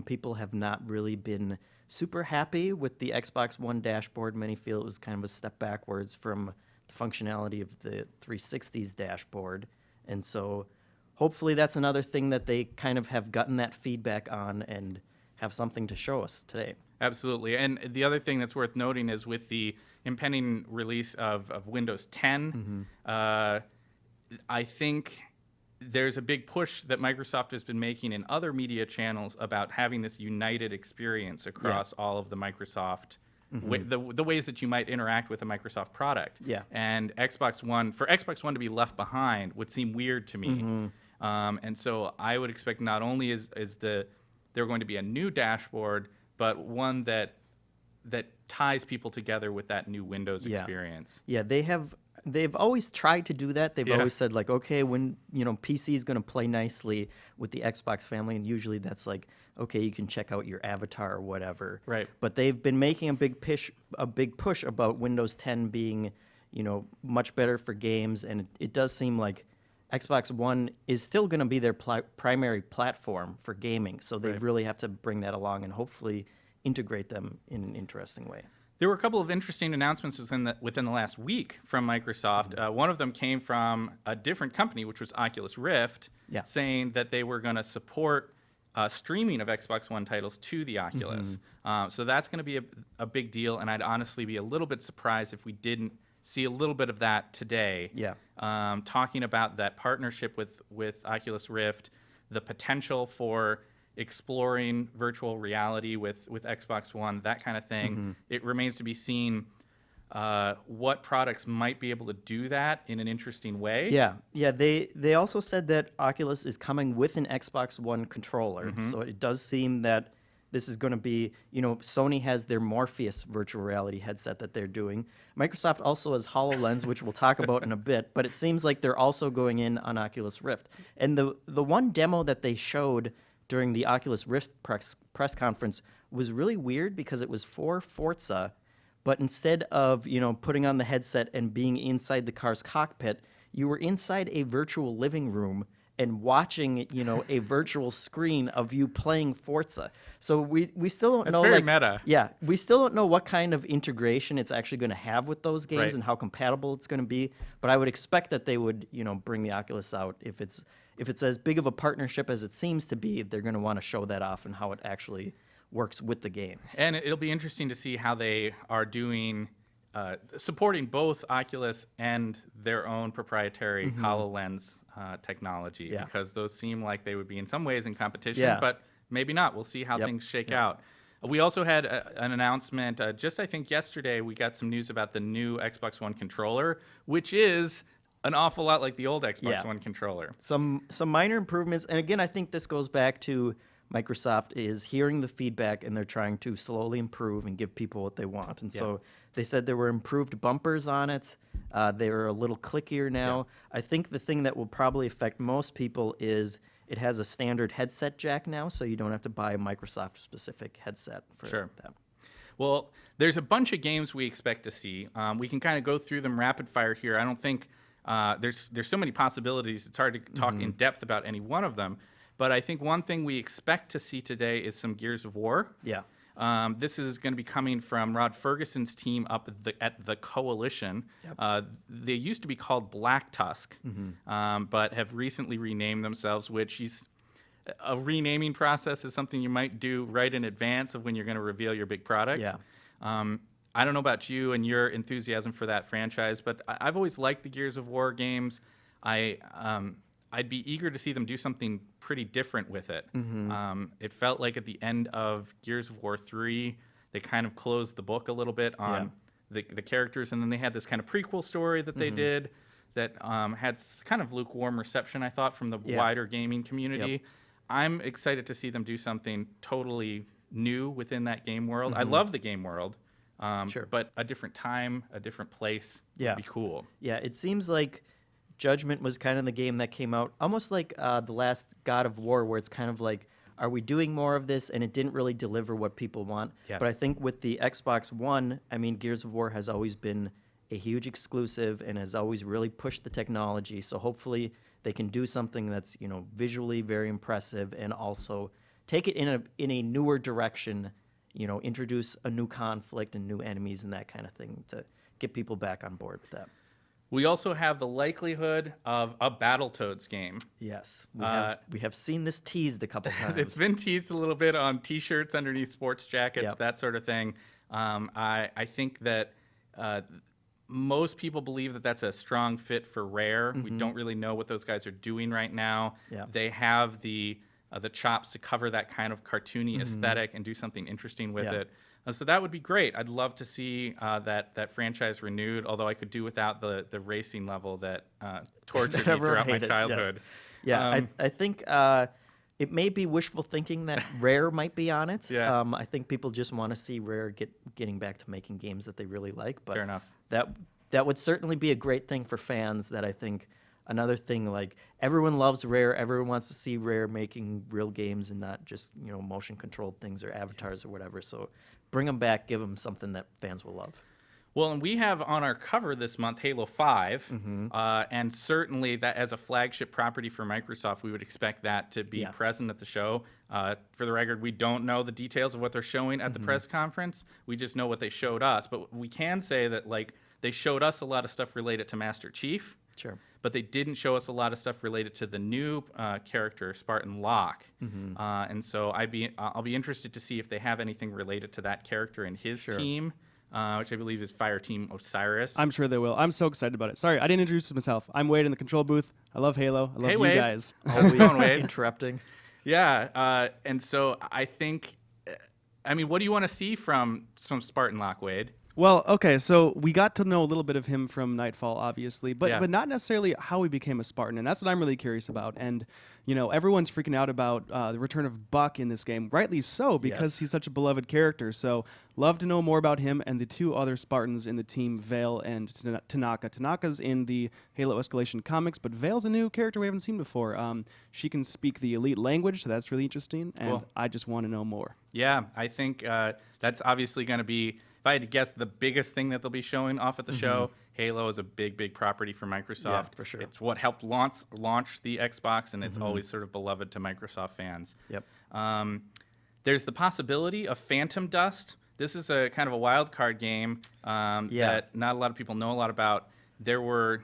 people have not really been super happy with the Xbox One dashboard. Many feel it was kind of a step backwards from the functionality of the 360's dashboard. And so hopefully that's another thing that they kind of have gotten that feedback on and have something to show us today. Absolutely. And the other thing that's worth noting is with the impending release of Windows 10, I think there's a big push that Microsoft has been making in other media channels about having this united experience across all of the Microsoft, the ways that you might interact with a Microsoft product. Yeah. And for Xbox One to be left behind would seem weird to me. And so I would expect not only is there going to be a new dashboard, but one that ties people together with that new Windows experience. Yeah, they've always tried to do that. They've always said, like, okay, when PC is going to play nicely with the Xbox family, and usually that's like, okay, you can check out your avatar or whatever. Right. But they've been making a big push about Windows 10 being, much better for games, and it does seem like Xbox One is still going to be their primary platform for gaming. So they really have to bring that along and hopefully integrate them in an interesting way. There were a couple of interesting announcements within the last week from Microsoft. One of them came from a different company, which was Oculus Rift, saying that they were going to support streaming of Xbox One titles to the Oculus. So that's going to be a big deal, and I'd honestly be a little bit surprised if we didn't see a little bit of that today. Talking about that partnership with Oculus Rift, the potential for exploring virtual reality with Xbox One, that kind of thing. It remains to be seen what products might be able to do that in an interesting way. Yeah. They also said that Oculus is coming with an Xbox One controller, so it does seem that this is going to be, Sony has their Morpheus virtual reality headset that they're doing. Microsoft also has HoloLens, which we'll talk about in a bit, but it seems like they're also going in on Oculus Rift. And the one demo that they showed during the Oculus Rift press conference was really weird because it was for Forza, but instead of, putting on the headset and being inside the car's cockpit, you were inside a virtual living room and watching, a virtual screen of you playing Forza. So we still don't know. It's very meta. Yeah, we still don't know what kind of integration it's actually going to have with those games and how compatible it's going to be. But I would expect that they would, bring the Oculus out if it's as big of a partnership as it seems to be. They're going to want to show that off and how it actually works with the games. And it'll be interesting to see how they are doing. Supporting both Oculus and their own proprietary HoloLens technology, because those seem like they would be in some ways in competition, but maybe not. We'll see how things shake out. We also had an announcement just, I think, yesterday. We got some news about the new Xbox One controller, which is an awful lot like the old Xbox One controller. Some minor improvements. And again, I think this goes back to Microsoft is hearing the feedback, and they're trying to slowly improve and give people what they want. And so they said there were improved bumpers on it. They were a little clickier now. I think the thing that will probably affect most people is it has a standard headset jack now, so you don't have to buy a Microsoft-specific headset for that. Well, there's a bunch of games we expect to see. We can kind of go through them rapid fire here. I don't think there's so many possibilities. It's hard to talk in depth about any one of them. But I think one thing we expect to see today is some Gears of War. This is going to be coming from Rod Ferguson's team up at the Coalition. They used to be called Black Tusk, but have recently renamed themselves, which is a renaming process is something you might do right in advance of when you're going to reveal your big product. I don't know about you and your enthusiasm for that franchise, but I've always liked the Gears of War games. I'd be eager to see them do something pretty different with it. It felt like at the end of Gears of War 3, they kind of closed the book a little bit on the characters, and then they had this kind of prequel story that they did that had kind of lukewarm reception, I thought, from the wider gaming community. I'm excited to see them do something totally new within that game world. I love the game world, but a different time, a different place would be cool. Yeah, it seems like Judgment was kind of the game that came out almost like the last God of War, where it's kind of like, are we doing more of this? And it didn't really deliver what people want. But I think with the Xbox One, I mean, Gears of War has always been a huge exclusive and has always really pushed the technology. So hopefully they can do something that's, visually very impressive and also take it in a newer direction. Introduce a new conflict and new enemies and that kind of thing to get people back on board with that. We also have the likelihood of a Battletoads game. Yes, we have seen this teased a couple times. It's been teased a little bit on T-shirts underneath sports jackets, Yep. that sort of thing. I think that most people believe that that's a strong fit for Rare. We don't really know what those guys are doing right now. Yeah. They have the chops to cover that kind of cartoony aesthetic and do something interesting with Yeah. it. So that would be great. I'd love to see that franchise renewed, although I could do without the racing level that tortured me Everyone throughout my hated, yes. childhood. Yeah, I think it may be wishful thinking that Rare might be on it. Yeah. I think people just want to see Rare getting back to making games that they really like. But Fair enough. That would certainly be a great thing for fans. That I think another thing, like everyone loves Rare. Everyone wants to see Rare making real games and not just motion controlled things or avatars or whatever. So bring them back. Give them something that fans will love. Well, and we have on our cover this month Halo 5, and certainly that as a flagship property for Microsoft, we would expect that to be present at the show. For the record, we don't know the details of what they're showing at the press conference. We just know what they showed us. But we can say that they showed us a lot of stuff related to Master Chief. Sure. But they didn't show us a lot of stuff related to the new character, Spartan Locke. And so I'll be interested to see if they have anything related to that character and his team. Which I believe is Fireteam Osiris. I'm sure they will. I'm so excited about it. Sorry, I didn't introduce myself. I'm Wade in the control booth. I love Halo. I love you Wade. guys. Always going, Wade? interrupting. Yeah, and so I think, what do you want to see from some Spartan Locke, Wade? Well, okay, so we got to know a little bit of him from Nightfall, obviously, but not necessarily how he became a Spartan, and that's what I'm really curious about. And everyone's freaking out about the return of Buck in this game, rightly so, because he's such a beloved character. So, love to know more about him and the two other Spartans in the team, Vale and Tanaka. Tanaka's in the Halo Escalation comics, but Vale's a new character we haven't seen before. She can speak the elite language, so that's really interesting, and Cool. I just want to know more. Yeah, I think that's obviously going to be, if I had to guess, the biggest thing that they'll be showing off at the show. Halo is a big property for Microsoft. Yeah, for sure. It's what helped launch the Xbox, and it's always sort of beloved to Microsoft fans. Yep. There's the possibility of Phantom Dust. This is a kind of a wild card game that not a lot of people know a lot about. There were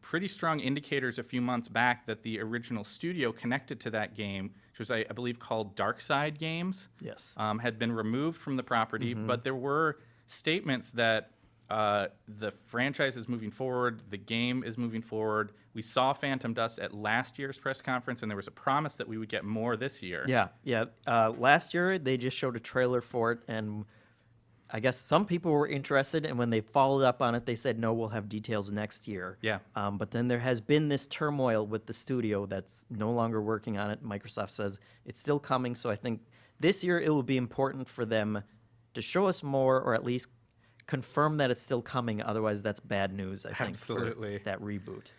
pretty strong indicators a few months back that the original studio connected to that game, which was, I believe, called Dark Side Games, Yes. had been removed from the property. But there were statements that the franchise is moving forward, the game is moving forward. We saw Phantom Dust at last year's press conference, and there was a promise that we would get more this year. Yeah. Last year, they just showed a trailer for it, and I guess some people were interested, and when they followed up on it, they said, no, we'll have details next year. Yeah. But then there has been this turmoil with the studio that's no longer working on it. Microsoft says it's still coming, so I think this year it will be important for them to show us more, or at least confirm that it's still coming. Otherwise, that's bad news, I think, Absolutely. for that reboot.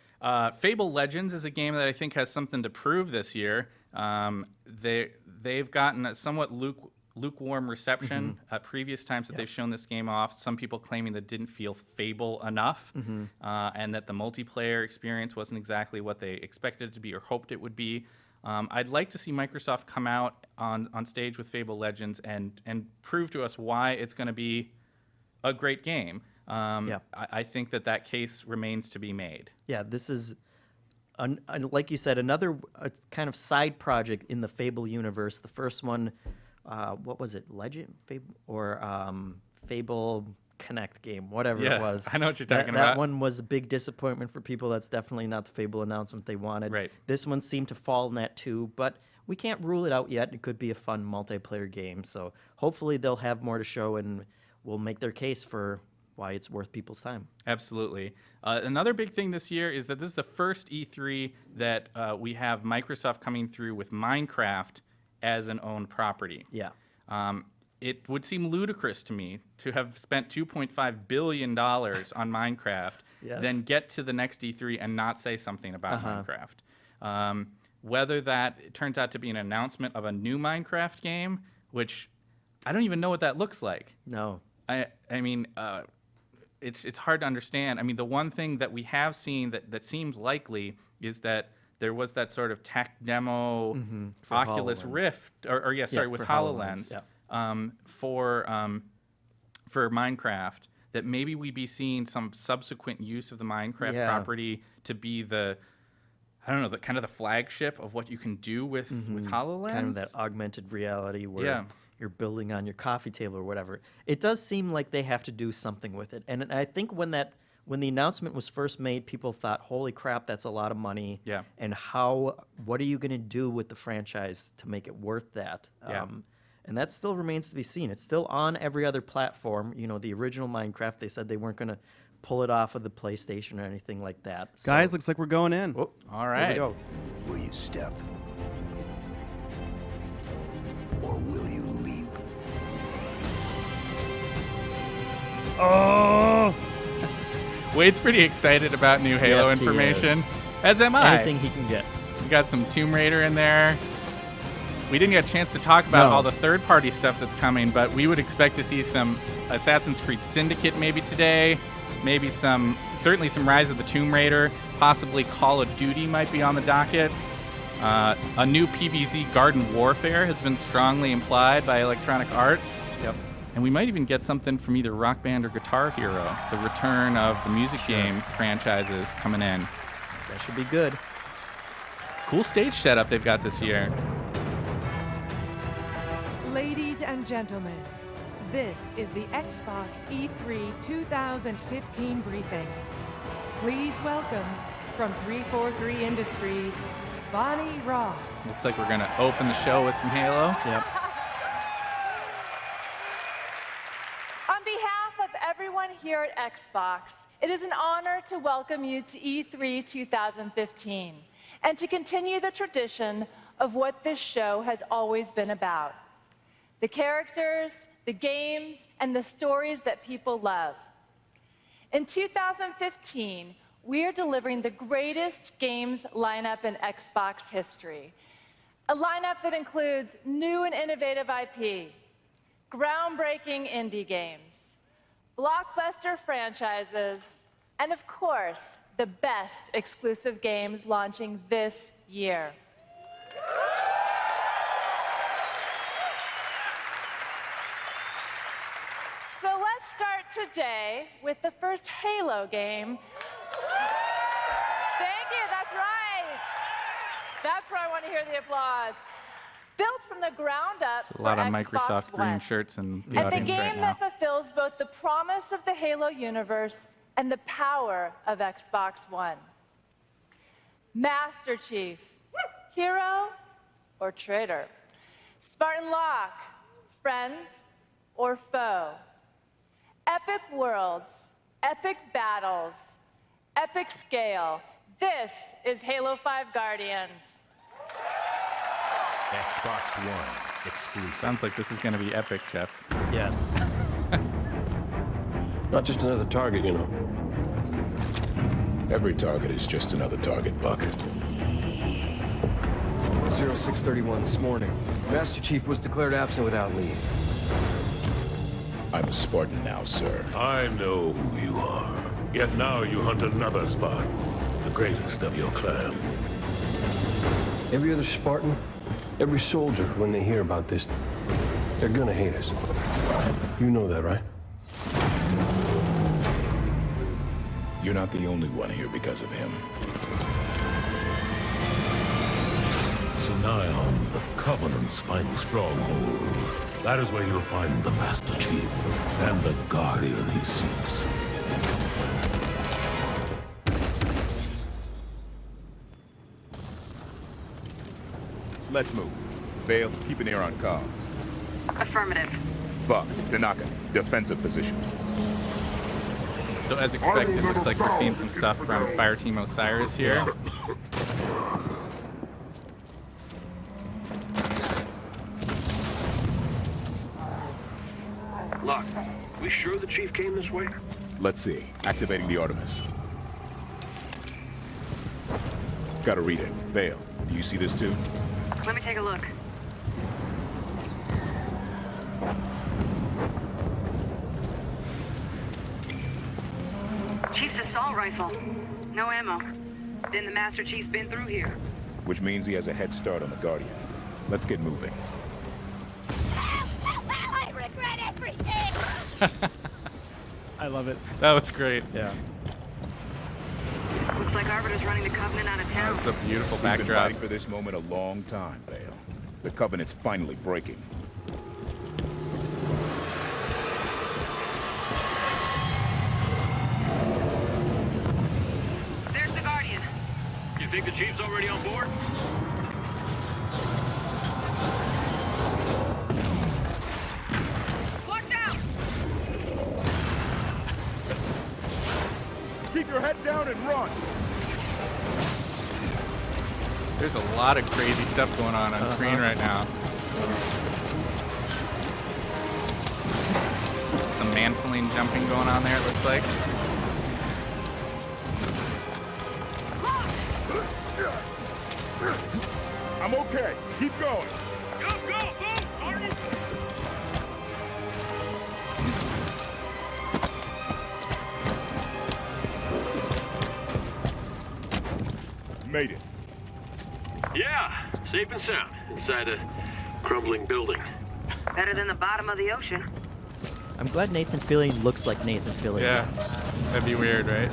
Fable Legends is a game that I think has something to prove this year. They've gotten a somewhat lukewarm reception at previous times that they've shown this game off. Some people claiming that it didn't feel Fable enough, and that the multiplayer experience wasn't exactly what they expected it to be or hoped it would be. I'd like to see Microsoft come out on stage with Fable Legends and prove to us why it's going to be a great game. I think that case remains to be made. Yeah, this is, like you said, another kind of side project in the Fable universe. The first one, what was it, Legend? Fable, or Fable Connect game, whatever it was. I know what you're talking That about. one was a big disappointment for people. That's definitely not the Fable announcement they wanted. Right. This one seemed to fall in that too, but we can't rule it out yet. It could be a fun multiplayer game. So hopefully they'll have more to show and will make their case for why it's worth people's time. Absolutely. Another big thing this year is that this is the first E3 that we have Microsoft coming through with Minecraft as an owned property. Yeah. It would seem ludicrous to me to have spent $2.5 billion on Minecraft, Yes. then get to the next E3 and not say something about Minecraft. Whether that turns out to be an announcement of a new Minecraft game, which I don't even know what that looks like. No. It's hard to understand. I mean, the one thing that we have seen that seems likely is that There was that sort of tech demo For Oculus HoloLens. Rift, with for HoloLens, HoloLens, for Minecraft. That maybe we'd be seeing some subsequent use of the Minecraft property to be the kind of the flagship of what you can do with HoloLens. Kind of that augmented reality where you're building on your coffee table or whatever. It does seem like they have to do something with it. And I think when the announcement was first made, people thought, holy crap, that's a lot of money. Yeah. And what are you going to do with the franchise to make it worth that? Yeah. And that still remains to be seen. It's still on every other platform. The original Minecraft, they said they weren't going to pull it off of the PlayStation or anything like that. Guys, So, looks like we're going in. whoop, All here we right. go. Will you step? Or will you leap? Oh! Wade's pretty excited about new Halo Yes, he information, is. as am I. Anything he can get. We got some Tomb Raider in there. We didn't get a chance to talk about No. all the third-party stuff that's coming, but we would expect to see some Assassin's Creed Syndicate maybe today, maybe certainly some Rise of the Tomb Raider, possibly Call of Duty might be on the docket. A new PvZ Garden Warfare has been strongly implied by Electronic Arts. Yep. And we might even get something from either Rock Band or Guitar Hero, the return of the music game franchises coming in. That should be good. Cool stage setup they've got this year. Ladies and gentlemen, this is the Xbox E3 2015 briefing. Please welcome, from 343 Industries, Bonnie Ross. Looks like we're going to open the show with some Halo. Yep. On behalf of everyone here at Xbox, it is an honor to welcome you to E3 2015 and to continue the tradition of what this show has always been about. The characters, the games, and the stories that people love. In 2015, we are delivering the greatest games lineup in Xbox history. A lineup that includes new and innovative IP, groundbreaking indie games, blockbuster franchises, and of course, the best exclusive games launching this year. So let's start today with the first Halo game. Thank you, that's right. That's where I want to hear the applause. Built from the ground up A lot for of Xbox Microsoft green One. shirts in the And the audience game right now. that fulfills both the promise of the Halo universe and the power of Xbox One. Master Chief, hero or traitor? Spartan Locke, friend or foe? Epic worlds, epic battles, epic scale. This is Halo 5 Guardians. Xbox One exclusive. Sounds like this is going to be epic, Jeff. Yes. Not just another target, you know. Every target is just another target, Buck. 0631 this morning. Master Chief was declared absent without leave. I'm a Spartan now, sir. I know who you are. Yet now you hunt another Spartan, the greatest of your clan. Every other Spartan, every soldier, when they hear about this, they're gonna hate us. You know that, right? You're not the only one here because of him. Sanion, the Covenant's final stronghold. That is where you'll find the Master Chief and the Guardian he seeks. Let's move. Vale, keep an ear on comms. Affirmative. Buck, Tanaka, defensive positions. So as expected, looks like we're seeing some stuff from Fireteam Osiris here. Look, we sure the Chief came this way? Let's see. Activating the Artemis. Gotta read it. Vale, do you see this too? Let me take a look. Chief's assault rifle. No ammo. Then the Master Chief's been through here. which means he has a head start on the Guardian. Let's get moving. I regret everything! I love it. That was great. Yeah. Looks like Arbiter's running the Covenant out of town. That's a beautiful We've been backdrop. fighting for this moment a long time, Vale. The Covenant's finally breaking. There's the Guardian. You think the Chief's already on board? Watch out! Keep your head down and run! There's a lot of crazy stuff going on screen right now. Some mantling jumping going on there, it looks like. I'm okay. Keep going. Go, go, move, Martin! Made it. Yeah, safe and sound inside a crumbling building. Better than the bottom of the ocean. I'm glad Nathan Fillion looks like Nathan Fillion. Yeah, that'd be weird, right?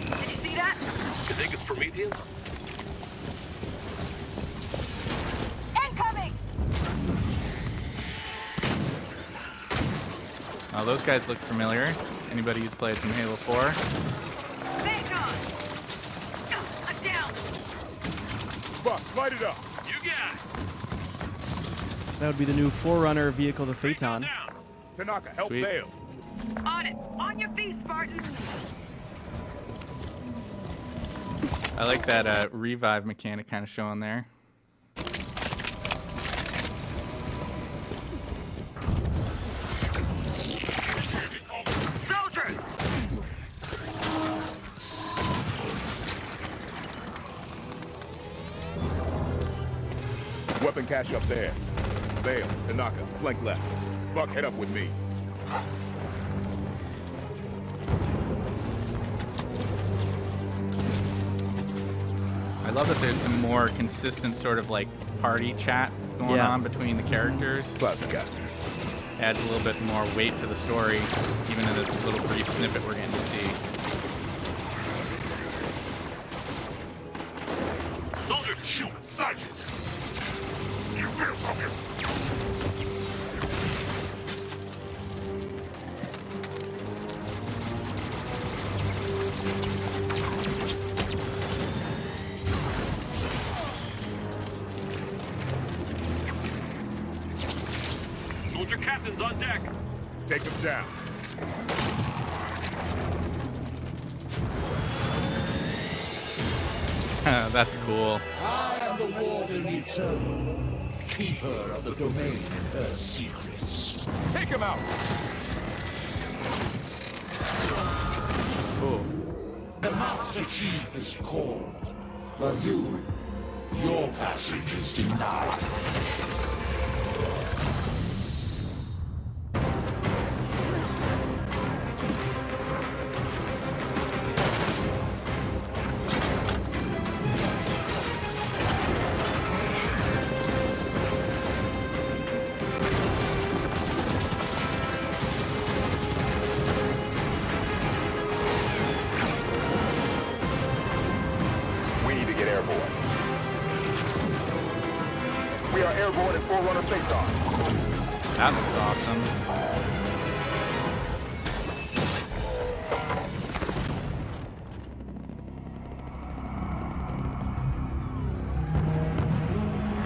Did you see that? You think it's Prometheus? Incoming! Oh, those guys look familiar. Anybody who's played some Halo 4? Hang on! I'm down! Buck, light it up. You got it! That would be the new Forerunner vehicle, the Phaeton. Down. Tanaka, help Sweet. Vale. On it! On your feet, Spartan! I like that revive mechanic kind of showing there. Soldiers! Weapon cache up there. Vale, Tanaka, flank left. Buck, head up with me. I love that there's some more consistent sort of like party chat going Yeah. on between the characters. Plasmacaster. Adds a little bit more weight to the story, even in this little brief snippet we're getting to see. Soldiers! Shoot, Sergeant! You will from him! Soldier captain's on deck. Take them down. That's cool. I am the Warden Eternal, keeper of the domain and her secrets. Take him out. Cool. The Master Chief is called, but your passage is denied. We need to get airborne. We are airborne at Forerunner face-on. That looks awesome.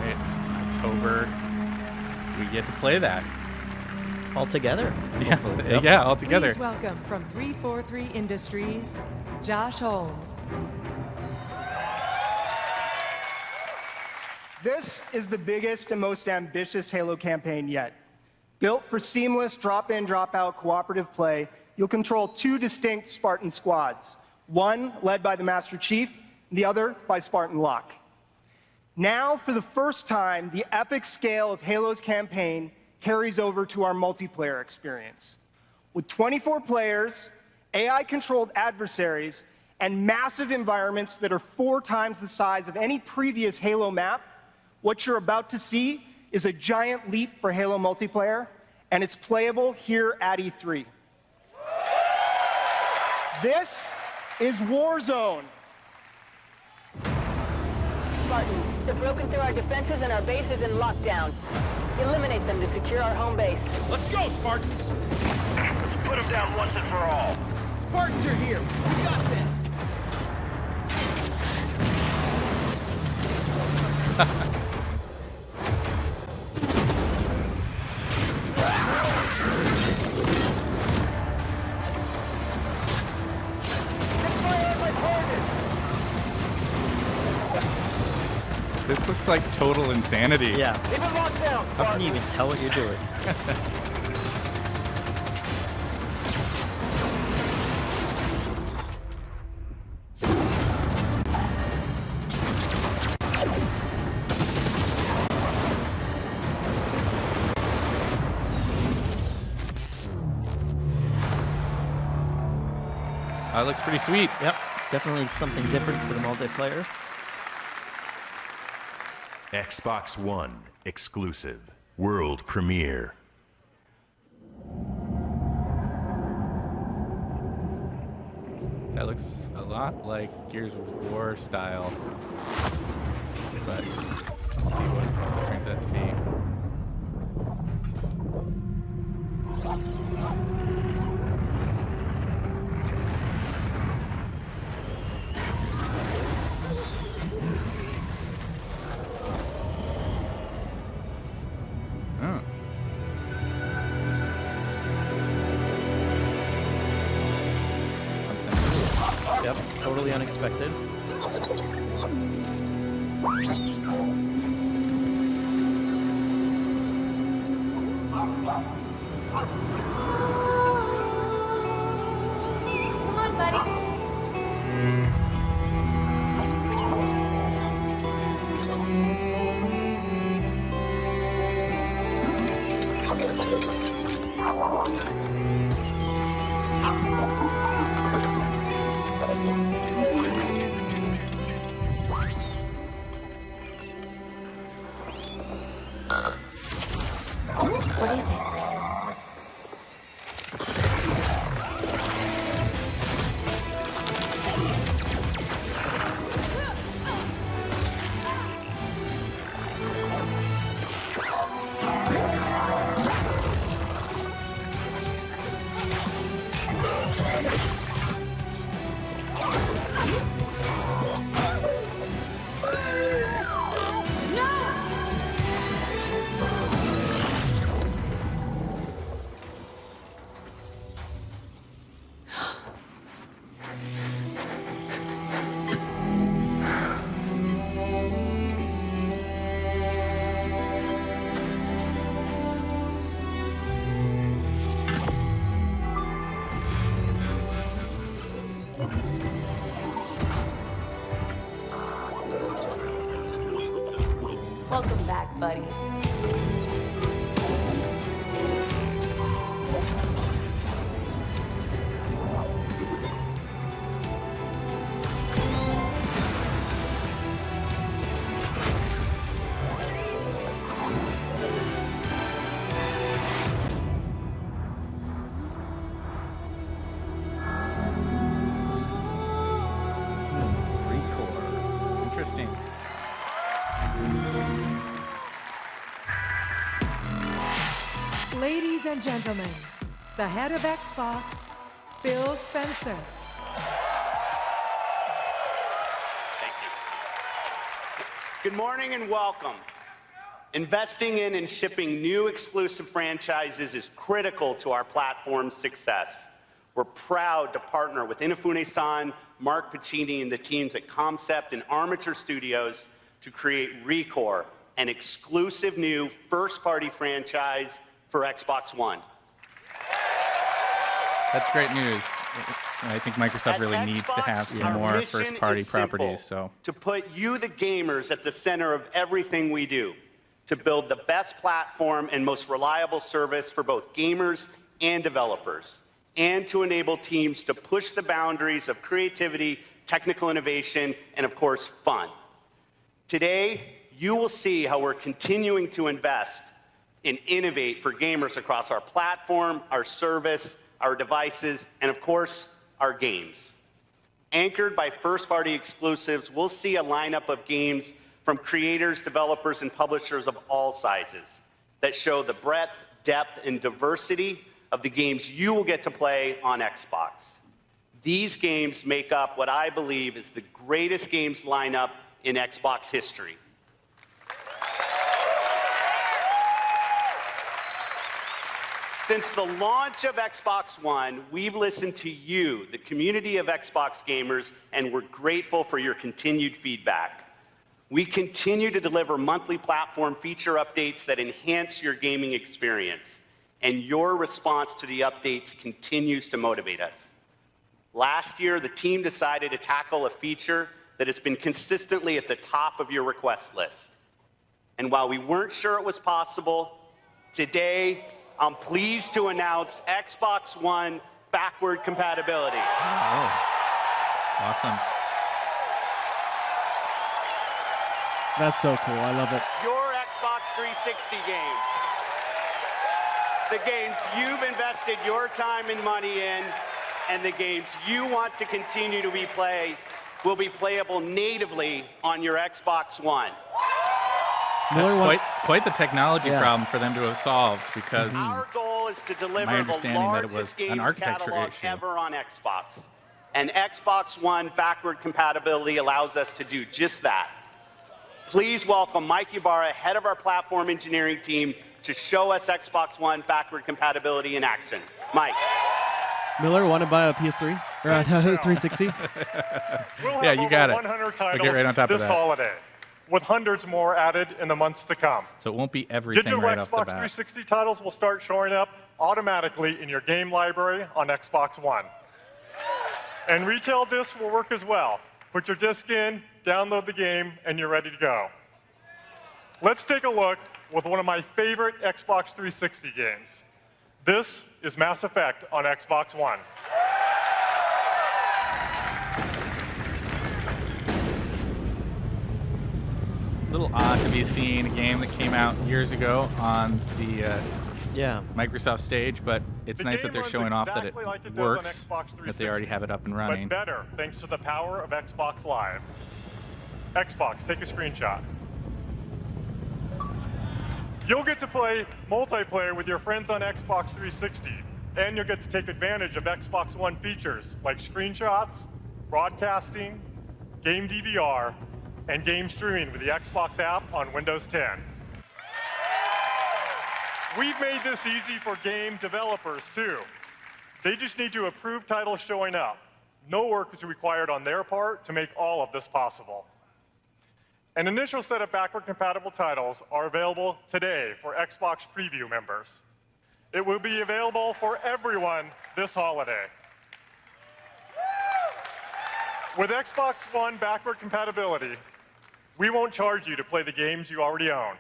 Right, October. We get to play that. All together. Yeah, hopefully. Yep. yeah, all together. Please welcome from 343 Industries, Josh Holmes. This is the biggest and most ambitious Halo campaign yet. Built for seamless drop-in, drop-out cooperative play, you'll control two distinct Spartan squads, one led by the Master Chief, and the other by Spartan Locke. Now, for the first time, the epic scale of Halo's campaign carries over to our multiplayer experience. With 24 players, AI-controlled adversaries, and massive environments that are 4 times the size of any previous Halo map, what you're about to see is a giant leap for Halo multiplayer, and it's playable here at E3. This is Warzone. Spartans, they've broken through our defenses and our base is in lockdown. Eliminate them to secure our home base. Let's go, Spartans! Let's put them down once and for all. Spartans are here. We got this. This looks like total insanity. Yeah. Keep it locked down. How can you even tell what you're doing? That looks pretty sweet. Yep. Definitely something different for the multiplayer. Xbox One exclusive. World premiere. That looks a lot like Gears of War style. But let's see what it turns out to be. Oh. Yep, totally unexpected. Come on, buddy. What is it? Welcome back, buddy. ReCore. Interesting. Ladies and gentlemen, the head of Xbox, Phil Spencer. Thank you. Good morning and welcome. Investing in and shipping new exclusive franchises is critical to our platform's success. We're proud to partner with Inafune-san, Mark Pacini, and the teams at Concept and Armature Studios to create ReCore, an exclusive new first-party franchise for Xbox One. That's great news. I think Microsoft really needs to have some more first-party properties. So to put you, the gamers, at the center of everything we do, to build the best platform and most reliable service for both gamers and developers. and to enable teams to push the boundaries of creativity, technical innovation, and of course, fun. Today, you will see how we're continuing to invest and innovate for gamers across our platform, our service, our devices, and of course, our games. Anchored by first-party exclusives, we'll see a lineup of games from creators, developers, and publishers of all sizes that show the breadth, depth, and diversity of the games you will get to play on Xbox. These games make up what I believe is the greatest games lineup in Xbox history. Since the launch of Xbox One, we've listened to you, the community of Xbox gamers, and we're grateful for your continued feedback. We continue to deliver monthly platform feature updates that enhance your gaming experience, and your response to the updates continues to motivate us. Last year, the team decided to tackle a feature that has been consistently at the top of your request list. And while we weren't sure it was possible, today, I'm pleased to announce Xbox One backward compatibility. Oh, awesome. That's so cool. I love it. Your Xbox 360 games. The games you've invested your time and money in, and the games you want to continue to play will be playable natively on your Xbox One. That's quite the technology problem for them to have solved, because our goal is to deliver my the understanding that it was largest an games architecture catalog issue. ever on Xbox. And Xbox One backward compatibility allows us to do just that. Please welcome Mike Ibarra, head of our platform engineering team, to show us Xbox One backward compatibility in action. Mike. Miller, want to buy a PS3 or a 360? Yeah, you got it. 100 I'll titles get right on top of this that. holiday, with hundreds more added in the months to come. So it won't be everything Digital right Xbox off the bat. 360 titles will start showing up automatically in your game library on Xbox One. And retail discs will work as well. Put your disc in, download the game, and you're ready to go. Let's take a look with one of my favorite Xbox 360 games. This is Mass Effect on Xbox One. A little odd to be seeing a game that came out years ago on the Microsoft stage, but it's nice that they're showing off that it works, that they already have it up and running. But better, thanks to the power of Xbox Live. Xbox, take a screenshot. You'll get to play multiplayer with your friends on Xbox 360, and you'll get to take advantage of Xbox One features like screenshots, broadcasting, game DVR, and game streaming with the Xbox app on Windows 10. We've made this easy for game developers, too. They just need to approve titles showing up. No work is required on their part to make all of this possible. An initial set of backward-compatible titles are available today for Xbox Preview members. It will be available for everyone this holiday. With Xbox One backward compatibility, we won't charge you to play the games you already own.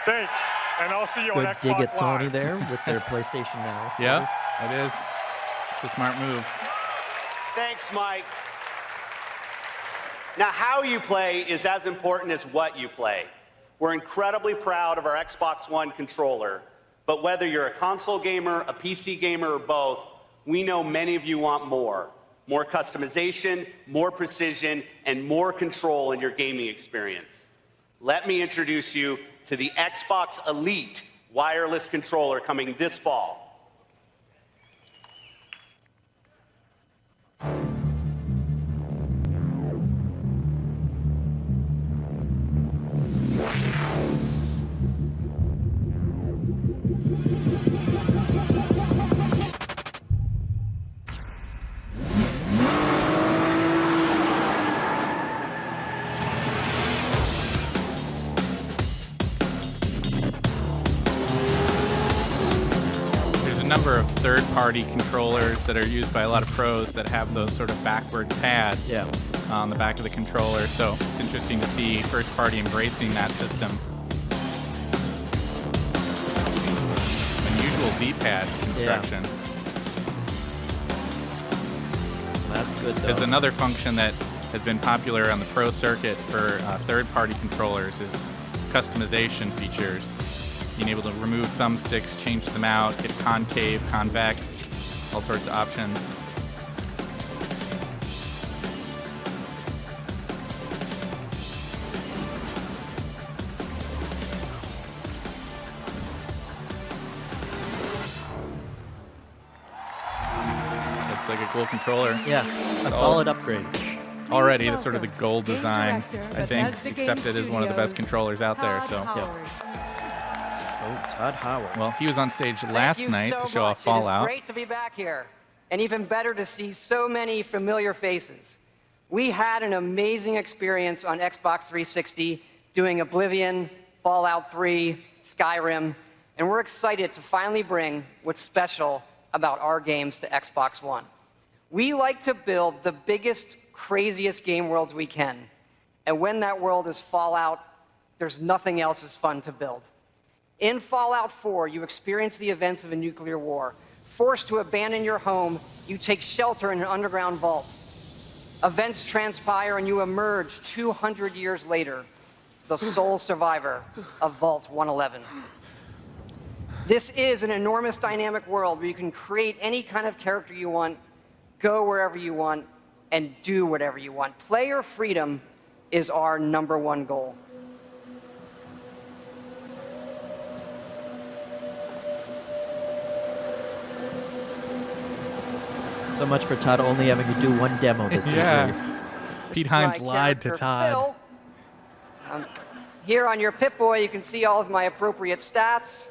Thanks, and I'll see you on Xbox Good dig at Sony Live. there with their PlayStation Now. Yeah, service. it is. It's a smart move. Thanks, Mike. Now, how you play is as important as what you play. We're incredibly proud of our Xbox One controller, but whether you're a console gamer, a PC gamer, or both, we know many of you want more. More customization, more precision, and more control in your gaming experience. Let me introduce you to the Xbox Elite wireless controller coming this fall. Number of third-party controllers that are used by a lot of pros that have those sort of backward pads on the back of the controller. So it's interesting to see first-party embracing that system. Unusual D-pad construction. That's good, though. There's another function that has been popular on the pro circuit for third-party controllers is customization features. Being able to remove thumbsticks, change them out, get concave, convex, all sorts of options. Looks like a cool controller. Yeah, a solid upgrade. Already, it's sort of the gold design, director, I think, Bethesda Game accepted as one of the best Studios, controllers out there. Todd So, Howard. Oh, Todd Howard. well, he was on stage last night to show off It is Fallout. great to be back here, and even better to see so many familiar faces. We had an amazing experience on Xbox 360 doing Oblivion, Fallout 3, Skyrim, and we're excited to finally bring what's special about our games to Xbox One. We like to build the biggest, craziest game worlds we can, and when that world is Fallout, there's nothing else as fun to build. In Fallout 4, you experience the events of a nuclear war. Forced to abandon your home, you take shelter in an underground vault. Events transpire and you emerge 200 years later, the sole survivor of Vault 111. This is an enormous dynamic world where you can create any kind of character you want, go wherever you want, and do whatever you want. Player freedom is our #1 goal. So much for Todd only having to do one demo this Yeah. E3. Pete This is Hines my lied to character, Todd. Phil. Here on your Pip-Boy, you can see all of my appropriate stats,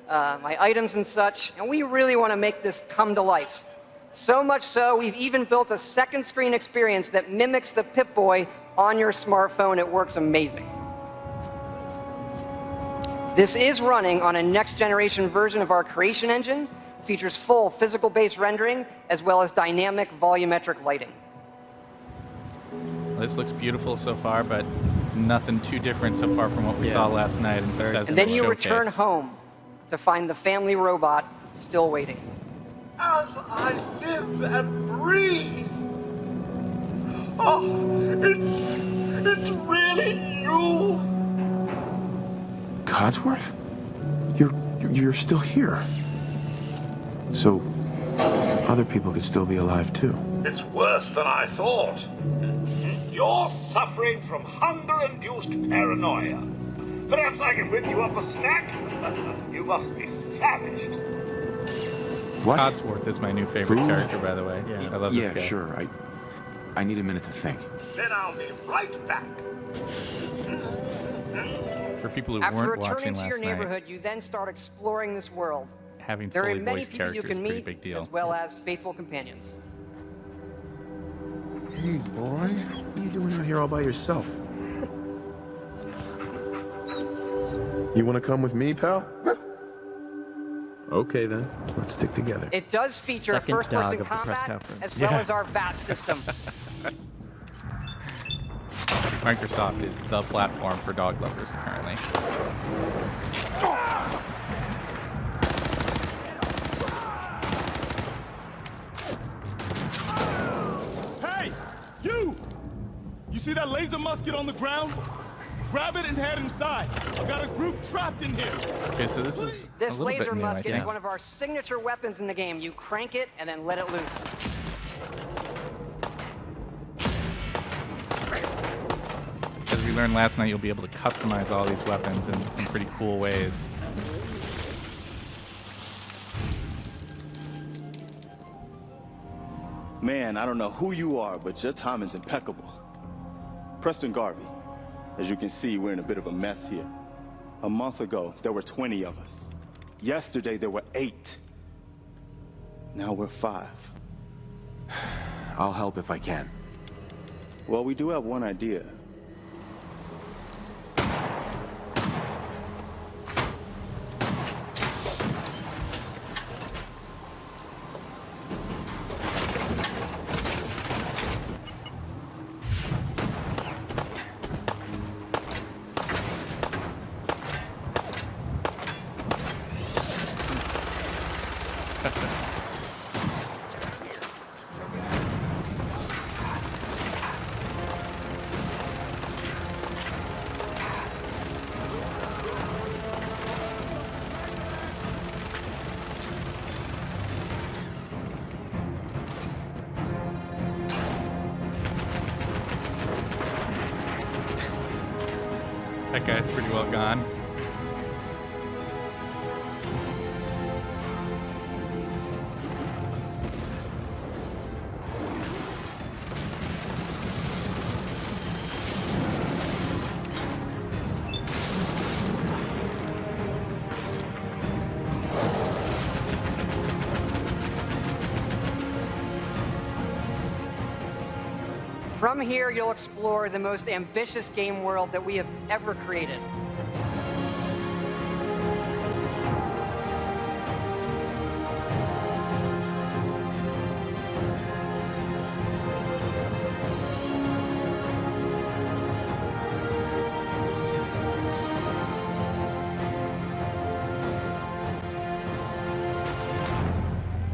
my items and such, and we really want to make this come to life. So much so, we've even built a second screen experience that mimics the Pip-Boy on your smartphone. It works amazing. This is running on a next-generation version of our creation engine. It features full physical-based rendering, as well as dynamic volumetric lighting. This looks beautiful so far, but nothing too different so far from what we saw last night in Bethesda's And then you showcase. return home to find the family robot still waiting. As I live and breathe. Oh, it's really you. Codsworth? You're still here. So, other people could still be alive too. It's worse than I thought. You're suffering from hunger-induced paranoia. Perhaps I can whip you up a snack? You must be famished. What? Codsworth is my new favorite Food? character, by the way. I love this guy. Yeah, sure. I need a minute to think. Then I'll be right back. For people who After weren't returning watching to your last night, neighborhood, you then start exploring this world. having There are fully many voiced people you characters is can a pretty meet, big deal. as well as faithful companions. Hey, boy. What are you doing out here all by yourself? You want to come with me, pal? Okay, then. Let's stick together. It does feature Second first-person dog of the press combat, conference. as well as our VAT system. Microsoft is the platform for dog lovers currently. Hey, you! You see that laser musket on the ground? Grab it and head inside. I've got a group trapped in here. Okay, so this is This a little laser bit new, I musket is think. one of our signature weapons in the game. You crank it and then let it loose. As we learned last night, you'll be able to customize all these weapons in some pretty cool ways. Man, I don't know who you are, but your timing's impeccable. Preston Garvey. As you can see, we're in a bit of a mess here. A month ago, there were 20 of us. Yesterday, there were 8. Now we're 5. I'll help if I can. Well, we do have one idea. That guy's pretty well gone. From here, you'll explore the most ambitious game world that we have ever created.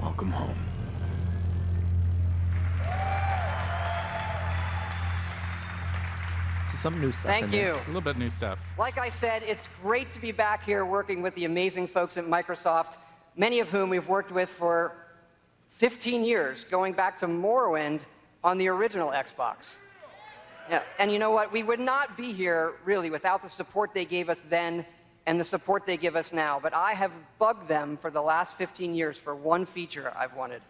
Welcome home. Some new stuff. Thank you. A little bit new stuff. Like I said, it's great to be back here working with the amazing folks at Microsoft, many of whom we've worked with for 15 years, going back to Morrowind on the original Xbox. Yeah, and you know what? We would not be here, really, without the support they gave us then and the support they give us now. But I have bugged them for the last 15 years for one feature I've wanted.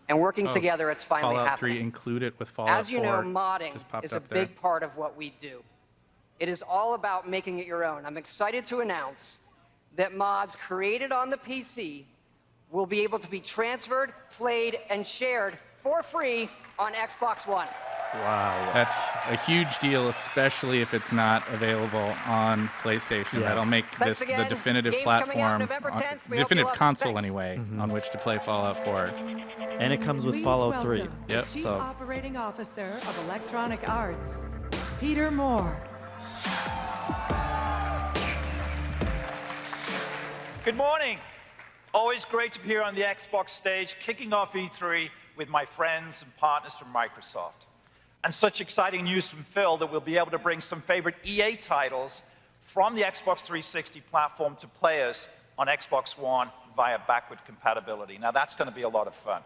And working together, it's finally Fallout happening. 3 included with Fallout 4. As you know, modding just popped is a up there. big part of what we do. It is all about making it your own. I'm excited to announce that mods created on the PC will be able to be transferred, played, and shared for free on Xbox One. Wow. That's a huge deal, especially if it's not available on PlayStation. Yeah. That'll make Thanks this again. the definitive Game's coming out platform, November 10th. We hope you definitive love it. console Thanks. anyway, on which to play Fallout 4. And it comes with Please Fallout 3. welcome Yep. Chief So Operating Officer of Electronic Arts, Peter Moore. Good morning. Always great to be here on the Xbox stage, kicking off E3 with my friends and partners from Microsoft. And such exciting news from Phil that we'll be able to bring some favorite EA titles from the Xbox 360 platform to players on Xbox One via backward compatibility. Now that's going to be a lot of fun.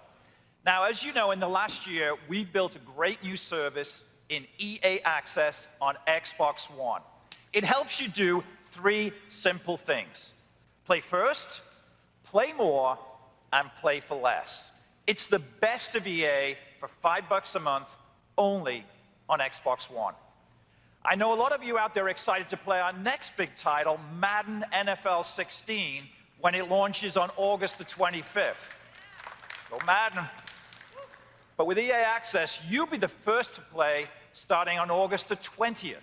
Now, as you know, in the last year, we built a great new service in EA Access on Xbox One. It helps you do 3 simple things. Play first, play more, and play for less. It's the best of EA for $5 a month, only on Xbox One. I know a lot of you out there are excited to play our next big title, Madden NFL 16, when it launches on August the 25th. Go Madden. But with EA Access, you'll be the first to play starting on August the 20th.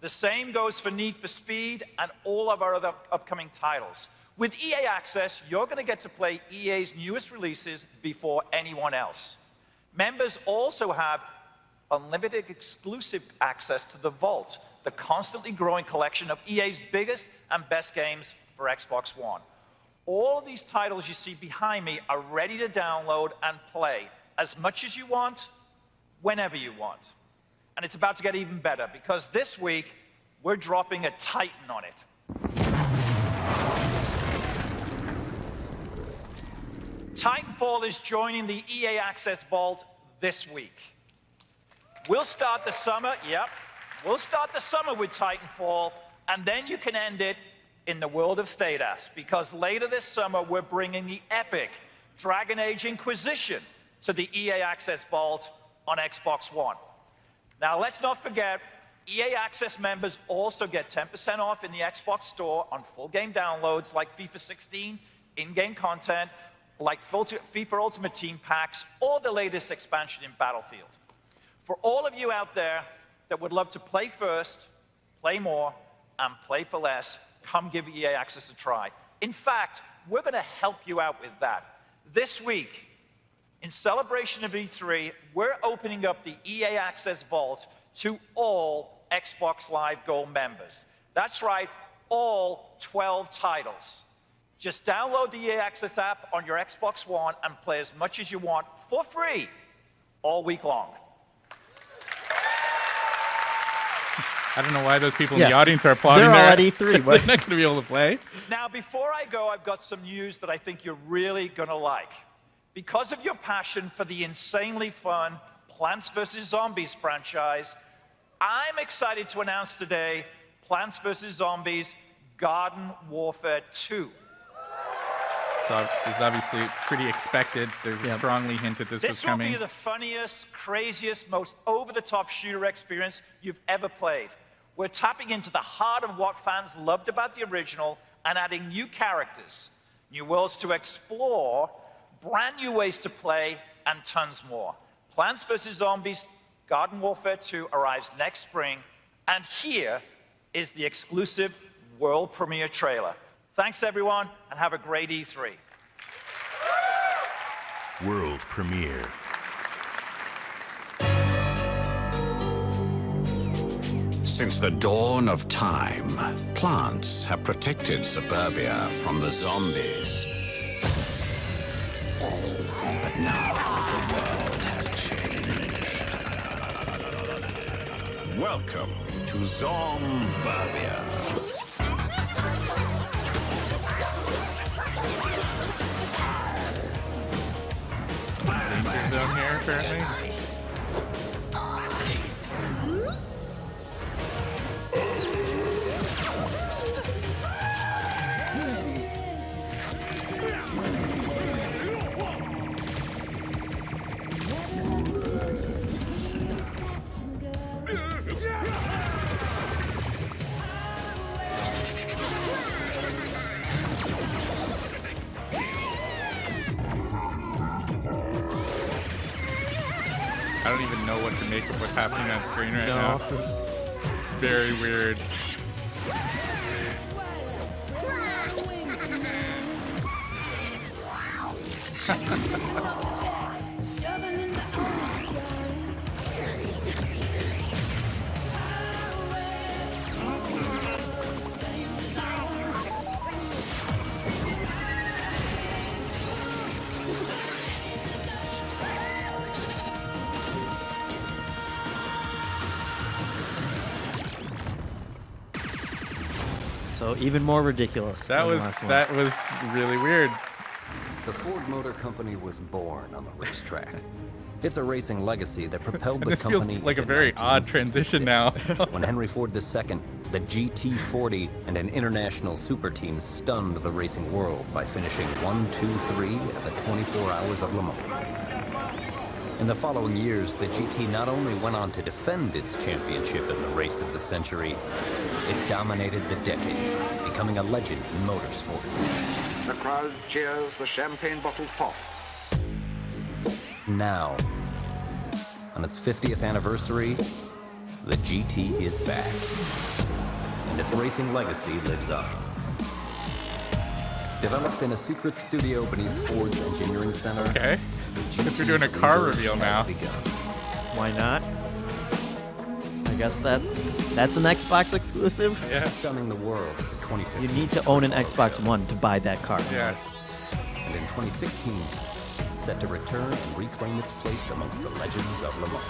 The same goes for Need for Speed and all of our other upcoming titles. With EA Access, you're going to get to play EA's newest releases before anyone else. Members also have unlimited exclusive access to the Vault, the constantly growing collection of EA's biggest and best games for Xbox One. All of these titles you see behind me are ready to download and play as much as you want, whenever you want. And it's about to get even better, because this week, we're dropping a Titan on it. Titanfall is joining the EA Access Vault this week. We'll start the summer, we'll start the summer with Titanfall, and then you can end it in the world of Thedas, because later this summer, we're bringing the epic Dragon Age Inquisition to the EA Access Vault on Xbox One. Now, let's not forget, EA Access members also get 10% off in the Xbox Store on full game downloads like FIFA 16, in-game content, like FIFA Ultimate Team packs, or the latest expansion in Battlefield. For all of you out there that would love to play first, play more, and play for less, come give EA Access a try. In fact, we're going to help you out with that. This week, in celebration of E3, we're opening up the EA Access Vault to all Xbox Live Gold members. That's right, all 12 titles. Just download the EA Access app on your Xbox One and play as much as you want for free all week long. I don't know why those people in the audience are applauding. They're all at E3. E3. They're not going to be able to play. Now, before I go, I've got some news that I think you're really going to like. Because of your passion for the insanely fun Plants vs. Zombies franchise, I'm excited to announce today Plants vs. Zombies Garden Warfare 2. So this is obviously pretty expected. They strongly hinted this was coming. This will be the funniest, craziest, most over-the-top shooter experience you've ever played. We're tapping into the heart of what fans loved about the original and adding new characters, new worlds to explore, brand new ways to play, and tons more. Plants vs. Zombies Garden Warfare 2 arrives next spring, and here is the exclusive world premiere trailer. Thanks, everyone, and have a great E3. World premiere. Since the dawn of time, plants have protected suburbia from the zombies. But now the world has changed. Welcome to Zomburbia. Danger zone here, apparently. I don't even know what to make of what's happening on screen right now. This is very weird. So even more ridiculous. That than was the last one. that was really weird. The Ford Motor Company was born on the racetrack. It's a racing legacy that propelled the This company feels like a to very odd transition now. when Henry Ford II, the GT40, and an international super team stunned the racing world by finishing 1, 2, 3 at the 24 Hours of Le Mans. In the following years, the GT not only went on to defend its championship in the race of the century, it dominated the decade, becoming a legend in motorsports. The crowd cheers, the champagne bottles pop. Now, on its 50th anniversary, the GT is back, and its racing legacy lives on. Developed in a secret studio beneath Ford's engineering center. Okay. Since we're doing a car reveal now. Why not? I guess that's an Xbox exclusive. Yeah. Stunning the world at the 2015. You need to own an Xbox One to buy that car. Yeah. And in 2016, set to return and reclaim its place amongst the legends of Le Mans.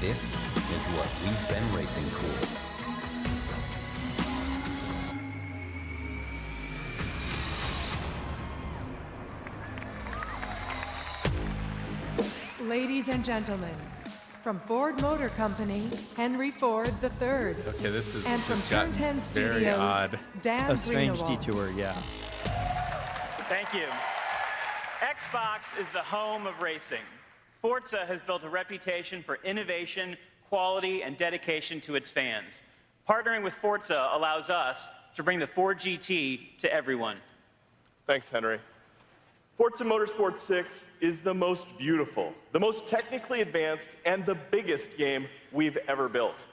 This is what we've been racing for. Ladies and gentlemen, from Ford Motor Company, Henry Ford III. Okay, this is and from this Turn got 10 very Studios, odd. Dan A strange Greenawalt. detour, yeah. Thank you. Xbox is the home of racing. Forza has built a reputation for innovation, quality, and dedication to its fans. Partnering with Forza allows us to bring the Ford GT to everyone. Thanks, Henry. Forza Motorsport 6 is the most beautiful, the most technically advanced, and the biggest game we've ever built.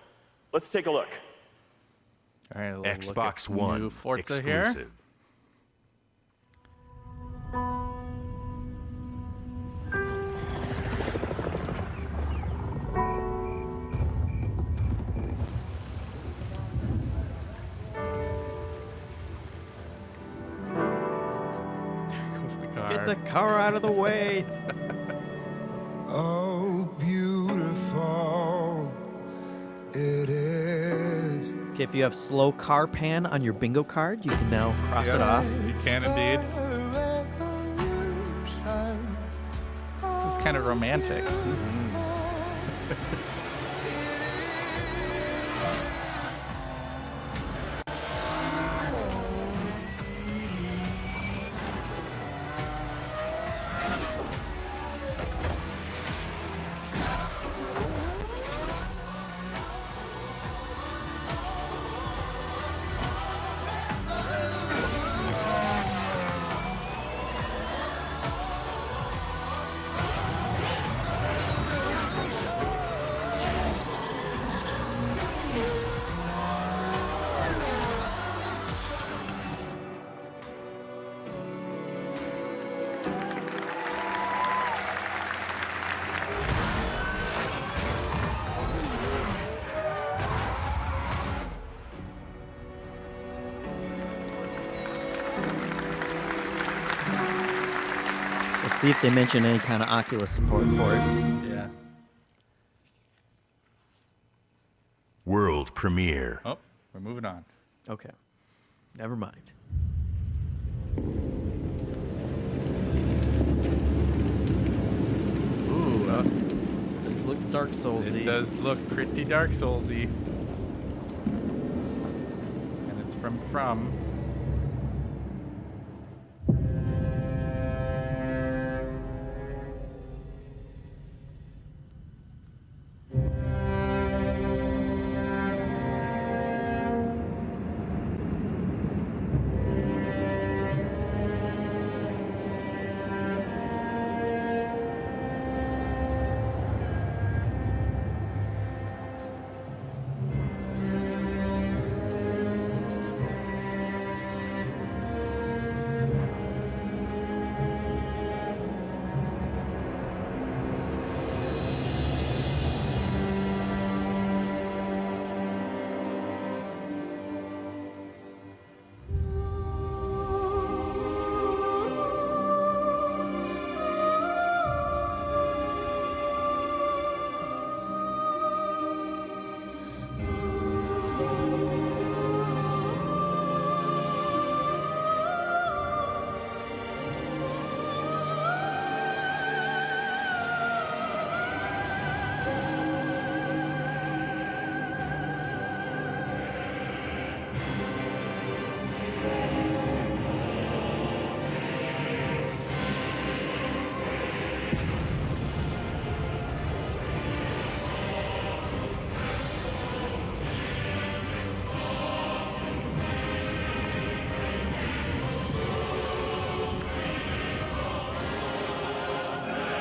Let's take a look. All right, Xbox One new Forza exclusive. here. Get the car out of the way. Oh, beautiful it is. Okay, if you have slow car pan on your bingo card, you can now cross it off. You can indeed. This is kind of romantic. Let's see if they mention any kind of Oculus support for it. Yeah. World premiere. Oh, we're moving on. Okay. Never mind. Ooh, this looks Dark Soulsy. This does look pretty Dark Soulsy. And it's from.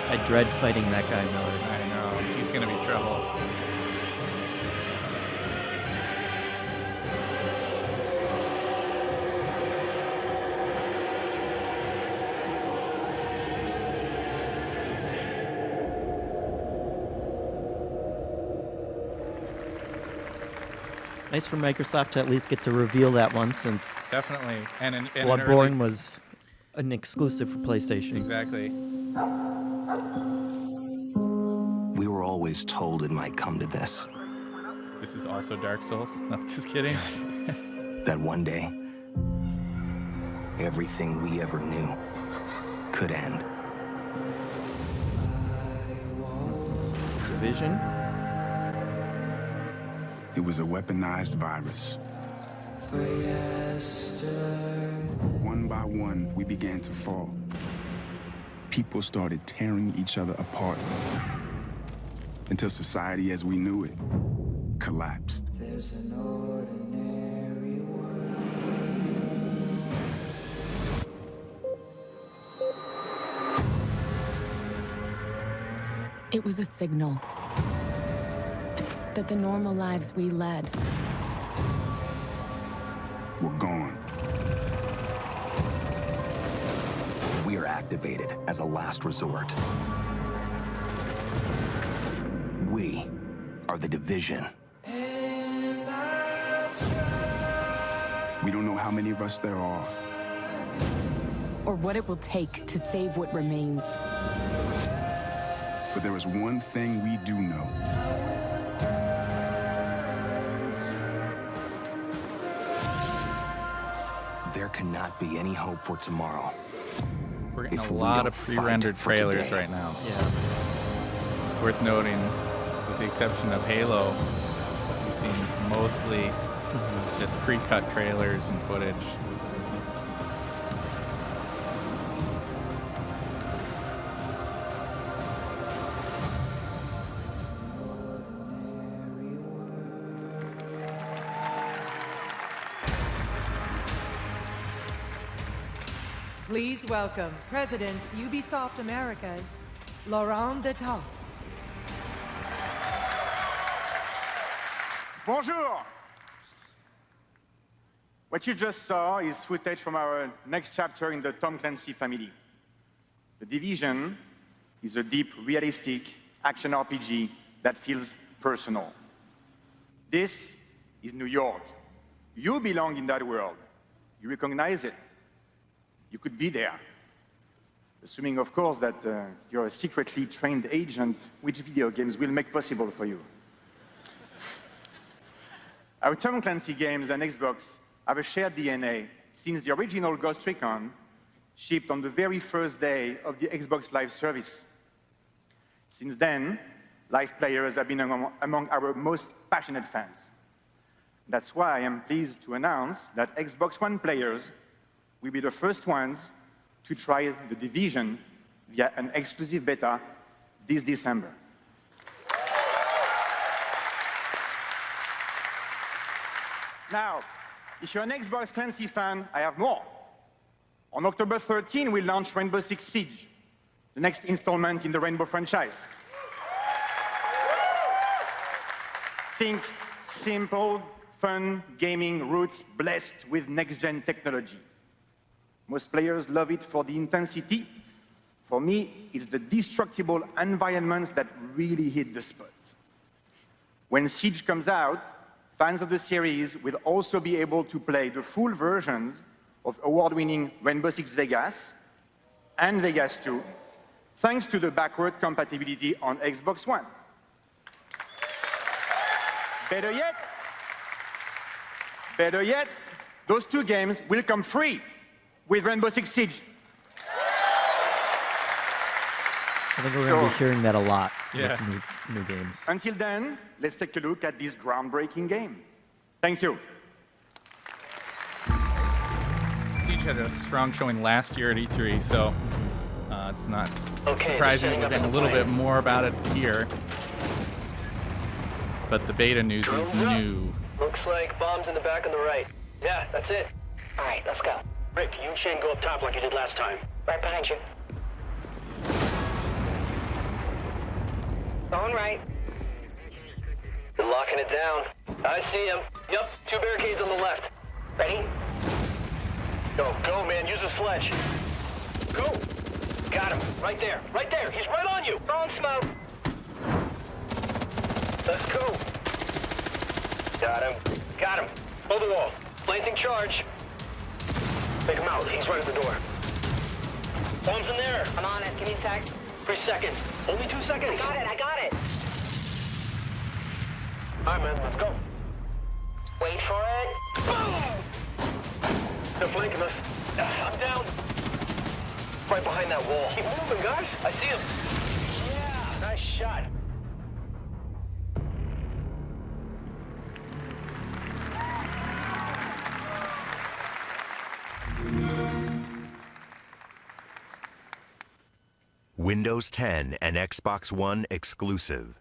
I dread fighting that guy, Miller. I know. He's going to be trouble. Nice for Microsoft to at least get to reveal that one, since Definitely. And Bloodborne was an exclusive for PlayStation. Exactly. We were always told it might come to this. This is also Dark Souls. No, just kidding. That one day, everything we ever knew could end. Division. It was a weaponized virus. One by one, we began to fall. People started tearing each other apart until society as we knew it collapsed. It was a signal that the normal lives we led were gone. We are activated as a last resort. We are the Division. We don't know how many of us there are. or what it will take to save what remains. But there is one thing we do know. There cannot be any hope for tomorrow. We're getting if a we lot don't of fight pre-rendered for trailers today. right now. Yeah. It's worth noting, with the exception of Halo, we've seen mostly just pre-cut trailers and footage. Please welcome President Ubisoft Americas, Laurent Detat. Bonjour! What you just saw is footage from our next chapter in the Tom Clancy family. The Division is a deep, realistic action RPG that feels personal. This is New York. You belong in that world. You recognize it. You could be there. assuming, of course, that you're a secretly trained agent, which video games will make possible for you. Our Tom Clancy games and Xbox have a shared DNA since the original Ghost Recon shipped on the very first day of the Xbox Live service. Since then, live players have been among our most passionate fans. That's why I am pleased to announce that Xbox One players will be the first ones to try The Division via an exclusive beta this December. Now, if you're an Xbox Clancy fan, I have more. On October 13, we launch Rainbow Six Siege, the next installment in the Rainbow franchise. Think simple, fun gaming roots blessed with next-gen technology. Most players love it for the intensity. For me, it's the destructible environments that really hit the spot. When Siege comes out, fans of the series will also be able to play the full versions of award-winning Rainbow Six Vegas and Vegas 2, thanks to the backward compatibility on Xbox One. Better yet, those two games will come free with Rainbow Six Siege. I think we're going to be hearing that a lot Yeah. with new games. Until then, let's take a look at this groundbreaking game. Thank you. Siege had a strong showing last year at E3, so it's not surprising that we're getting a little bit more about it here. But the beta news is new. Looks like bombs in the back on the right. Yeah, that's it. All right, let's go. Rick, you and Shane go up top like you did last time. Right behind you. Going right. You're locking it down. I see him. Yep, 2 barricades on the left. Ready? Go, man. Use a sledge. Go. Got him. Right there. Right there. He's right on you. Throwing smoke. Let's go. Got him. Got him. Hold the wall. Planting charge. Take him out. He's right at the door. Bombs in there. I'm on it. Give me a sec. 3 seconds. Only 2 seconds. I got it. All right, man. Let's go. Wait for it. Boom! They're flanking us. I'm down. Right behind that wall. Keep moving, guys. I see him. Yeah. Nice shot. Windows 10 and Xbox One exclusive.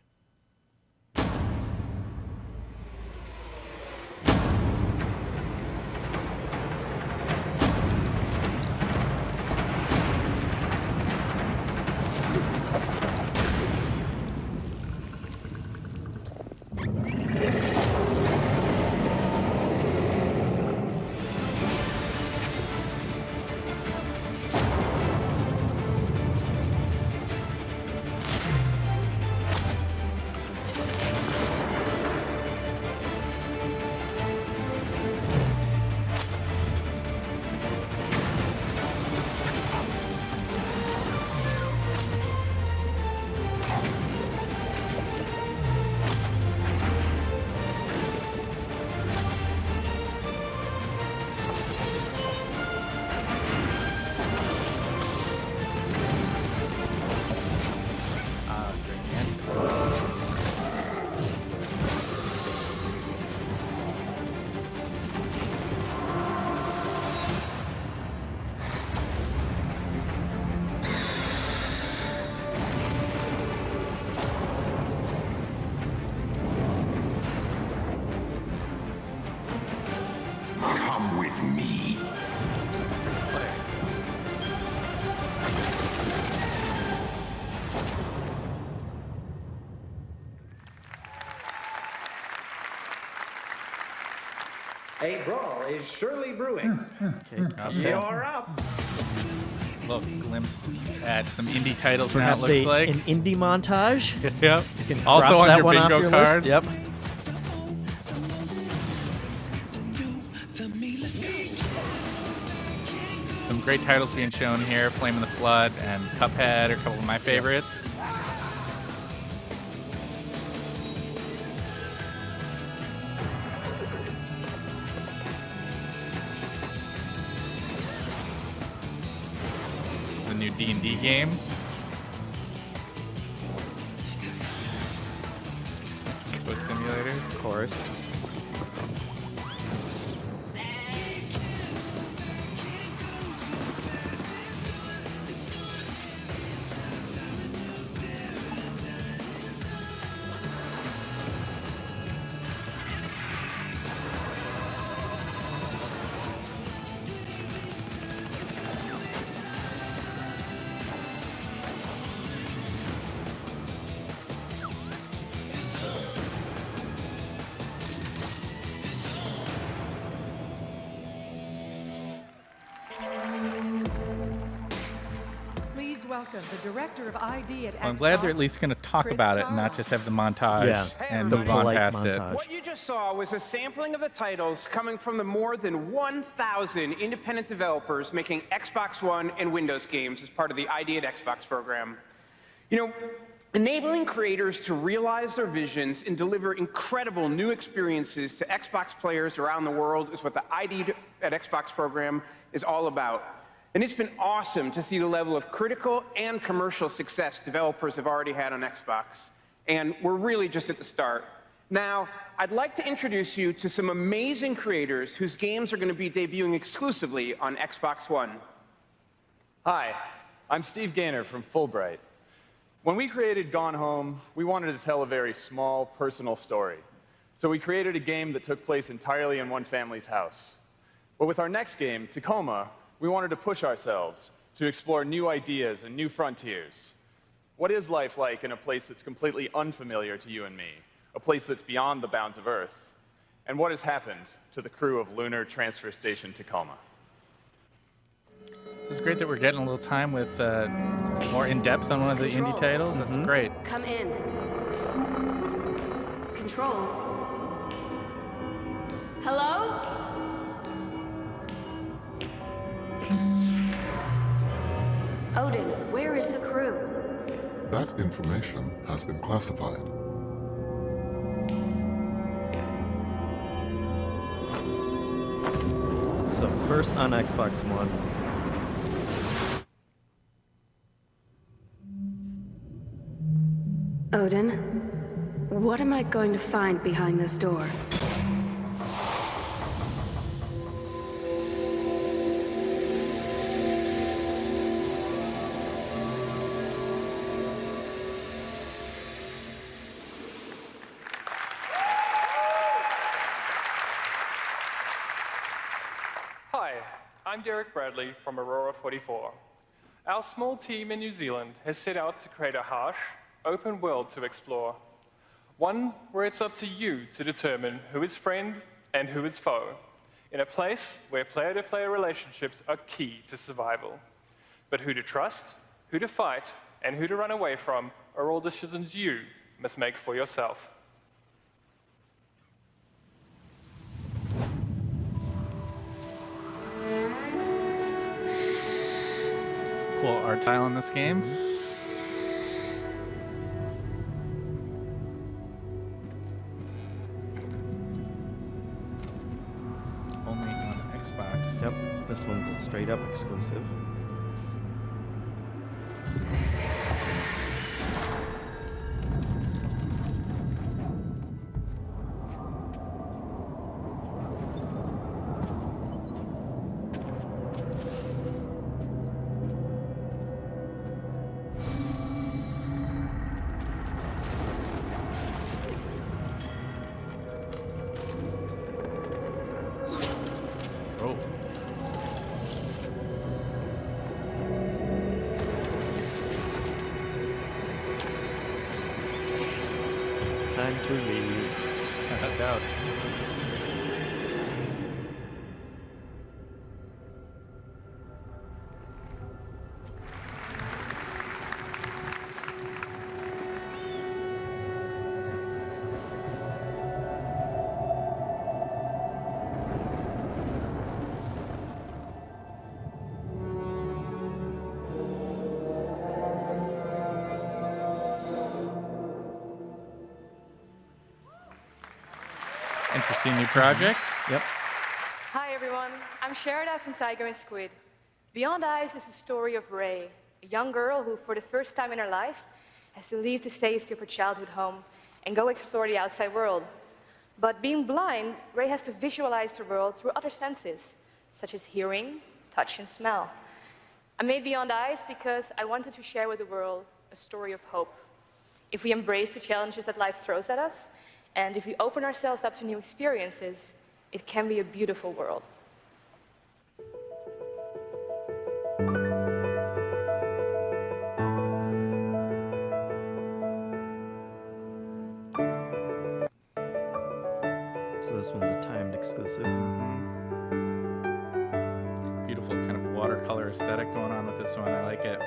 Come with me. A brawl is surely brewing. You're up. Little glimpse at some indie titles Perhaps now, it looks like. an indie montage. Yep. You can Also cross on that your one off bingo your card. list. Yep. Some great titles being shown here. Flame in the Flood and Cuphead are a couple of my favorites. The new D&D game. Boat Simulator. Of course. Please welcome the director of ID at Xbox. I'm glad they're at least going to talk about it and not just have the montage and move on past it. What you just saw was a sampling of the titles coming from the more than 1,000 independent developers making Xbox One and Windows games as part of the ID at Xbox program. You know, enabling creators to realize their visions and deliver incredible new experiences to Xbox players around the world is what the ID at Xbox program is all about. And it's been awesome to see the level of critical and commercial success developers have already had on Xbox. And we're really just at the start. Now, I'd like to introduce you to some amazing creators whose games are going to be debuting exclusively on Xbox One. Hi, I'm Steve Gaynor from Fulbright. When we created Gone Home, we wanted to tell a very small, personal story. So we created a game that took place entirely in one family's house. But with our next game, Tacoma, we wanted to push ourselves to explore new ideas and new frontiers. What is life like in a place that's completely unfamiliar to you and me? A place that's beyond the bounds of Earth? And what has happened to the crew of Lunar Transfer Station Tacoma? It's great that we're getting a little time with more in-depth on one of the indie titles. That's great. Come in. Control. Hello? Odin, where is the crew? That information has been classified. So first on Xbox One. Odin, what am I going to find behind this door? Hi, I'm Derek Bradley from Aurora 44. Our small team in New Zealand has set out to create a harsh, open world to explore. One where it's up to you to determine who is friend and who is foe, in a place where player-to-player relationships are key to survival. But who to trust, who to fight, and who to run away from are all decisions you must make for yourself. Cool art style in this game. Only on Xbox. Yep, this one's a straight up exclusive. Oh. Time to leave. No doubt. Interesting new project. Yep. Hi everyone, I'm Sherida from Tiger and Squid. Beyond Eyes is the story of Ray, a young girl who for the first time in her life has to leave the safety of her childhood home and go explore the outside world. But being blind, Ray has to visualize the world through other senses, such as hearing, touch and smell. I made Beyond Eyes because I wanted to share with the world a story of hope. If we embrace the challenges that life throws at us, and if we open ourselves up to new experiences, it can be a beautiful world. So this one's a timed exclusive. Beautiful kind of watercolor aesthetic going on with this one. I like it.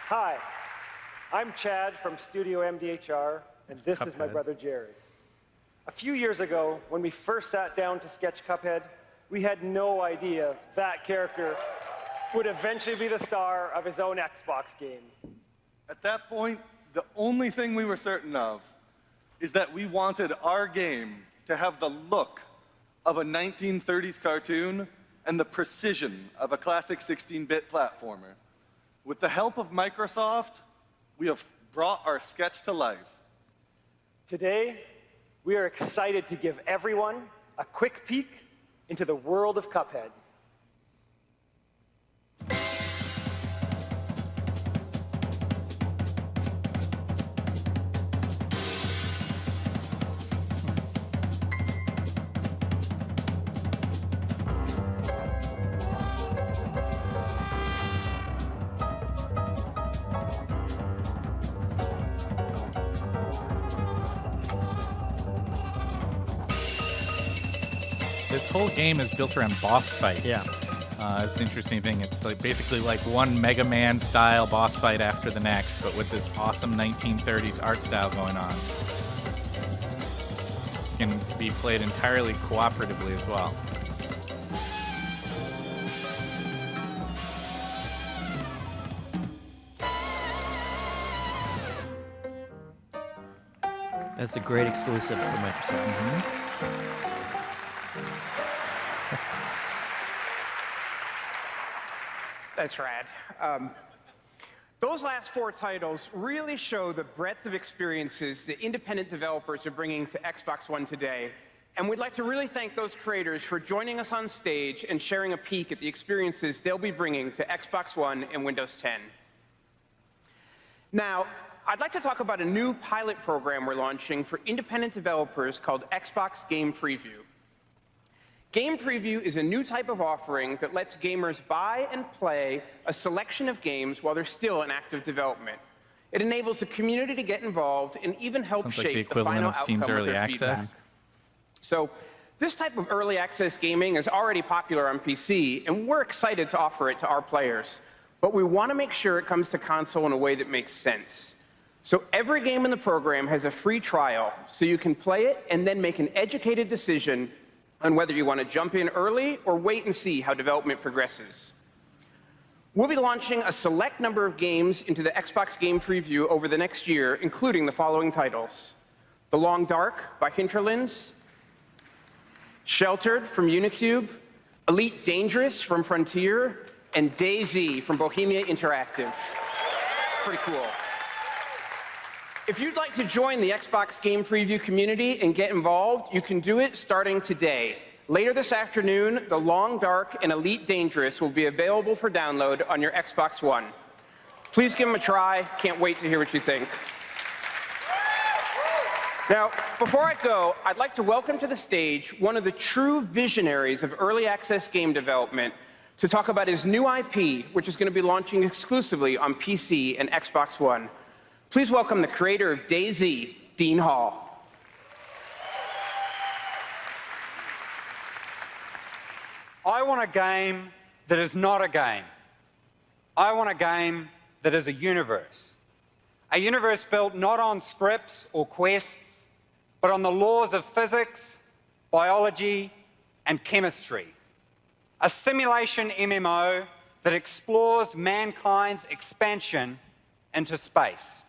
Hi, I'm Chad from Studio MDHR, and this is my Cuphead. brother Jerry. A few years ago, when we first sat down to sketch Cuphead, we had no idea that character would eventually be the star of his own Xbox game. At that point, the only thing we were certain of is that we wanted our game to have the look of a 1930s cartoon and the precision of a classic 16-bit platformer. With the help of Microsoft, we have brought our sketch to life. Today, we are excited to give everyone a quick peek into the world of Cuphead. This whole game is built around boss fights. Yeah. It's an interesting thing. It's like basically like one Mega Man style boss fight after the next, but with this awesome 1930s art style going on. Can be played entirely cooperatively as well. That's a great exclusive for Microsoft. That's rad. Those last four titles really show the breadth of experiences that independent developers are bringing to Xbox One today. And we'd like to really thank those creators for joining us on stage and sharing a peek at the experiences they'll be bringing to Xbox One and Windows 10. Now, I'd like to talk about a new pilot program we're launching for independent developers called Xbox Game Preview. Game Preview is a new type of offering that lets gamers buy and play a selection of games while they're still in active development. It enables the community to get involved and even help Sounds like the shape the equivalent final of Steam's outcome of early their access. feedback. So this type of early access gaming is already popular on PC, and we're excited to offer it to our players. But we want to make sure it comes to console in a way that makes sense. So every game in the program has a free trial, so you can play it and then make an educated decision on whether you want to jump in early or wait and see how development progresses. We'll be launching a select number of games into the Xbox Game Preview over the next year, including the following titles: The Long Dark by Hinterlands, Sheltered from Unicube, Elite Dangerous from Frontier, and DayZ from Bohemia Interactive. Pretty cool. If you'd like to join the Xbox Game Preview community and get involved, you can do it starting today. Later this afternoon, The Long Dark and Elite Dangerous will be available for download on your Xbox One. Please give them a try. Can't wait to hear what you think. Now, before I go, I'd like to welcome to the stage one of the true visionaries of early access game development to talk about his new IP, which is going to be launching exclusively on PC and Xbox One. Please welcome the creator of DayZ, Dean Hall. I want a game that is not a game. I want a game that is a universe. A universe built not on scripts or quests, but on the laws of physics, biology, and chemistry. A simulation MMO that explores mankind's expansion into space.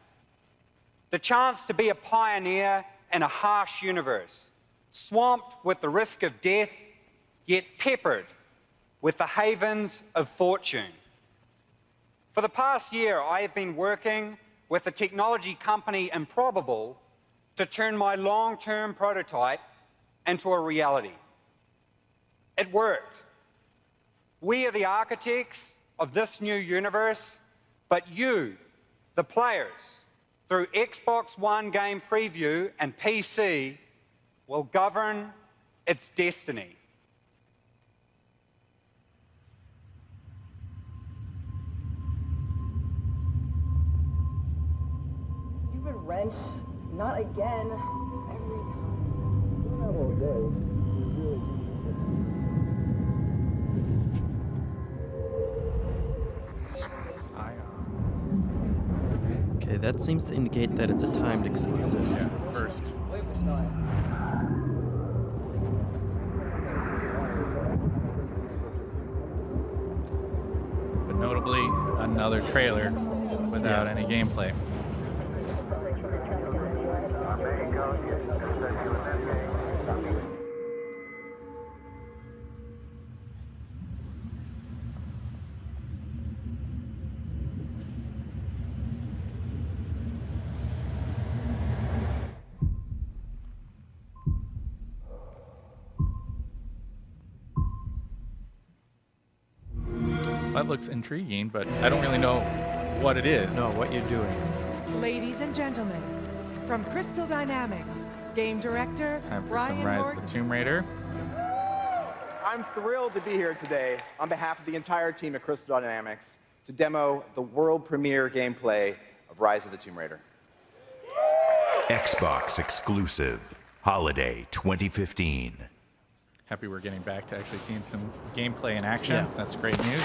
The chance to be a pioneer in a harsh universe, swamped with the risk of death, yet peppered with the havens of fortune. For the past year, I have been working with the technology company Improbable to turn my long-term prototype into a reality. It worked. We are the architects of this new universe, but you, the players, through Xbox One game preview and PC, will govern its destiny. You've been wrenched. Not again. Every time. Not all day. Okay, that seems to indicate that it's a timed exclusive. Yeah, first. But notably, another trailer without any gameplay. That looks intriguing, but I don't really know what it is. No, what you're doing. Ladies and gentlemen, from Crystal Dynamics, game director Time for Ryan some Rise Morgan. of the Tomb Raider. I'm thrilled to be here today on behalf of the entire team at Crystal Dynamics to demo the world premiere gameplay of Rise of the Tomb Raider. Xbox exclusive. Holiday 2015. Happy we're getting back to actually seeing some gameplay in action. Yeah. That's great news.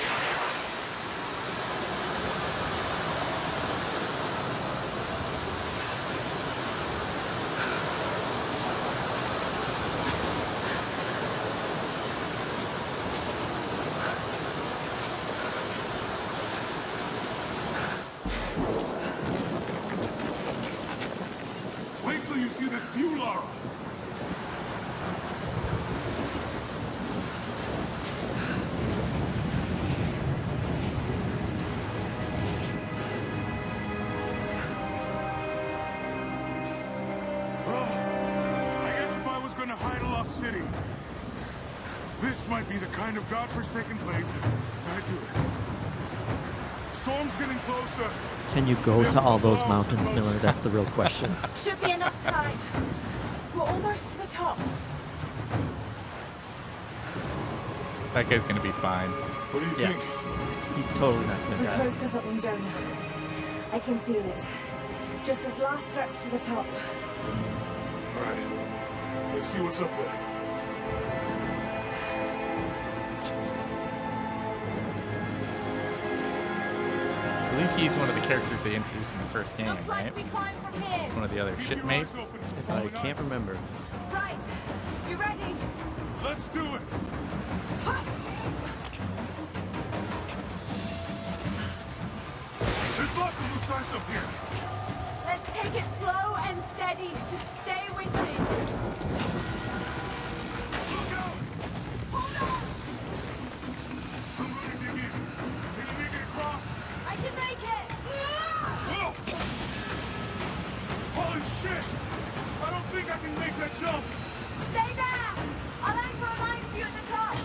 Wait till you see this view, Laura. I guess if I was going to hide a lost city, this might be the kind of godforsaken place I'd do it. Storm's getting closer. Can you go to all those mountains, Miller? That's the real question. Should be enough time. We're almost to the top. That guy's gonna be fine. What do you think? He's totally not gonna We're die. close to something, Jonah. I can feel it. Just this last stretch to the top. All right. Let's see what's up there. I believe he's one of the characters they introduced in the first game, Looks right? like we climb from here. One of the other shipmates. I can't remember. Right. You ready? Let's do it. There's lots of loose ice up here. Let's take it slow and steady. Just stay with me. Look out! Hold on. I'm gonna dig in. Can you make it across? I can make it. Whoa! Holy shit! I don't think I can make that jump. Stay there. I'll anchor a line for you at the top.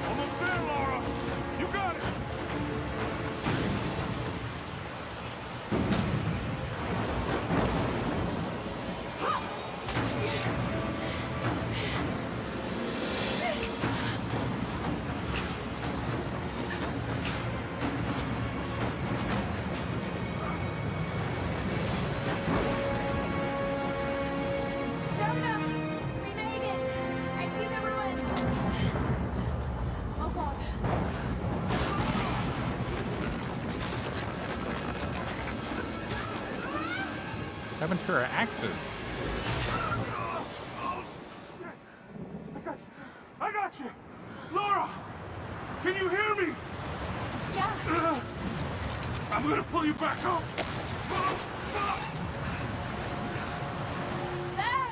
Almost there, Laura. You got it. happened to our axes? I got you! Laura! Can you hear me? Yeah. I'm gonna pull you back up! There!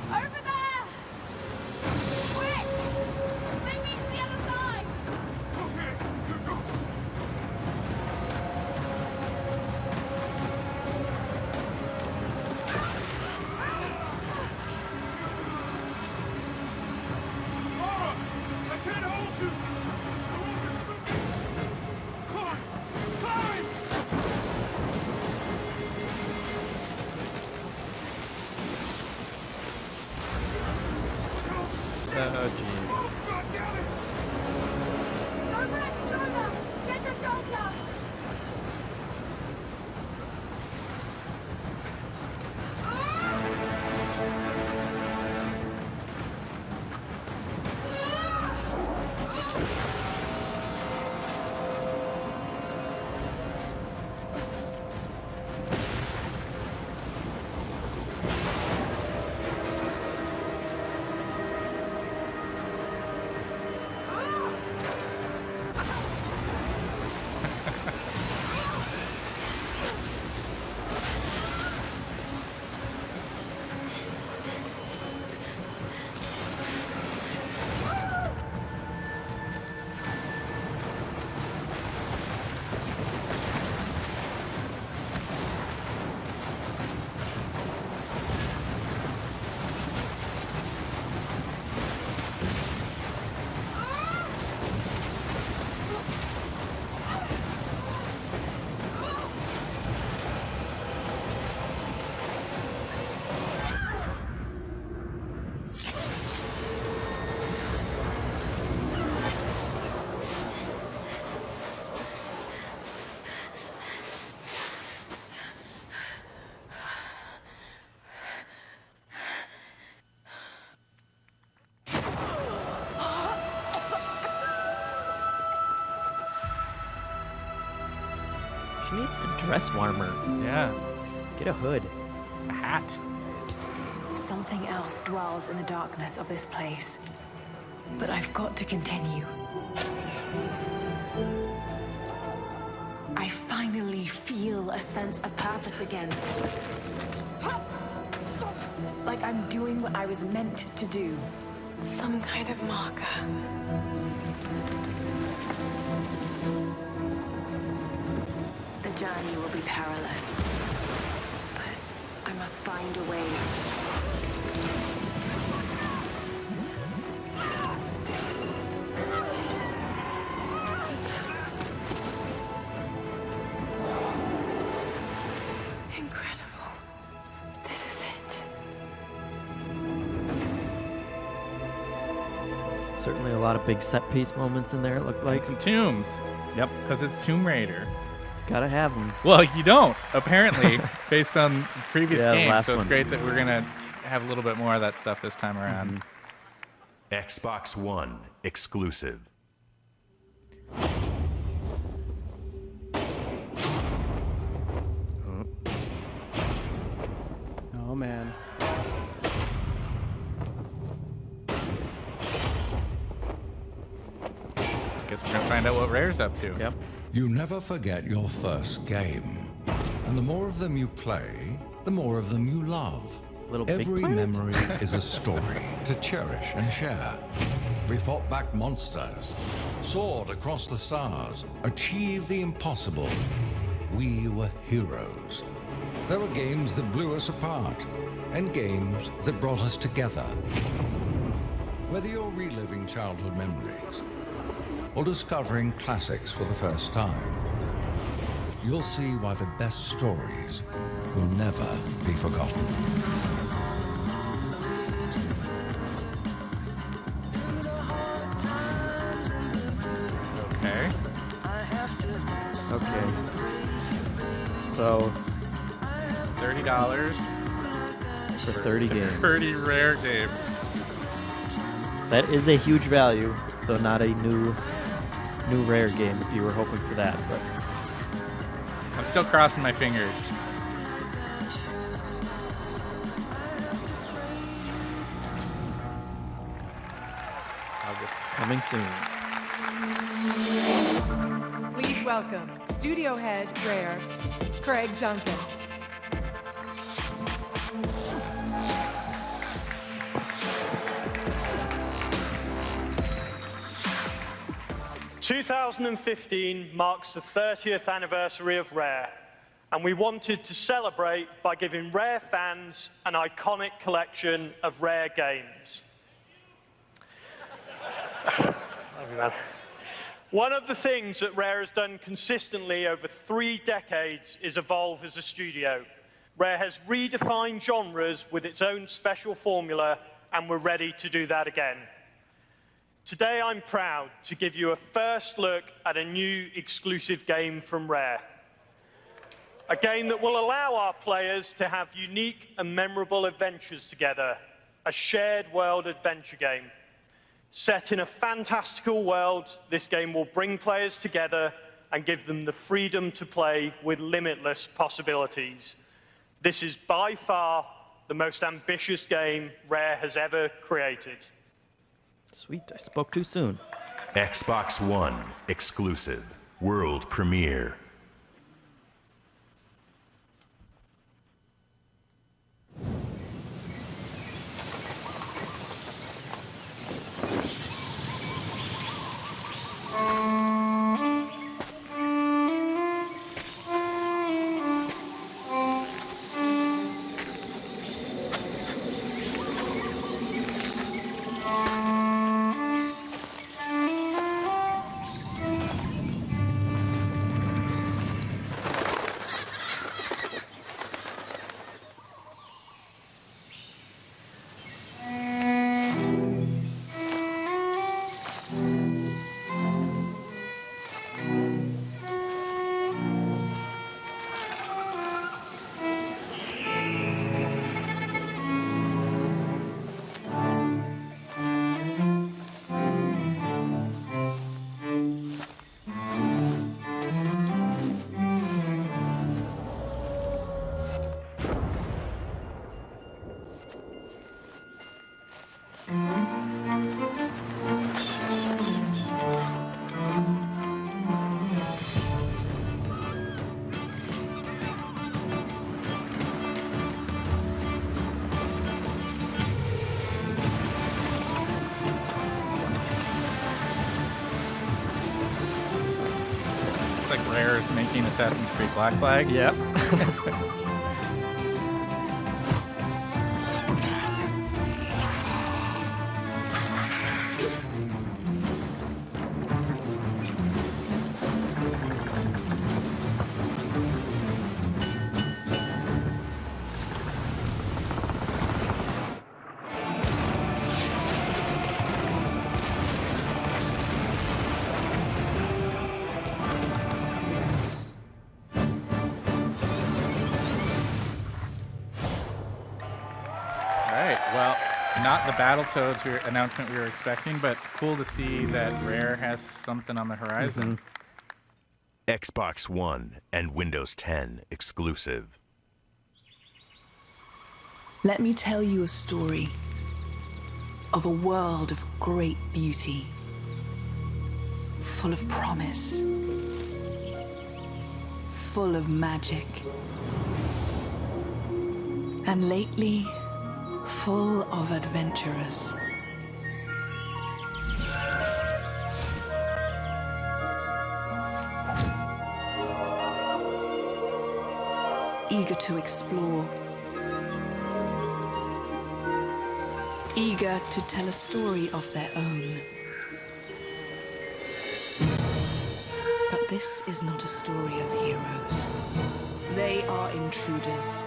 Over there! Quick! Swing me to the other side! Okay, here goes. Laura! I can't hold you! I want to swim you! Climb! Climb! Oh, jeez. Go back, shoulder! Get the shoulder! She needs to dress warmer. Yeah. Get a hood. A hat. Something else dwells in the darkness of this place. But I've got to continue. I finally feel a sense of purpose again. Like I'm doing what I was meant to do. Some kind of marker. The journey will be perilous. But I must find a way. Incredible. This is it. Certainly a lot of big set piece moments in there, it looked like. And some tombs. Yep. Because it's Tomb Raider. Gotta have them. Well, you don't, apparently, based on previous Yeah, games. last So it's one. great that we're going to have a little bit more of that stuff this time around. Xbox One exclusive. Oh, man. Guess we're going to find out what Rare's up to. Yep. You never forget your first game. And the more of them you play, the more of them you love. Every memory is a story to cherish and share. We fought back monsters, soared across the stars, achieved the impossible. We were heroes. There were games that blew us apart, and games that brought us together. Whether you're reliving childhood memories or discovering classics for the first time, you'll see why the best stories will never be forgotten. Okay. Okay. So $30 for 30 games. 30 Rare games. That is a huge value, though not a new Rare game if you were hoping for that. But I'm still crossing my fingers. August. Coming soon. Please welcome studio head Rare, Craig Duncan. "2015 marks the 30th anniversary of Rare, and we wanted to celebrate by giving Rare fans an iconic collection of Rare games. Love you, man. One of the things that Rare has done consistently over 3 decades is evolve as a studio. Rare has redefined genres with its own special formula, and we're ready to do that again. Today, I'm proud to give you a first look at a new exclusive game from Rare. A game that will allow our players to have unique and memorable adventures together, a shared world adventure game. Set in a fantastical world, this game will bring players together and give them the freedom to play with limitless possibilities. This is by far the most ambitious game Rare has ever created. Sweet, I spoke too soon. Xbox One exclusive. World premiere. Looks like Rare is making Assassin's Creed Black Flag. Yep. Well, not the Battletoads announcement we were expecting, but cool to see that Rare has something on the horizon. Xbox One and Windows 10 exclusive. Let me tell you a story of a world of great beauty, full of promise, full of magic, and lately, full of adventurers. Eager to explore, eager to tell a story of their own. But this is not a story of heroes. They are intruders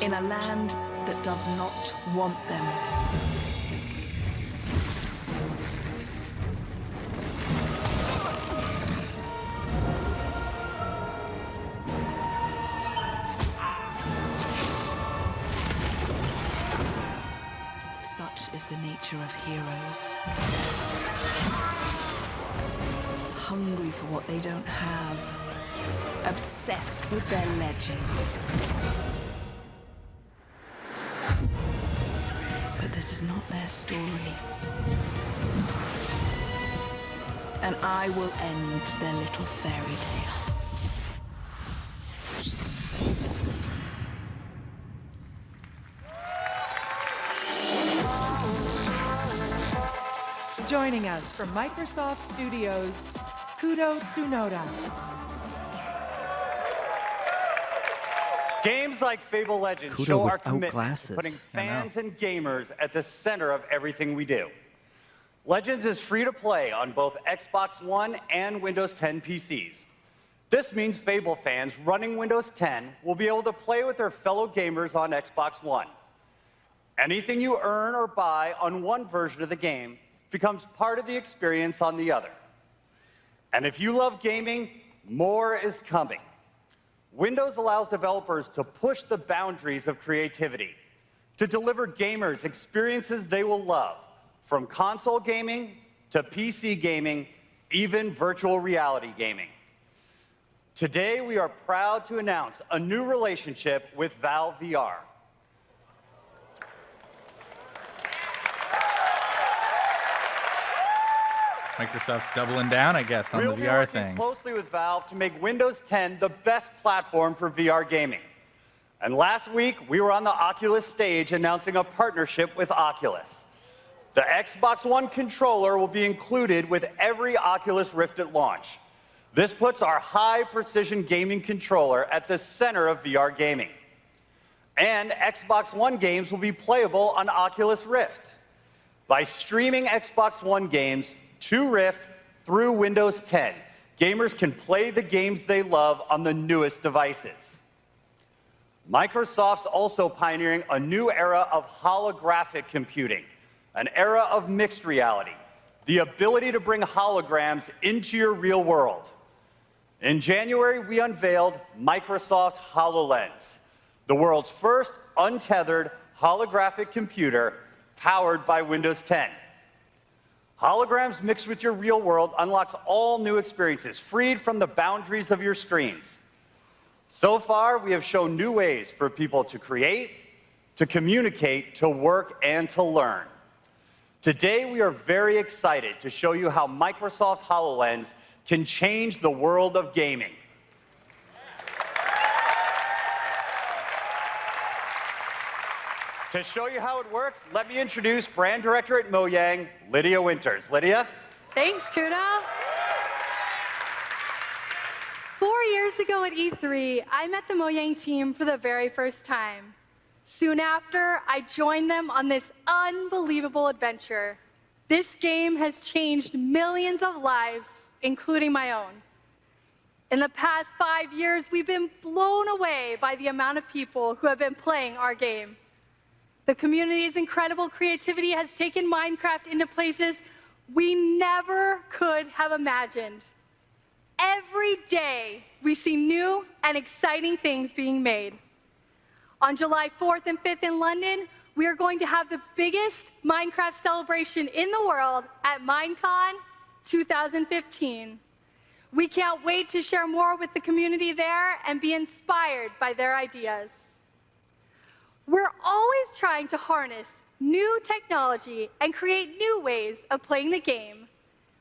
in a land that does not want them. Such is the nature of heroes. Hungry for what they don't have. Obsessed with their legends. But this is not their story. and I will end their little fairy tale. Joining us from Microsoft Studios, Kudo Tsunoda. Games like Fable Legends Kudo show our without commitment glasses. to putting fans and gamers at the center of everything we do. Legends is free to play on both Xbox One and Windows 10 PCs. This means Fable fans running Windows 10 will be able to play with their fellow gamers on Xbox One. Anything you earn or buy on one version of the game becomes part of the experience on the other. And if you love gaming, more is coming. Windows allows developers to push the boundaries of creativity, to deliver gamers experiences they will love, from console gaming to PC gaming, even virtual reality gaming. Today, we are proud to announce a new relationship with Valve VR. Microsoft's doubling down, I guess, on We'll the be VR working thing. closely with Valve to make Windows 10 the best platform for VR gaming. And last week, we were on the Oculus stage announcing a partnership with Oculus. The Xbox One controller will be included with every Oculus Rift at launch. This puts our high-precision gaming controller at the center of VR gaming. And Xbox One games will be playable on Oculus Rift. By streaming Xbox One games to Rift through Windows 10, gamers can play the games they love on the newest devices. Microsoft's also pioneering a new era of holographic computing, an era of mixed reality, the ability to bring holograms into your real world. In January, we unveiled Microsoft HoloLens, the world's first untethered holographic computer powered by Windows 10. Holograms mixed with your real world unlocks all new experiences, freed from the boundaries of your screens. So far, we have shown new ways for people to create, to communicate, to work, and to learn. Today, we are very excited to show you how Microsoft HoloLens can change the world of gaming. To show you how it works, let me introduce Brand Director at Mojang, Lydia Winters. Lydia? Thanks, Kudo. 4 years ago at E3, I met the Mojang team for the very first time. Soon after, I joined them on this unbelievable adventure. This game has changed millions of lives, including my own. In the past 5 years, we've been blown away by the amount of people who have been playing our game. The community's incredible creativity has taken Minecraft into places we never could have imagined. Every day, we see new and exciting things being made. On July 4th and 5th in London, we are going to have the biggest Minecraft celebration in the world at Minecon 2015. We can't wait to share more with the community there and be inspired by their ideas. We're always trying to harness new technology and create new ways of playing the game.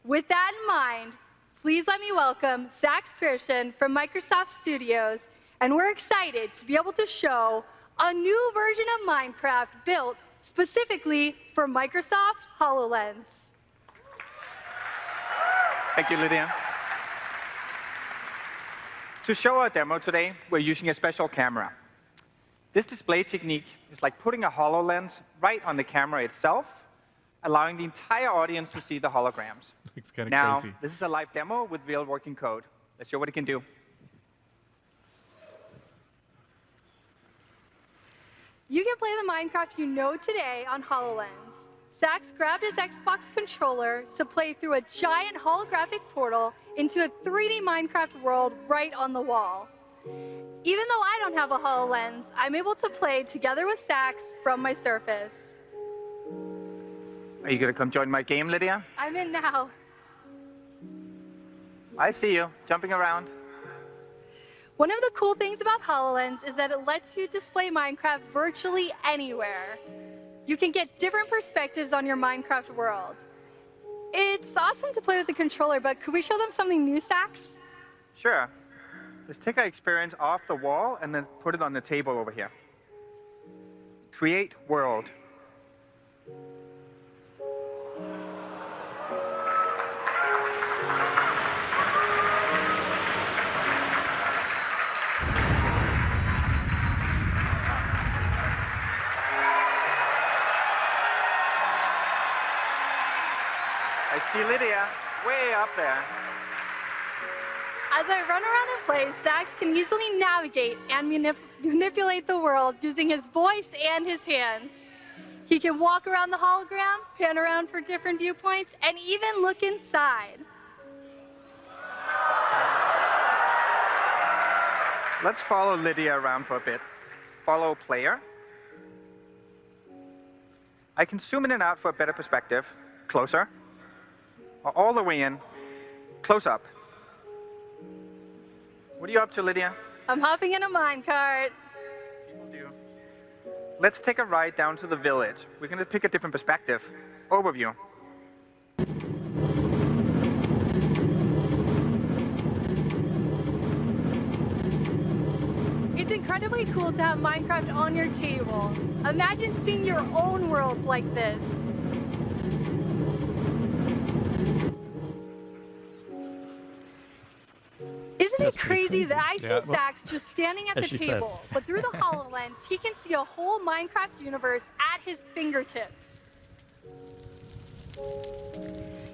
With that in mind, please let me welcome Zach Pearson from Microsoft Studios, and we're excited to be able to show a new version of Minecraft built specifically for Microsoft HoloLens. Thank you, Lydia. To show our demo today, we're using a special camera. This display technique is like putting a HoloLens right on the camera itself, allowing the entire audience to see the holograms. Looks kind of now, crazy. this is a live demo with real working code. Let's show what it can do. You can play the Minecraft you know today on HoloLens. Zach's grabbed his Xbox controller to play through a giant holographic portal into a 3D Minecraft world right on the wall. Even though I don't have a HoloLens, I'm able to play together with Zach from my Surface. Are you going to come join my game, Lydia? I'm in now. I see you, jumping around. One of the cool things about HoloLens is that it lets you display Minecraft virtually anywhere. You can get different perspectives on your Minecraft world. It's It's awesome to play with the controller, but could we show them something new, Sax? Sure. Let's take our experience off the wall and then put it on the table over here. Create world. I see Lydia way up there. As I run around and play, Sax can easily navigate and manipulate the world using his voice and his hands. He can walk around the hologram, pan around for different viewpoints, and even look inside. Let's follow Lydia around for a bit. Follow player. I can zoom in and out for a better perspective. Closer. Or all the way in. Close up. What are you up to, Lydia? I'm hopping in a minecart. People do. Let's take a ride down to the village. We're going to pick a different perspective. Overview. It's incredibly cool to have Minecraft on your table. Imagine seeing your own worlds like this. Isn't it crazy that I see Sax just standing at the table, but through the HoloLens, he can see a whole Minecraft universe at his fingertips.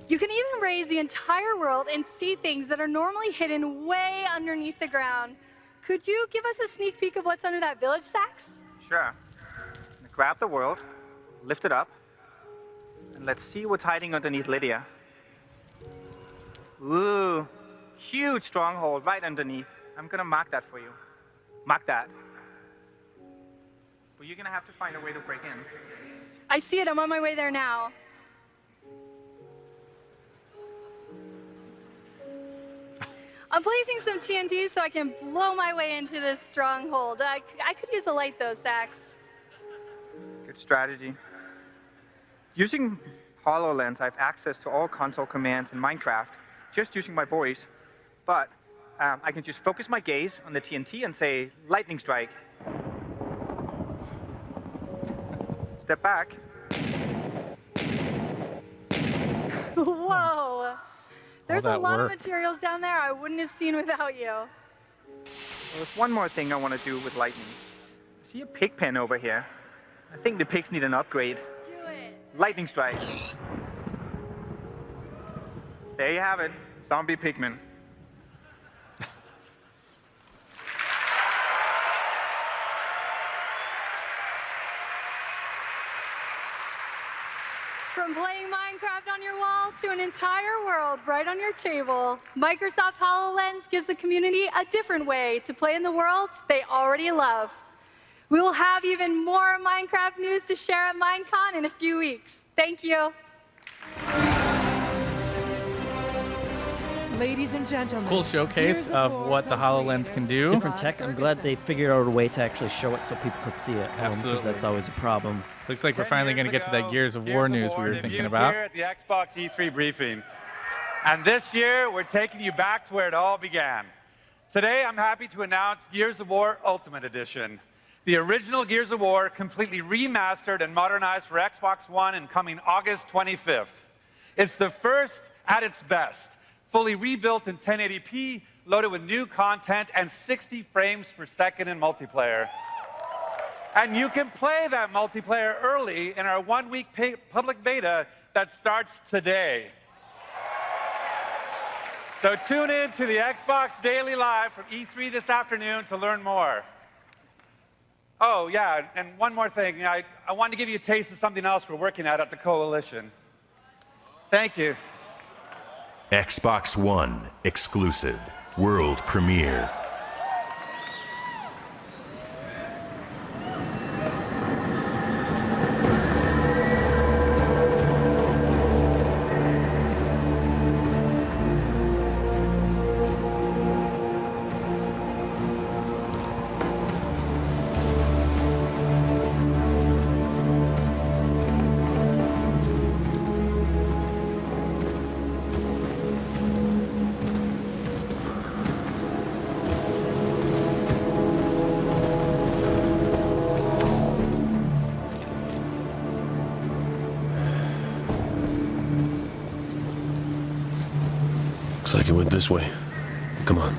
You can even raise the entire world and see things that are normally hidden way underneath the ground. Could you give us a sneak peek of what's under that village, Sax? Sure. Grab the world, lift it up, and let's see what's hiding underneath Lydia. Ooh, huge stronghold right underneath. I'm gonna mark that for you. Mark that. But you're gonna have to find a way to break in. I see it, I'm on my way there now. I'm placing some TNT so I can blow my way into this stronghold. I could use a light though, Sax. Good strategy. Using HoloLens, I have access to all console commands in Minecraft, just using my voice, but I can just focus my gaze on the TNT and say, lightning strike. Step back. Whoa! There's a lot of worked. materials down there I wouldn't have seen without you. Well, there's one more thing I want to do with lightning. I see a pig pen over here. I think the pigs need an upgrade. Do it. Lightning strike. There you have it. Zombie pigmen. From playing Minecraft on your wall to an entire world right on your table, Microsoft HoloLens gives the community a different way to play in the worlds they already love. We will have even more Minecraft news to share at Minecon in a few weeks. Thank you. Ladies and gentlemen. Cool showcase of what the HoloLens can do. Different tech. I'm glad they figured out a way to actually show it so people could see it. Because Absolutely. that's always a problem. Looks like we're finally going to get to that Gears of War news we were thinking about. Here at the Xbox E3 briefing. And this year, we're taking you back to where it all began. Today, I'm happy to announce Gears of War Ultimate Edition. The original Gears of War, completely remastered and modernized for Xbox One and coming August 25th. It's the first at its best. Fully rebuilt in 1080p, loaded with new content and 60 frames per second in multiplayer. And you can play that multiplayer early in our one-week public beta that starts today. So tune in to the Xbox Daily Live from E3 this afternoon to learn more. Oh, yeah, and one more thing. I wanted to give you a taste of something else we're working at the Coalition. Thank you. Xbox One exclusive world premiere. Looks like it went this way. Come on.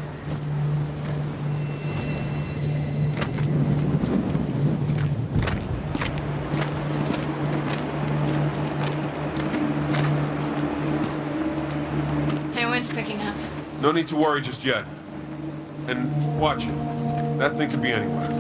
Hey, wind's picking up. No need to worry just yet. And watch it. That thing could be anywhere.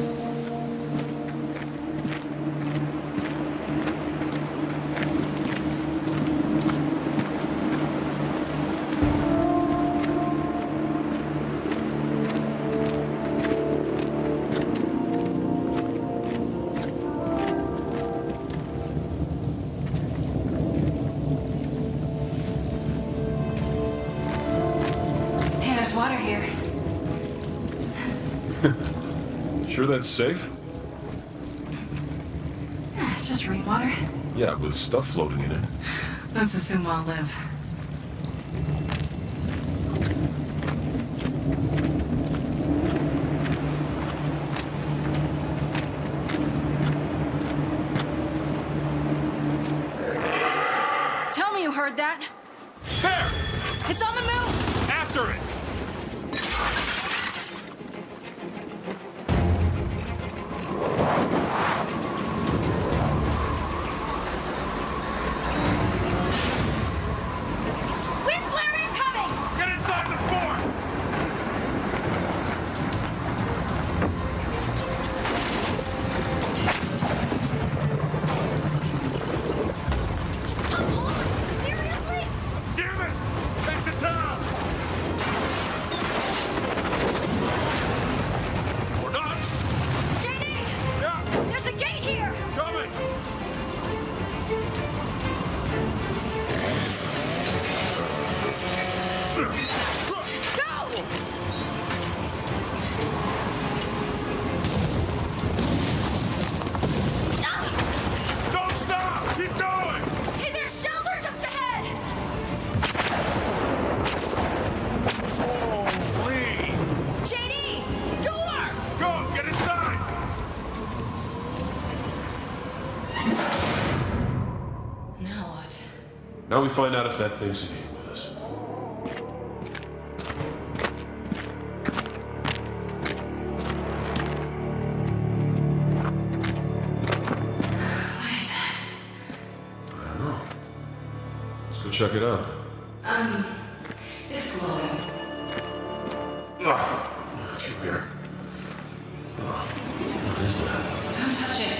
Hey, there's water here. Sure that's safe? Yeah, it's just rainwater. Yeah, with stuff floating in it. Let's assume I'll live. Tell me you heard that. There! It's on the move! After it! Wind flare incoming! Get inside the fort! Seriously? Damn it! Back to town! Or not! JD! Yeah! There's a gate here! Coming! Go! Don't stop! Keep going! Hey, there's shelter just ahead! Holy! JD! Door! Go! Get inside! Now what? Now we find out if that thing's in here with us. What is that? I don't know. Let's go check it out. It's glowing. Ugh. Through here. Ugh. What is that? Don't touch it.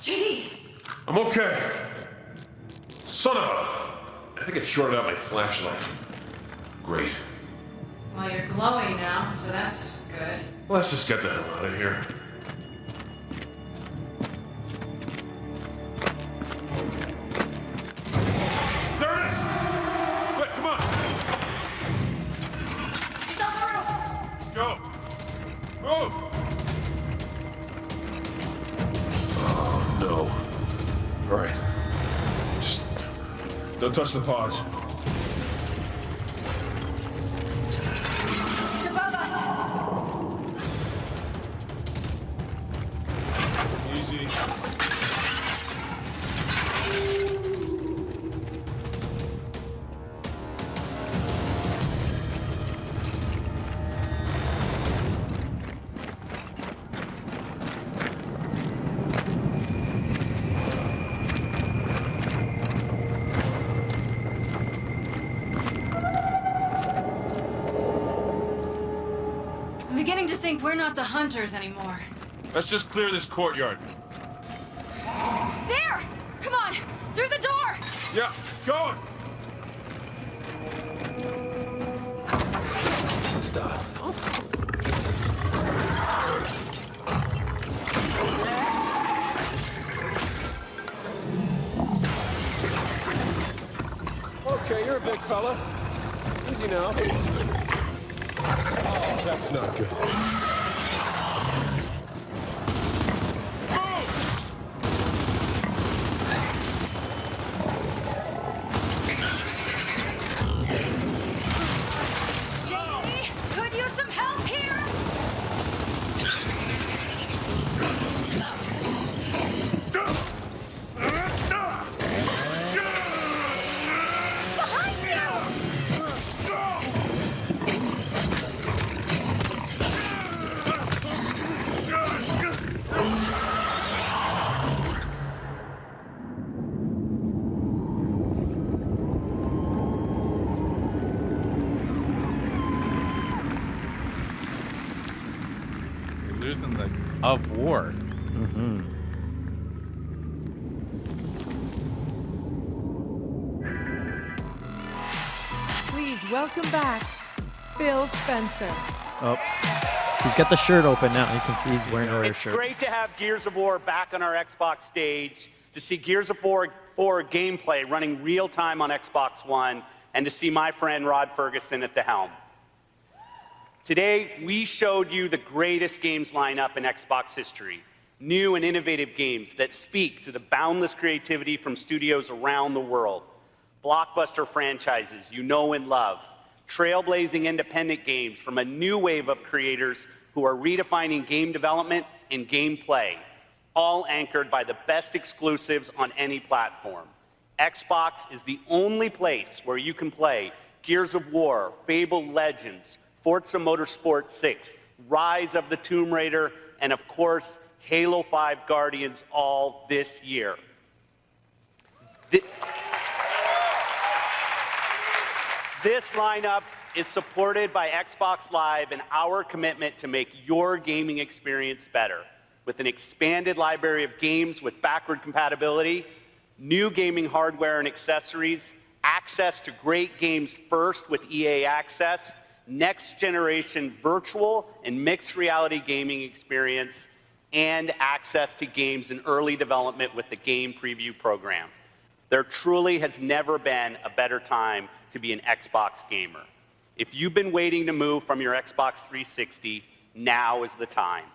JD! I'm okay. Son of a... I think it shorted out my flashlight. Great. Well, you're glowing now, so that's good. Let's just get the hell out of here. There it is! Quick, come on! It's on the roof! Go! Move! Oh, no. All right. Just don't touch the pods. It's above us! Easy. I'm beginning to think we're not the hunters anymore. Let's just clear this courtyard. There! Come on! Through the door! Yeah, going! Okay, you're a big fella. Easy now. Oh, that's not good. JD, could use some help here! of war. Mm-hmm. Please welcome back Phil Spencer. Oh, he's got the shirt open now. You can see he's wearing a rare It's shirt. great to have Gears of War back on our Xbox stage, to see Gears of War 4 gameplay running real time on Xbox One, and to see my friend Rod Ferguson at the helm. Today, we showed you the greatest games lineup in Xbox history. New and innovative games that speak to the boundless creativity from studios around the world. Blockbuster franchises you know and love. Trailblazing independent games from a new wave of creators who are redefining game development and gameplay, all anchored by the best exclusives on any platform. Xbox is the only place where you can play Gears of War, Fable Legends, Forza Motorsport 6, Rise of the Tomb Raider, and of course, Halo 5 Guardians all this year. This lineup is supported by Xbox Live and our commitment to make your gaming experience better. With an expanded library of games with backward compatibility, new gaming hardware and accessories, access to great games first with EA Access, next-generation virtual and mixed reality gaming experience, and access to games in early development with the Game Preview program. There truly has never been a better time to be an Xbox gamer. If you've been waiting to move from your Xbox 360, now is the time.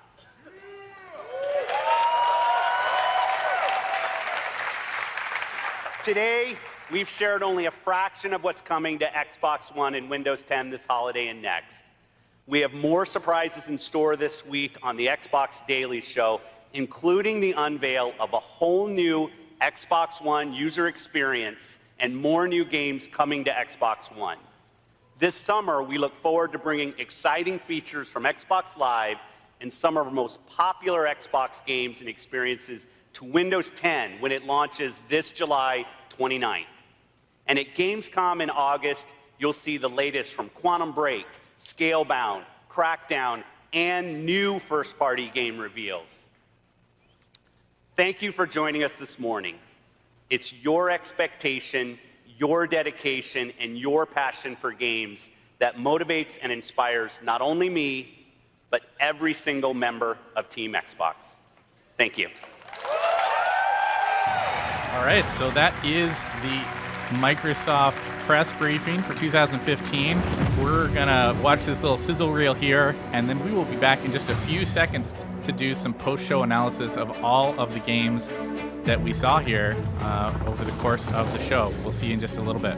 Today, we've shared only a fraction of what's coming to Xbox One and Windows 10 this holiday and next. We have more surprises in store this week on the Xbox Daily Show, including the unveil of a whole new Xbox One user experience and more new games coming to Xbox One. This summer, we look forward to bringing exciting features from Xbox Live and some of our most popular Xbox games and experiences to Windows 10 when it launches this July 29th. And at Gamescom in August, you'll see the latest from Quantum Break, Scalebound, Crackdown, and new first-party game reveals. Thank you for joining us this morning. It's your expectation, your dedication, and your passion for games that motivates and inspires not only me, but every single member of Team Xbox. Thank you. All right, so that is the Microsoft press briefing for 2015. We're gonna watch this little sizzle reel here, and then we will be back in just a few seconds to do some post-show analysis of all of the games that we saw here over the course of the show. We'll see you in just a little bit.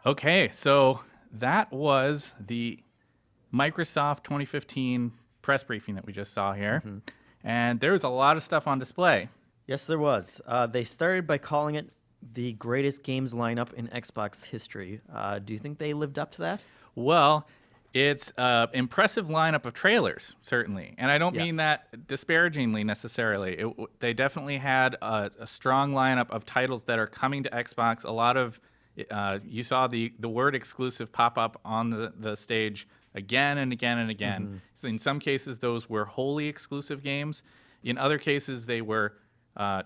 Okay, so that was the Microsoft 2015 press briefing that we just saw here. Mm-hmm. And there was a lot of stuff on display. Yes, there was. They started by calling it the greatest games lineup in Xbox history. Do you think they lived up to that? Well, It's an impressive lineup of trailers, certainly. And I don't mean that disparagingly necessarily. They definitely had a strong lineup of titles that are coming to Xbox. A lot of, you saw the word exclusive pop up on the stage again and again and again. So in some cases, those were wholly exclusive games. In other cases, they were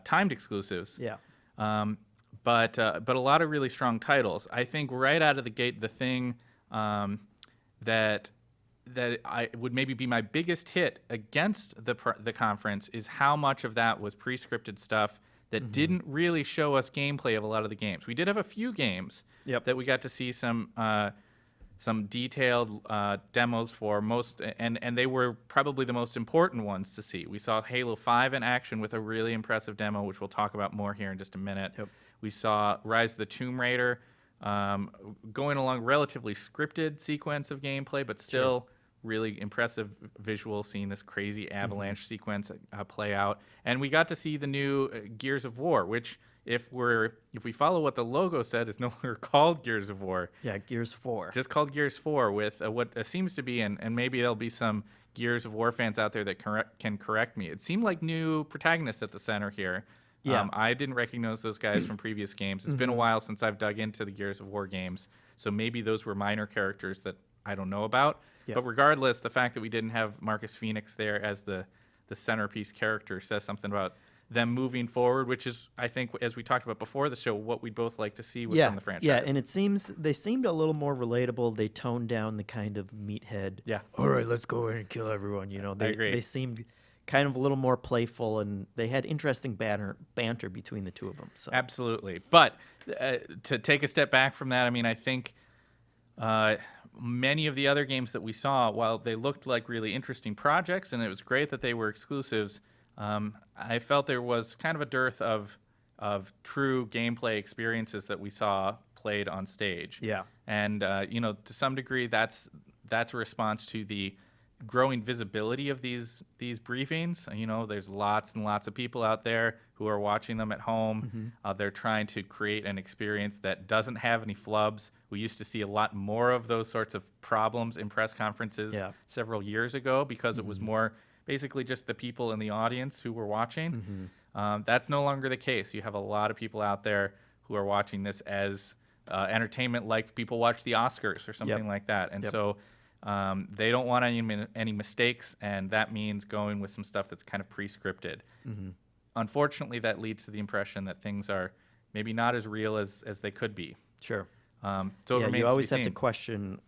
timed exclusives. Yeah. But a lot of really strong titles. I think right out of the gate, the thing that I would maybe be my biggest hit against the conference is how much of that was pre-scripted stuff that didn't really show us gameplay of a lot of the games. We did have a few games that we got to see some detailed demos for most, and they were probably the most important ones to see. We saw Halo 5 in action with a really impressive demo, which we'll talk about more here in just a minute. We saw Rise of the Tomb Raider going along relatively scripted sequence of gameplay, but still really impressive visual, seeing this crazy avalanche sequence play out. And we got to see the new Gears of War, which if we follow what the logo said, is no longer called Gears of War. Yeah, Gears 4. Just called Gears 4 with what seems to be, and maybe there'll be some Gears of War fans out there that can correct me. It seemed like new protagonists at the center here. Yeah. I didn't recognize those guys from previous games. It's been a while since I've dug into the Gears of War games, so maybe those were minor characters that I don't know about. But regardless, the fact that we didn't have Marcus Phoenix there as the centerpiece character says something about them moving forward, which is, I think, as we talked about before the show, what we'd both like to see from the franchise. Yeah, and they seemed a little more relatable. They toned down the kind of meathead. Yeah. All right, let's go in and kill everyone. I agree. They seemed kind of a little more playful, and they had interesting banter between the two of them. So. Absolutely. But to take a step back from that, I mean, I think many of the other games that we saw, while they looked like really interesting projects, and it was great that they were exclusives, I felt there was kind of a dearth of true gameplay experiences that we saw played on stage. Yeah. And, to some degree, that's a response to the growing visibility of these briefings. There's lots and lots of people out there who are watching them at home. They're trying to create an experience that doesn't have any flubs. We used to see a lot more of those sorts of problems in press conferences several years ago because it was more basically just the people in the audience who were watching. That's no longer the case. You have a lot of people out there who are watching this as entertainment, like people watch the Oscars or something like that. And so they don't want any mistakes, and that means going with some stuff that's kind of pre-scripted. Unfortunately, that leads to the impression that things are maybe not as real as they could be. Sure. So it remains you always to be have to seen. question,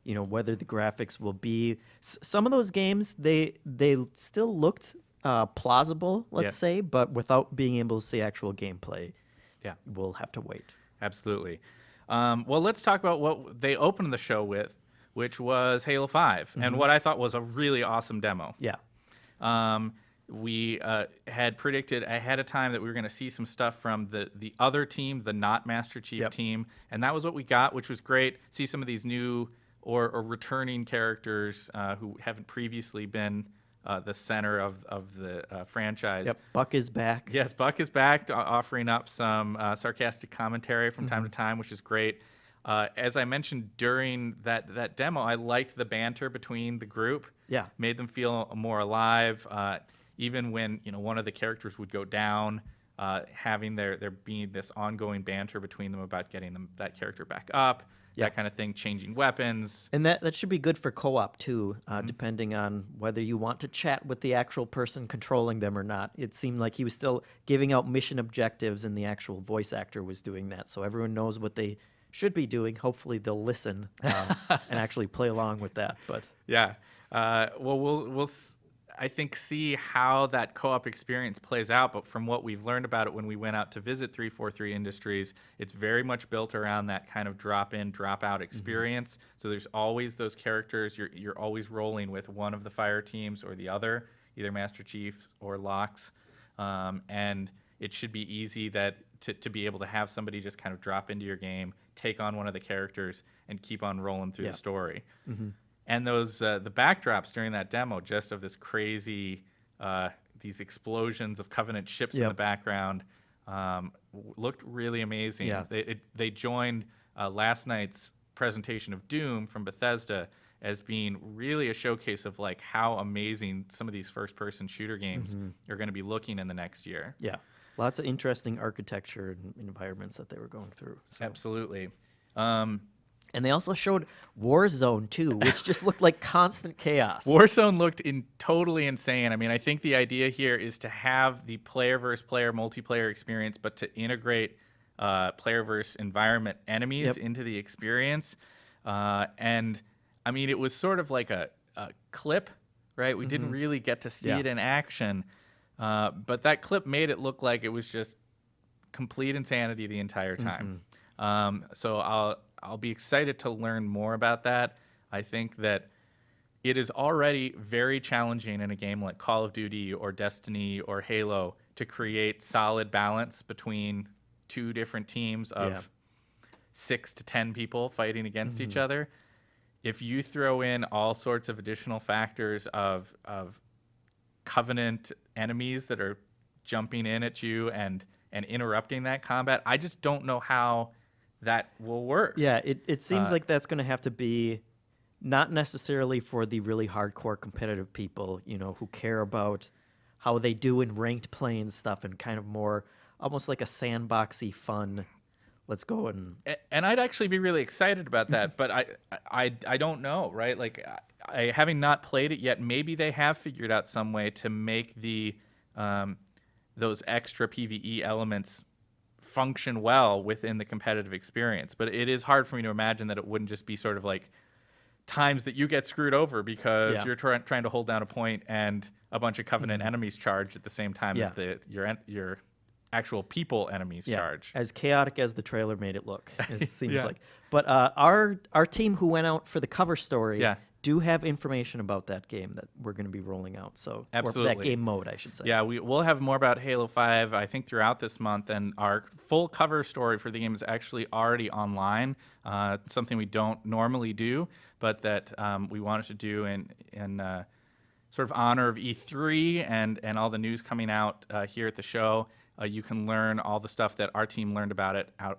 whether the graphics will be. Some of those games they still looked plausible, let's say, but without being able to see actual gameplay. Yeah, we'll have to wait. Absolutely. Well, let's talk about what they opened the show with, which was Halo 5, and what I thought was a really awesome demo. Yeah. We had predicted ahead of time that we were going to see some stuff from the other team, the not Master Chief team, and that was what we got, which was great. See some of these new or returning characters who haven't previously been the center of the franchise. Yep, Buck is back. Yes, Buck is back, offering up some sarcastic commentary from time to time, which is great. As I mentioned during that demo, I liked the banter between the group. Yeah. Made them feel more alive. Even when one of the characters would go down, having there being this ongoing banter between them about getting that character back up, that kind of thing, changing weapons. And that should be good for co-op too, depending on whether you want to chat with the actual person controlling them or not. It seemed like he was still giving out mission objectives, and the actual voice actor was doing that, so everyone knows what they should be doing. Hopefully they'll listen and actually play along with that. But yeah, well, we'll I think see how that co-op experience plays out. But from what we've learned about it when we went out to visit 343 Industries, it's very much built around that kind of drop-in, drop-out experience. So there's always those characters. You're always rolling with one of the fire teams or the other, either Master Chief or Lox, and it should be easy to be able to have somebody just kind of drop into your game, take on one of the characters, and keep on rolling through the story. And those the backdrops during that demo, just of this crazy, these explosions of Covenant ships in the background, looked really amazing. Yeah. They joined last night's presentation of Doom from Bethesda as being really a showcase of like how amazing some of these first-person shooter games are going to be looking in the next year. Yeah, lots of interesting architecture and environments that they were going through. So. Absolutely. And they also showed Warzone 2, which just looked like constant chaos. Warzone looked totally insane. I mean, I think the idea here is to have the player versus player multiplayer experience, but to integrate player versus environment enemies into the experience. And I mean, it was sort of like a clip, right? We didn't really get to see it in action, but that clip made it look like it was just complete insanity the entire time. So I'll be excited to learn more about that. I think that it is already very challenging in a game like Call of Duty or Destiny or Halo to create solid balance between two different teams of 6 to 10 people fighting against each other. If you throw in all sorts of additional factors of Covenant enemies that are jumping in at you and interrupting that combat, I just don't know how that will work. Yeah, it seems like that's going to have to be not necessarily for the really hardcore competitive people, you know, who care about how they do in ranked play and stuff, and kind of more almost like a sandboxy fun. Let's go and I'd actually be really excited about that, but I don't know, right? Like, I having not played it yet, maybe they have figured out some way to make the those extra PvE elements function well within the competitive experience. But it is hard for me to imagine that it wouldn't just be sort of like times that you get screwed over because you're trying to hold down a point and a bunch of Covenant enemies charge at the same time that your actual people enemies charge. As chaotic as the trailer made it look, it seems like. But our team who went out for the cover story do have information about that game that we're going to be rolling out. So absolutely, or that game mode, I should say. Yeah, we'll have more about Halo 5, I think, throughout this month, and our full cover story for the game is actually already online. Something we don't normally do, but that we wanted to do in sort of honor of E3 and all the news coming out here at the show. You can learn all the stuff that our team learned about it out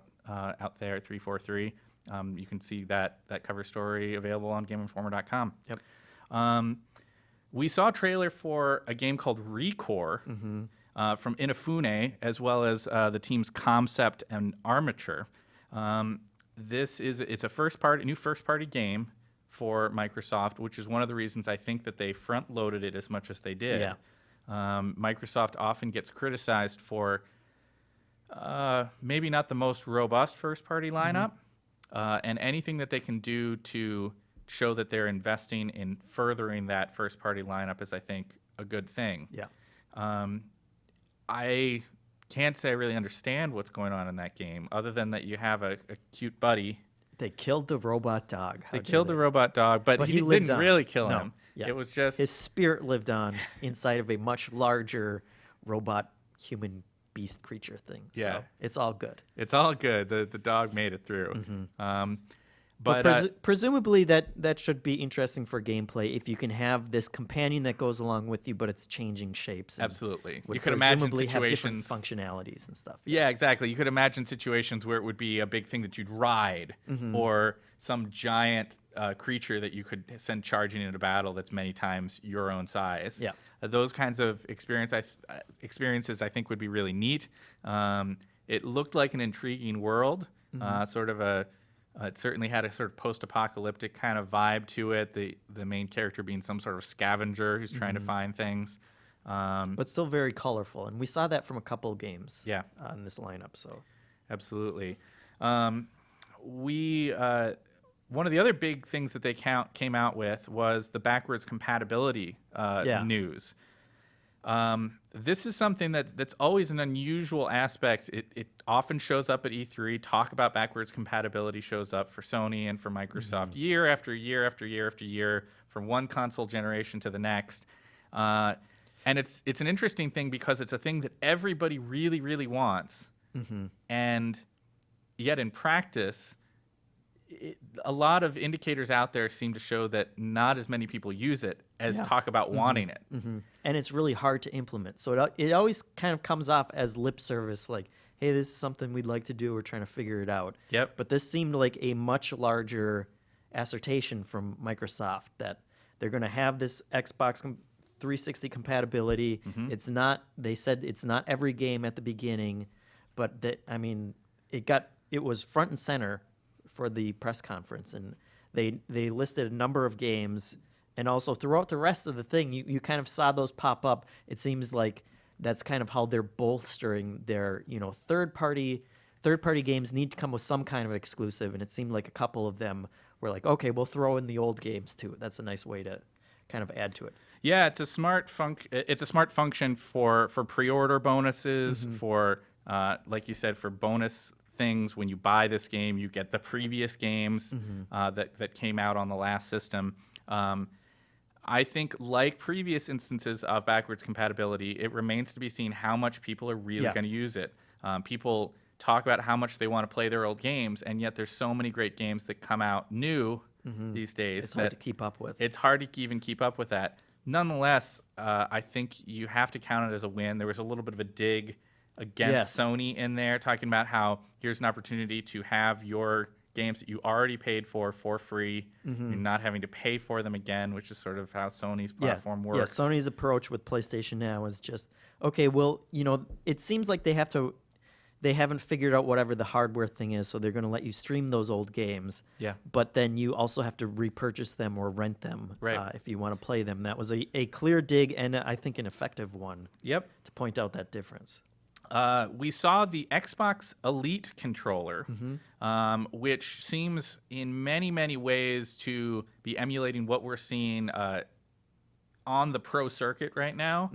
there at 343. You can see that cover story available on GameInformer.com. Yep. We saw a trailer for a game called ReCore from Inafune, as well as the team's Concept and Armature. It's a new first-party game for Microsoft, which is one of the reasons I think that they front-loaded it as much as they did. Yeah. Microsoft often gets criticized for maybe not the most robust first-party lineup, and anything that they can do to show that they're investing in furthering that first-party lineup is, I think, a good thing. Yeah. I can't say I really understand what's going on in that game, other than that you have a cute buddy. They killed the robot dog. They killed the robot dog, but he didn't really kill him. Yeah. It was just his spirit lived on inside of a much larger robot human beast creature thing. Yeah. So it's all good. It's all good. The dog made it through. But presumably that should be interesting for gameplay if you can have this companion that goes along with you, but it's changing shapes. Absolutely. You could imagine presumably have situations, different functionalities and stuff. Yeah, exactly. You could imagine situations where it would be a big thing that you'd ride, or some giant creature that you could send charging into battle that's many times your own size. Yeah. Those kinds of experiences I think would be really neat. It looked like an intriguing world, sort of it certainly had a sort of post-apocalyptic kind of vibe to it. The main character being some sort of scavenger who's trying to find things, but still very colorful. And we saw that from a couple of games. In this lineup. So absolutely, one of the other big things that they came out with was the backwards compatibility news. This is something that's always an unusual aspect. It often shows up at E3. Talk about backwards compatibility shows up for Sony and for Microsoft year after year after year after year, from one console generation to the next. And it's an interesting thing because it's a thing that everybody really, really wants. And yet in practice, a lot of indicators out there seem to show that not as many people use it as talk about wanting it. And it's really hard to implement. So it always kind of comes off as lip service, like, hey, this is something we'd like to do. We're trying to figure it out. Yep. But this seemed like a much larger assertion from Microsoft that they're going to have this Xbox 360 compatibility. It's not, they said it's not every game at the beginning, but that, I mean, it was front and center for the press conference, and they listed a number of games, and also throughout the rest of the thing, you kind of saw those pop up. It seems like that's kind of how they're bolstering their, third party games need to come with some kind of exclusive, and it seemed like a couple of them were like, okay, we'll throw in the old games too. That's a nice way to kind of add to it. Yeah, it's a smart function for pre-order bonuses, for like you said, for bonus things. When you buy this game, you get the previous games that came out on the last system. I think, like previous instances of backwards compatibility, it remains to be seen how much people are really going to use it. People talk about how much they want to play their old games, and yet there's so many great games that come out new these days. It's hard to keep up with. It's hard to even keep up with that. Nonetheless, I think you have to count it as a win. There was a little bit of a dig against Sony in there, talking about how here's an opportunity to have your games that you already paid for free. You're not having to pay for them again, which is sort of how Sony's platform works. Yeah, Sony's approach with PlayStation Now is just, okay, well, it seems like they haven't figured out whatever the hardware thing is, so they're going to let you stream those old games. Yeah. But then you also have to repurchase them or rent them if you want to play them. That was a clear dig, and I think an effective one. Yep. To point out that difference. We saw the Xbox Elite controller, which seems in many, many ways to be emulating what we're seeing on the pro circuit right now.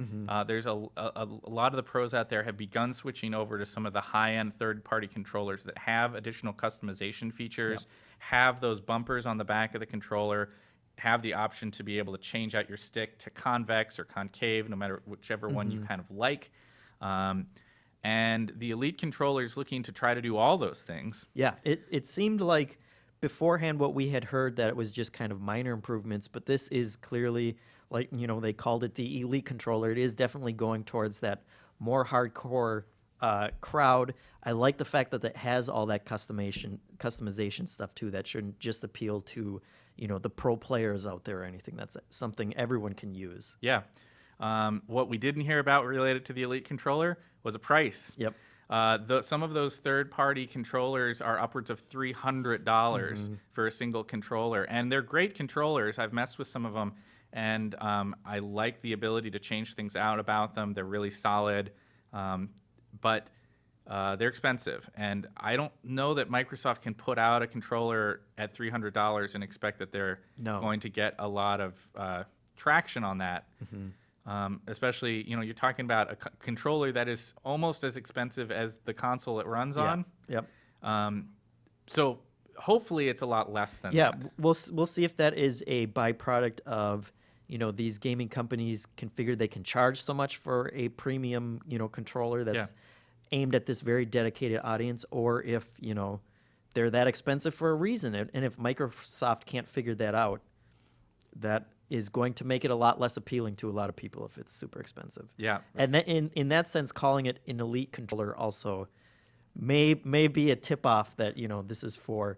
There's a lot of the pros out there have begun switching over to some of the high-end third-party controllers that have additional customization features, have those bumpers on the back of the controller, have the option to be able to change out your stick to convex or concave, no matter whichever one you kind of like. And the Elite controller is looking to try to do all those things. Yeah, it seemed like beforehand what we had heard that it was just kind of minor improvements, but this is clearly, like, they called it the Elite controller. It is definitely going towards that more hardcore crowd. I like the fact that it has all that customization stuff too. That shouldn't just appeal to, the pro players out there or anything. That's something everyone can use. Yeah. What we didn't hear about related to the Elite controller was a price. Yep. Some of those third-party controllers are upwards of $300 for a single controller, and they're great controllers. I've messed with some of them, and I like the ability to change things out about them. They're really solid, but they're expensive, and I don't know that Microsoft can put out a controller at $300 and expect that they're going to get a lot of traction on that. Especially, you're talking about a controller that is almost as expensive as the console it runs on. Yep. So hopefully it's a lot less than that. We'll see if that is a byproduct of, these gaming companies can figure they can charge so much for a premium, controller that's aimed at this very dedicated audience, or if, they're that expensive for a reason. And if Microsoft can't figure that out, that is going to make it a lot less appealing to a lot of people if it's super expensive. Yeah. And then in that sense, calling it an Elite controller also may be a tip-off that, this is for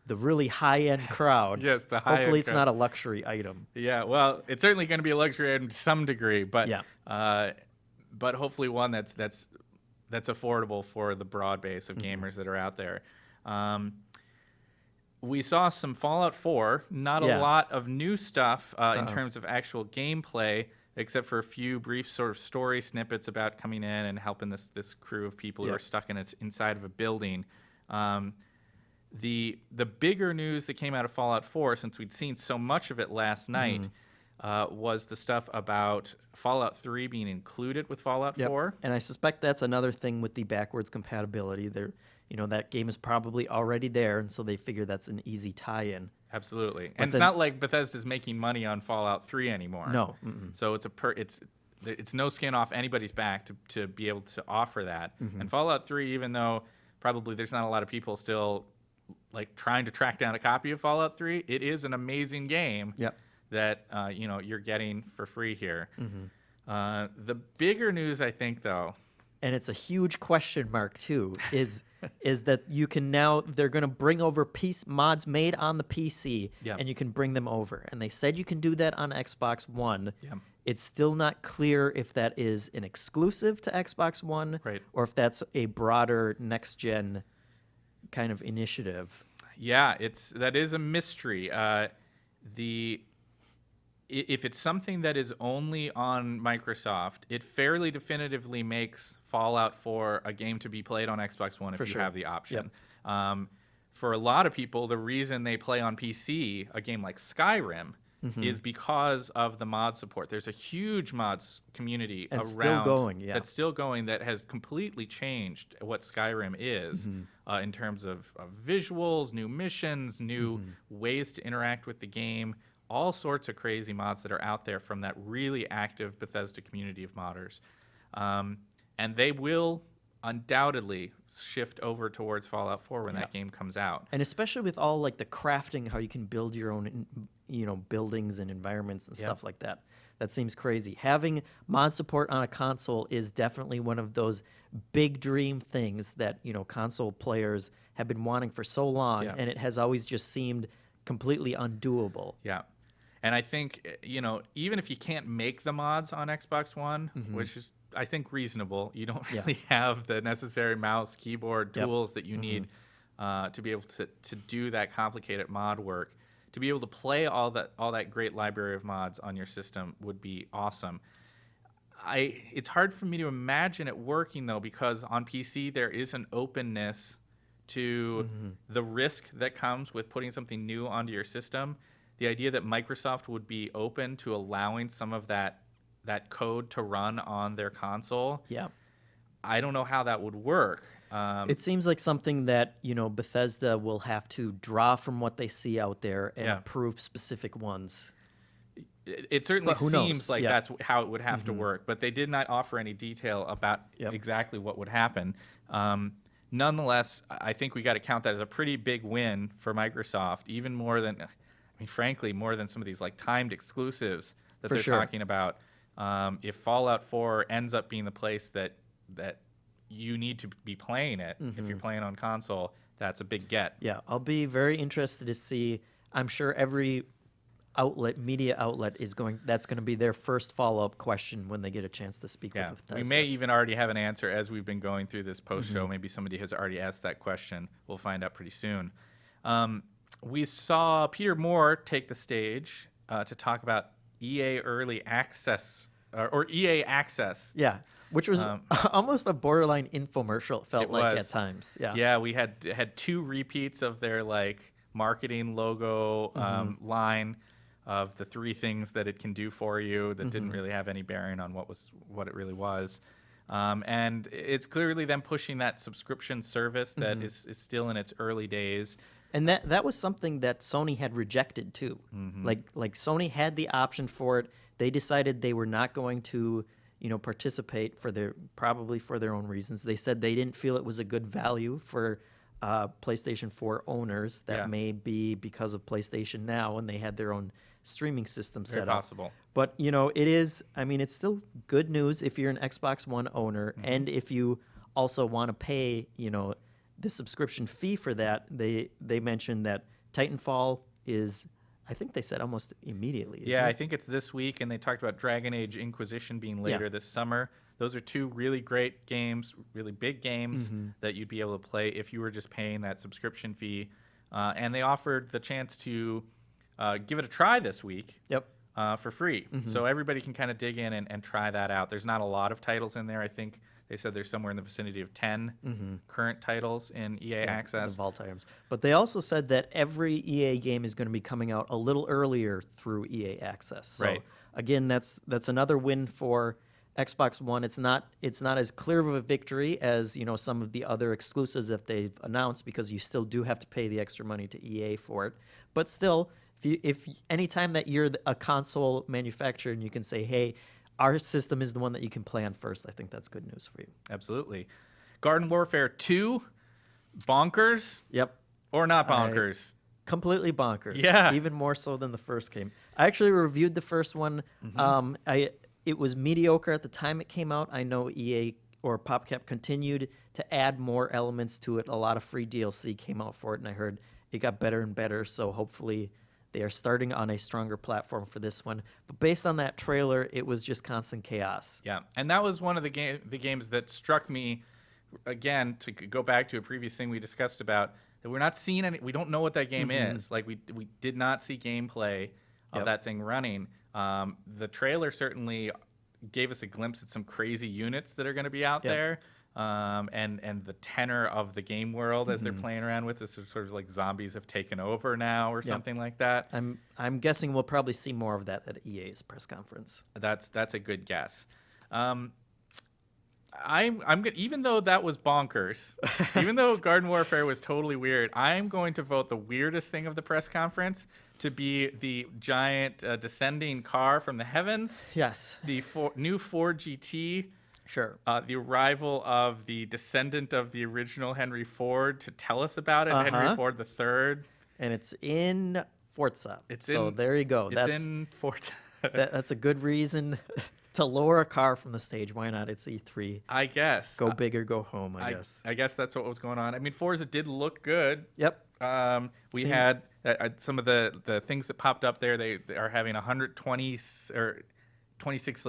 the really high-end crowd. Yes, the high-end Hopefully it's crowd. not a luxury item. Yeah, well, it's certainly going to be a luxury item to some degree, but but hopefully one that's affordable for the broad base of gamers that are out there. We saw some Fallout 4, not a lot of new stuff in terms of actual gameplay, except for a few brief sort of story snippets about coming in and helping this crew of people who are stuck inside of a building. The bigger news that came out of Fallout 4, since we'd seen so much of it last night, was the stuff about Fallout 3 being included with Fallout 4. And I suspect that's another thing with the backwards compatibility. That game is probably already there, and so they figure that's an easy tie-in. Absolutely. And it's not like Bethesda's making money on Fallout 3 anymore. No. So it's no skin off anybody's back to be able to offer that. And Fallout 3, even though probably there's not a lot of people still like trying to track down a copy of Fallout 3, it is an amazing game that you're getting for free here. The bigger news, I think, though, and it's a huge question mark too, is that you can now, they're going to bring over mods made on the PC, and you can bring them over. And they said you can do that on Xbox One. It's still not clear if that is an exclusive to Xbox One, or if that's a broader next-gen kind of initiative. Yeah, that is a mystery. If it's something that is only on Microsoft, it fairly definitively makes Fallout 4 a game to be played on Xbox One if you have the option. For a lot of people, the reason they play on PC a game like Skyrim is because of the mod support. There's a huge mods community around still going, that's still going, that has completely changed what Skyrim is in terms of visuals, new missions, new ways to interact with the game. All sorts of crazy mods that are out there from that really active Bethesda community of modders. And they will undoubtedly shift over towards Fallout 4 when that game comes out. And especially with all like the crafting, how you can build your own, buildings and environments and stuff like that. That seems crazy. Having mod support on a console is definitely one of those big dream things that, console players have been wanting for so long, and it has always just seemed completely undoable. Yeah. And I think, even if you can't make the mods on Xbox One, which is, I think, reasonable, you don't really have the necessary mouse, keyboard, tools that you need to be able to do that complicated mod work. To be able to play all that great library of mods on your system would be awesome. It's hard for me to imagine it working, though, because on PC there is an openness to the risk that comes with putting something new onto your system. The idea that Microsoft would be open to allowing some of that code to run on their console, I don't know how that would work. It seems like something that, Bethesda will have to draw from what they see out there and approve specific ones. It certainly seems like that's how it would have to work, but they did not offer any detail about exactly what would happen. Nonetheless, I think we got to count that as a pretty big win for Microsoft, even more than, frankly, more than some of these like timed exclusives that they're talking about. If Fallout 4 ends up being the place that you need to be playing it, if you're playing on console, that's a big get. Yeah, I'll be very interested to see. I'm sure every media outlet that's going to be their first follow-up question when they get a chance to speak with Bethesda. We may even already have an answer as we've been going through this post-show. Maybe somebody has already asked that question. We'll find out pretty soon. We saw Peter Moore take the stage to talk about EA Early Access, or EA Access. Yeah, which was almost a borderline infomercial, it felt like at times. Yeah, we had two repeats of their marketing logo line of the three things that it can do for you that didn't really have any bearing on what it really was. And it's clearly them pushing that subscription service that is still in its early days. And that was something that Sony had rejected too. Like Sony had the option for it. They decided they were not going to, participate probably for their own reasons. They said they didn't feel it was a good value for PlayStation 4 owners. That may be because of PlayStation Now, and they had their own streaming system set up. Possible. But it is. It's still good news if you're an Xbox One owner, and if you also want to pay, the subscription fee for that. They mentioned that Titanfall is, I think they said almost immediately. Yeah, I think it's this week, and they talked about Dragon Age Inquisition being later this summer. Those are two really great games, really big games that you'd be able to play if you were just paying that subscription fee. And they offered the chance to give it a try this week for free. So everybody can kind of dig in and try that out. There's not a lot of titles in there. I think they said there's somewhere in the vicinity of 10 current titles in EA Access. The vault items. But they also said that every EA game is going to be coming out a little earlier through EA Access. So again, that's another win for Xbox One. It's not as clear of a victory as some of the other exclusives that they've announced, because you still do have to pay the extra money to EA for it. But still, if anytime that you're a console manufacturer and you can say, hey, our system is the one that you can play on first, I think that's good news for you. Absolutely. Garden Warfare 2, bonkers? Yep. Or not bonkers? Completely bonkers. Yeah. Even more so than the first game. I actually reviewed the first one. It was mediocre at the time it came out. I know EA or PopCap continued to add more elements to it. A lot of free DLC came out for it, and I heard it got better and better. So hopefully they are starting on a stronger platform for this one. But based on that trailer, it was just constant chaos. Yeah, and that was one of the games that struck me, again, to go back to a previous thing we discussed about, that we're not seeing any, we don't know what that game is. Like, we did not see gameplay of that thing running. The trailer certainly gave us a glimpse at some crazy units that are going to be out there. And the tenor of the game world as they're playing around with this is sort of like zombies have taken over now or something like that. I'm guessing we'll probably see more of that at EA's press conference. That's a good guess. Even though that was bonkers, even though Garden Warfare was totally weird, I'm going to vote the weirdest thing of the press conference to be the giant descending car from the heavens. Yes. The new Ford GT. Sure. The arrival of the descendant of the original Henry Ford to tell us about it, Henry Ford III. And it's in Forza. So there you go. It's in Forza. That's a good reason to lower a car from the stage. Why not? It's E3. I guess. Go big or go home, I guess. I guess that's what was going on. I mean, Forza did look good. Yep. We had some of the things that popped up there. They are having 120 or 26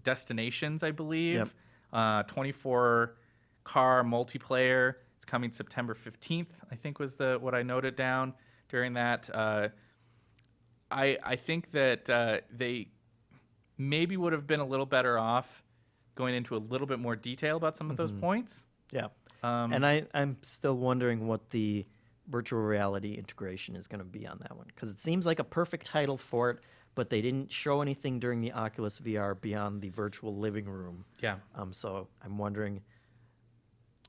destinations, I believe. 24 car multiplayer. It's coming September 15th, I think was what I noted down during that. I think that they maybe would have been a little better off going into a little bit more detail about some of those points. Yeah. And I'm still wondering what the virtual reality integration is going to be on that one, because it seems like a perfect title for it, but they didn't show anything during the Oculus VR beyond the virtual living room. Yeah. So I'm wondering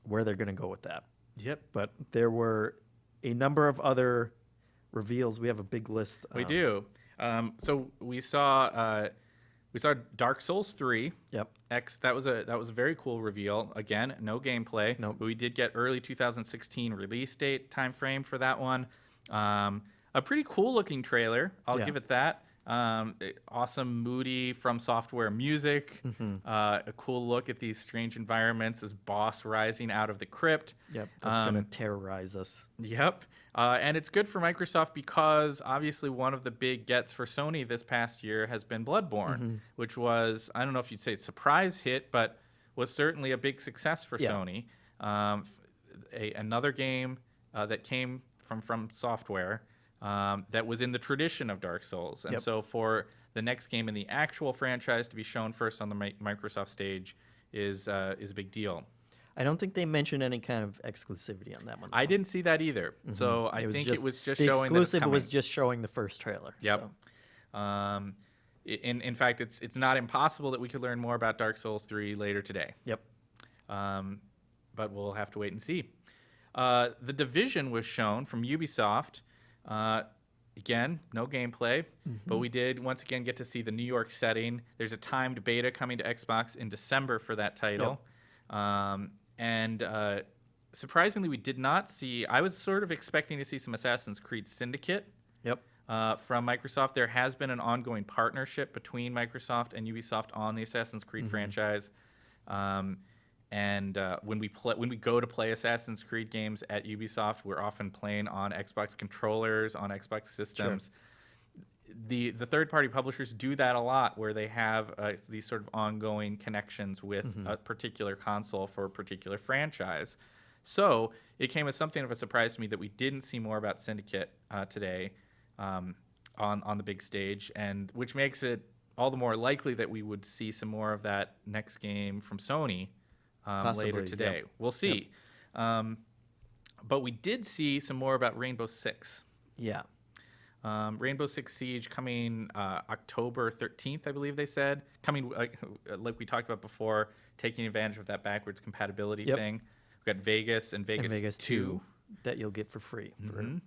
where they're going to go with that. Yep. But there were a number of other reveals. We have a big list. We do. So we saw Dark Souls 3. Yep. That was a very cool reveal. Again, no gameplay. Nope. But we did get early 2016 release date time frame for that one. A pretty cool looking trailer. I'll give it that. Awesome, moody From Software music. A cool look at these strange environments. This boss rising out of the crypt. Yep. That's going to terrorize us. Yep. And it's good for Microsoft because obviously one of the big gets for Sony this past year has been Bloodborne, which was, I don't know if you'd say surprise hit, but was certainly a big success for Sony. Another game that came from Software that was in the tradition of Dark Souls. And so for the next game in the actual franchise to be shown first on the Microsoft stage is a big deal. I don't think they mentioned any kind of exclusivity on that one, though. I didn't see that either. So I think it was just showing that it's exclusive coming. was just showing the first trailer. Yep. So. In fact, it's not impossible that we could learn more about Dark Souls 3 later today. Yep. But we'll have to wait and see. The Division was shown from Ubisoft. Again, no gameplay, but we did once again get to see the New York setting. There's a timed beta coming to Xbox in December for that title. And surprisingly, we did not see... I was sort of expecting to see some Assassin's Creed Syndicate from Microsoft. There has been an ongoing partnership between Microsoft and Ubisoft on the Assassin's Creed franchise. And when we go to play Assassin's Creed games at Ubisoft, we're often playing on Xbox controllers, on Xbox systems. The third-party publishers do that a lot, where they have these sort of ongoing connections with a particular console for a particular franchise. So it came as something of a surprise to me that we didn't see more about Syndicate today on the big stage, and which makes it all the more likely that we would see some more of that next game from Sony later today. We'll see. But we did see some more about Rainbow Six. Yeah. Rainbow Six Siege coming October 13th, I believe they said. Coming, like we talked about before, taking advantage of that backwards compatibility thing. We've got Vegas and Vegas 2. That you'll get for free for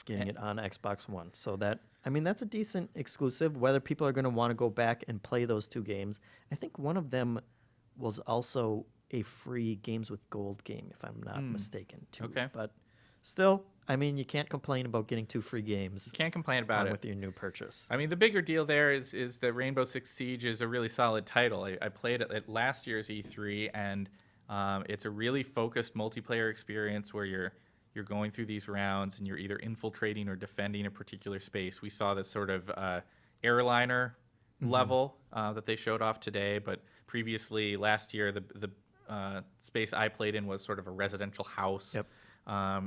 getting it on Xbox One. So that's a decent exclusive, whether people are going to want to go back and play those two games. I think one of them was also a free Games with Gold game, if I'm not mistaken, too. Okay. But still, I mean, you can't complain about getting 2 free games. You can't complain about it with your new purchase. I mean, the bigger deal there is that Rainbow Six Siege is a really solid title. I played it at last year's E3, and it's a really focused multiplayer experience where you're going through these rounds and you're either infiltrating or defending a particular space. We saw this sort of airliner level that they showed off today, but previously last year the space I played in was sort of a residential house. Yep.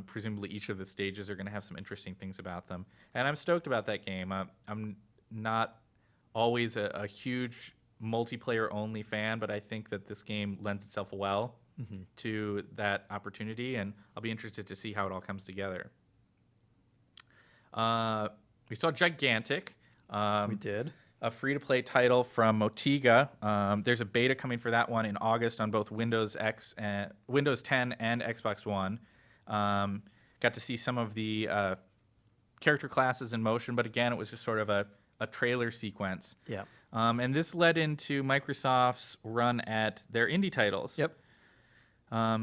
Presumably each of the stages are going to have some interesting things about them, and I'm stoked about that game. I'm not always a huge multiplayer only fan, but I think that this game lends itself well to that opportunity, and I'll be interested to see how it all comes together. We saw Gigantic. We did. A free-to-play title from Motiga. There's a beta coming for that one in August on both Windows 10 and Xbox One. Got to see some of the character classes in motion, but again, it was just sort of a trailer sequence. Yeah. And this led into Microsoft's run at their indie titles. Yep. I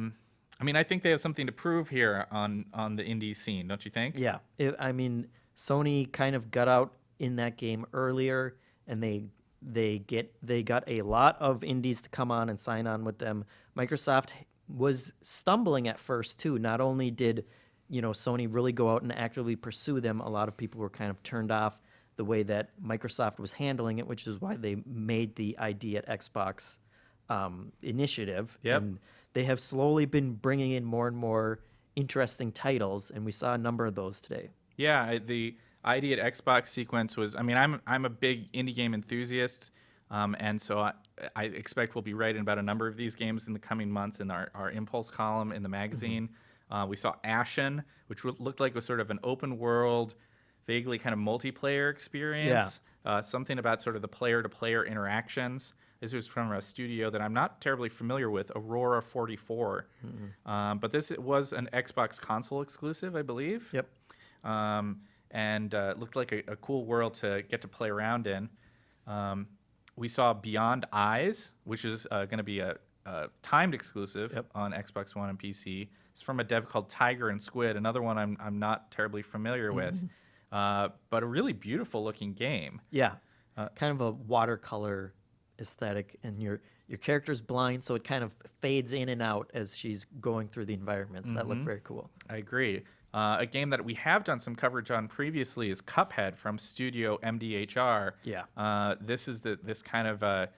mean, I think they have something to prove here on the indie scene, don't you think? Yeah. I mean, Sony kind of got out in that game earlier, and they got a lot of indies to come on and sign on with them. Microsoft was stumbling at first too. Not only did Sony really go out and actively pursue them, a lot of people were kind of turned off the way that Microsoft was handling it, which is why they made the ID at Xbox initiative. Yep. And they have slowly been bringing in more and more interesting titles, and we saw a number of those today. Yeah, the ID at Xbox sequence was, I mean, I'm a big indie game enthusiast, and so I expect we'll be writing about a number of these games in the coming months in our Impulse column in the magazine. We saw Ashen, which looked like was sort of an open world, vaguely kind of multiplayer experience. Something about sort of the player-to-player interactions. This was from a studio that I'm not terribly familiar with, Aurora 44. But this was an Xbox console exclusive, I believe. Yep. And looked like a cool world to get to play around in. We saw Beyond Eyes, which is going to be a timed exclusive on Xbox One and PC. It's from a dev called Tiger and Squid, another one I'm not terribly familiar with, but a really beautiful looking game. Yeah, kind of a watercolor aesthetic, and your character's blind, so it kind of fades in and out as she's going through the environments. That looked very cool. I agree. A game that we have done some coverage on previously is Cuphead from Studio MDHR. Yeah. This is this kind of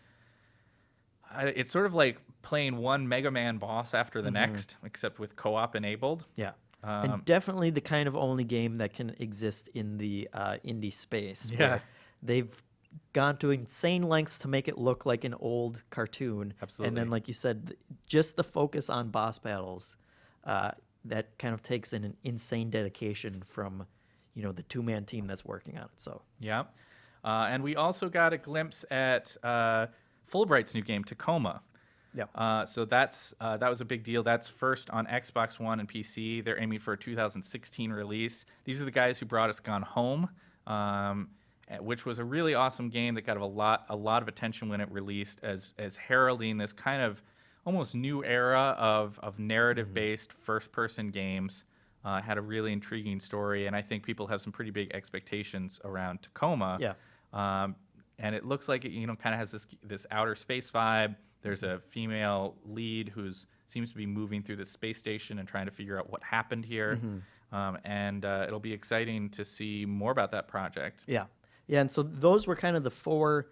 it's sort of like playing one Mega Man boss after the next, except with co-op enabled. Yeah. And definitely the kind of only game that can exist in the indie space. Yeah. They've gone to insane lengths to make it look like an old cartoon. Absolutely. And then, like you said, just the focus on boss battles, that kind of takes an insane dedication from, the two-man team that's working on it. So yeah. And we also got a glimpse at Fulbright's new game, Tacoma. Yeah. So that was a big deal. That's first on Xbox One and PC. They're aiming for a 2016 release. These are the guys who brought us Gone Home, which was a really awesome game that got a lot of attention when it released as heralding this kind of almost new era of narrative-based first-person games. Had a really intriguing story, and I think people have some pretty big expectations around Tacoma. Yeah. And it looks like it, kind of has this outer space vibe. There's a female lead who seems to be moving through the space station and trying to figure out what happened here. And it'll be exciting to see more about that project. Yeah. Yeah, and so those were kind of the 4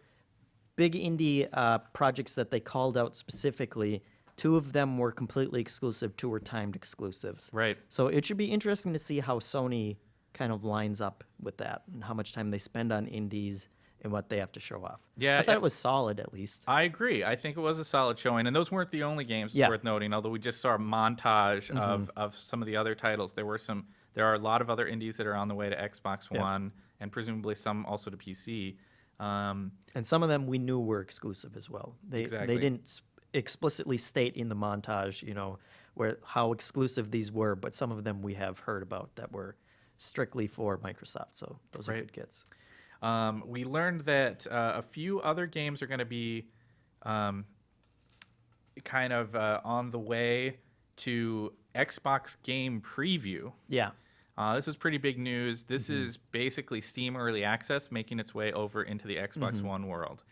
big indie projects that they called out specifically. 2 of them were completely exclusive, 2 were timed exclusives. Right. So it should be interesting to see how Sony kind of lines up with that and how much time they spend on indies and what they have to show off. Yeah, I thought it was solid, at least. I agree. I think it was a solid showing, and those weren't the only games worth noting. Although we just saw a montage of some of the other titles. There are a lot of other indies that are on the way to Xbox One, and presumably some also to PC. And some of them we knew were exclusive as well. They didn't explicitly state in the montage, how exclusive these were, but some of them we have heard about that were strictly for Microsoft. So those are good kits. We learned that a few other games are going to be kind of on the way to Xbox Game Preview. Yeah. This is pretty big news. This is basically Steam Early Access making its way over into the Xbox One world.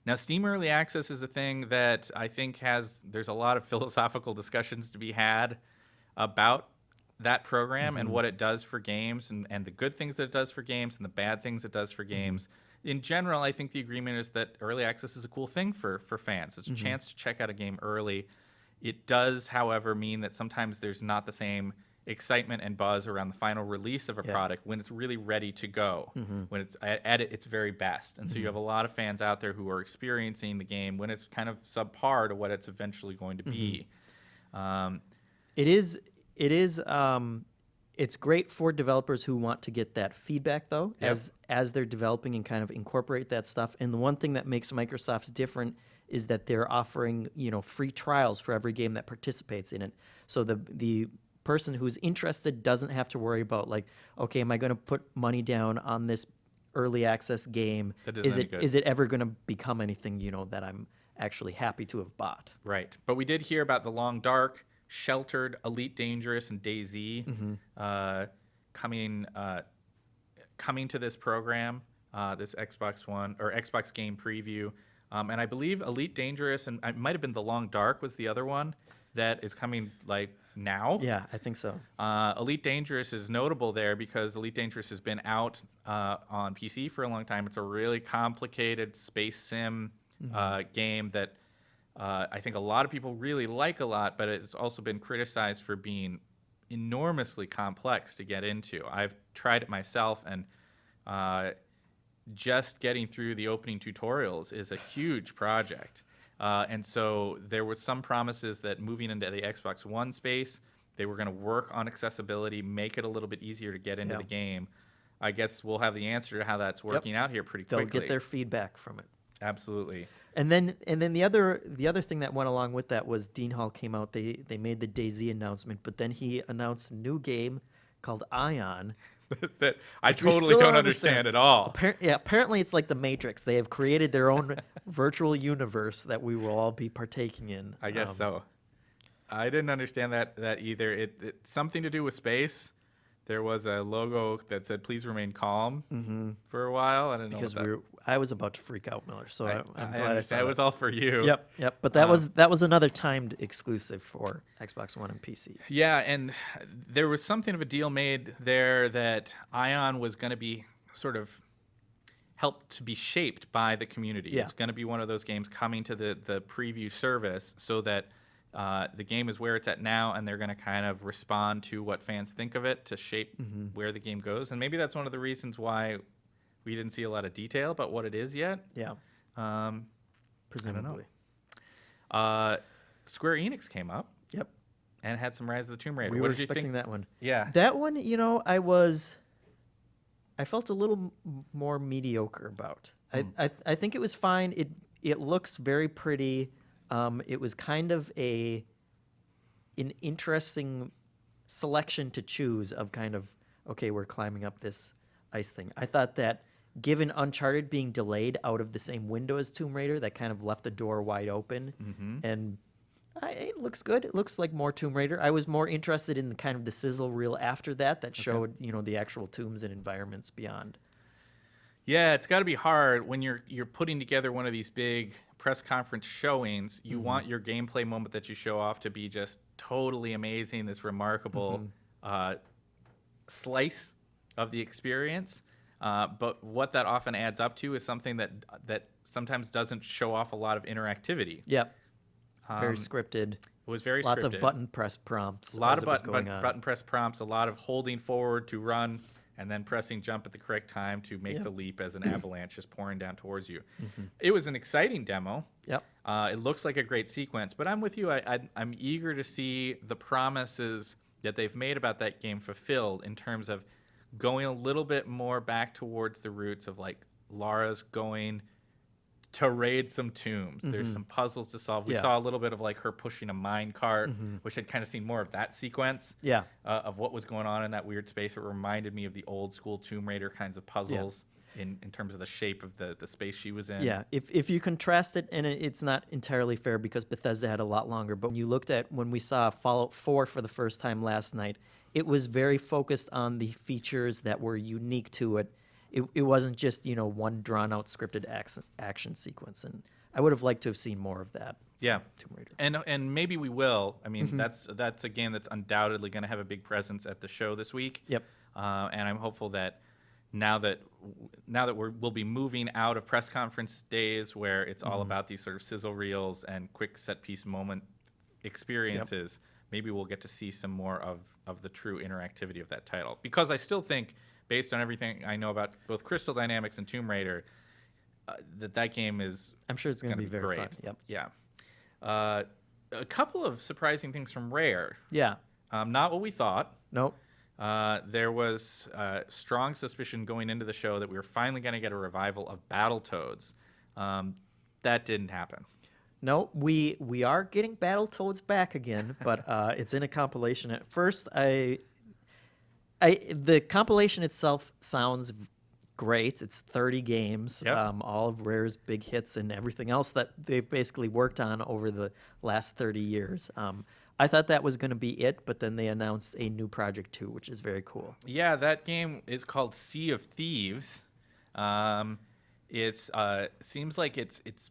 Now, Steam Early Access is a thing that I think there's a lot of philosophical discussions to be had about that program and what it does for games and the good things that it does for games and the bad things it does for games. In general, I think the agreement is that early access is a cool thing for fans. It's a chance to check out a game early. It does, however, mean that sometimes there's not the same excitement and buzz around the final release of a product when it's really ready to go, when it's at its very best. And so you have a lot of fans out there who are experiencing the game when it's kind of subpar to what it's eventually going to be. It's great for developers who want to get that feedback, though, as they're developing and kind of incorporate that stuff. And the one thing that makes Microsoft's different is that they're offering, free trials for every game that participates in it. So the person who's interested doesn't have to worry about, like, okay, am I going to put money down on this early access game? Is it ever going to become anything, that I'm actually happy to have bought? Right. But we did hear about The Long Dark, Sheltered, Elite Dangerous, and DayZ coming to this program, this Xbox One or Xbox game preview. And I believe Elite Dangerous, and it might have been The Long Dark was the other one that is coming like now. Yeah, I think so. Elite Dangerous is notable there because Elite Dangerous has been out on PC for a long time. It's a really complicated space sim game that I think a lot of people really like a lot, but it's also been criticized for being enormously complex to get into. I've tried it myself, and just getting through the opening tutorials is a huge project. And so there was some promises that moving into the Xbox One space, they were going to work on accessibility, make it a little bit easier to get into the game. I guess we'll have the answer to how that's working out here pretty quickly. They'll get their feedback from it. Absolutely. And then the other thing that went along with that was Dean Hall came out. They made the DayZ announcement, but then he announced a new game called Ion. That I totally don't understand at all. Apparently it's like the Matrix. They have created their own virtual universe that we will all be partaking in. I guess so. I didn't understand that either. It's something to do with space. There was a logo that said "Please remain calm" for a while. I didn't know because I was about to freak out, Miller. So I'm glad I saw it was all for you. Yep. But that was another timed exclusive for Xbox One and PC. Yeah, and there was something of a deal made there that Ion was going to be sort of helped to be shaped by the community. Yeah. It's going to be one of those games coming to the preview service so that the game is where it's at now, and they're going to kind of respond to what fans think of it to shape where the game goes. And maybe that's one of the reasons why we didn't see a lot of detail about what it is yet. Yeah. Presumably. I don't know. Square Enix came up. Yep. And had some Rise of the Tomb Raider. We what were did you think? expecting that one. Yeah. That one, I felt a little more mediocre about. I think it was fine. It looks very pretty. It was kind of an interesting selection to choose of kind of, okay, we're climbing up this ice thing. I thought that given Uncharted being delayed out of the same window as Tomb Raider, that kind of left the door wide open. And it looks good. It looks like more Tomb Raider. I was more interested in the kind of the sizzle reel after that showed, the actual tombs and environments beyond. Yeah, it's got to be hard when you're putting together one of these big press conference showings. You want your gameplay moment that you show off to be just totally amazing, this remarkable slice of the experience. But what that often adds up to is something that sometimes doesn't show off a lot of interactivity. Yep. Very scripted. It was very Lots scripted. of button press prompts. A lot of button press prompts, a lot of holding forward to run, and then pressing jump at the correct time to make the leap as an avalanche is pouring down towards you. It was an exciting demo. Yep. It looks like a great sequence, but I'm with you. I'm eager to see the promises that they've made about that game fulfilled in terms of going a little bit more back towards the roots of, like, Lara's going to raid some tombs. There's some puzzles to solve. We saw a little bit of, like, her pushing a mine cart, which had kind of seen more of that sequence of what was going on in that weird space. It reminded me of the old school Tomb Raider kinds of puzzles in terms of the shape of the space she was in. Yeah, if you contrast it, and it's not entirely fair because Bethesda had a lot longer, but when you looked at when we saw Fallout 4 for the first time last night, it was very focused on the features that were unique to it. It wasn't just, one drawn-out scripted action sequence, and I would have liked to have seen more of that. Yeah, Tomb Raider. and maybe we will. I mean, that's a game that's undoubtedly going to have a big presence at the show this week. Yep. And I'm hopeful that now that we'll be moving out of press conference days where it's all about these sort of sizzle reels and quick set piece moment experiences, maybe we'll get to see some more of the true interactivity of that title. Because I still think, based on everything I know about both Crystal Dynamics and Tomb Raider, that game is, I'm sure it's going to be very great. fun. Yep. Yeah. A couple of surprising things from Rare. Yeah. Not what we thought. Nope. There was strong suspicion going into the show that we were finally going to get a revival of Battletoads. That didn't happen. No, we are getting Battletoads back again, but it's in a compilation. At first, the compilation itself sounds great. It's 30 games, all of Rare's big hits and everything else that they've basically worked on over the last 30 years. I thought that was going to be it, but then they announced a new project too, which is very cool. Yeah, that game is called Sea of Thieves. It seems like it's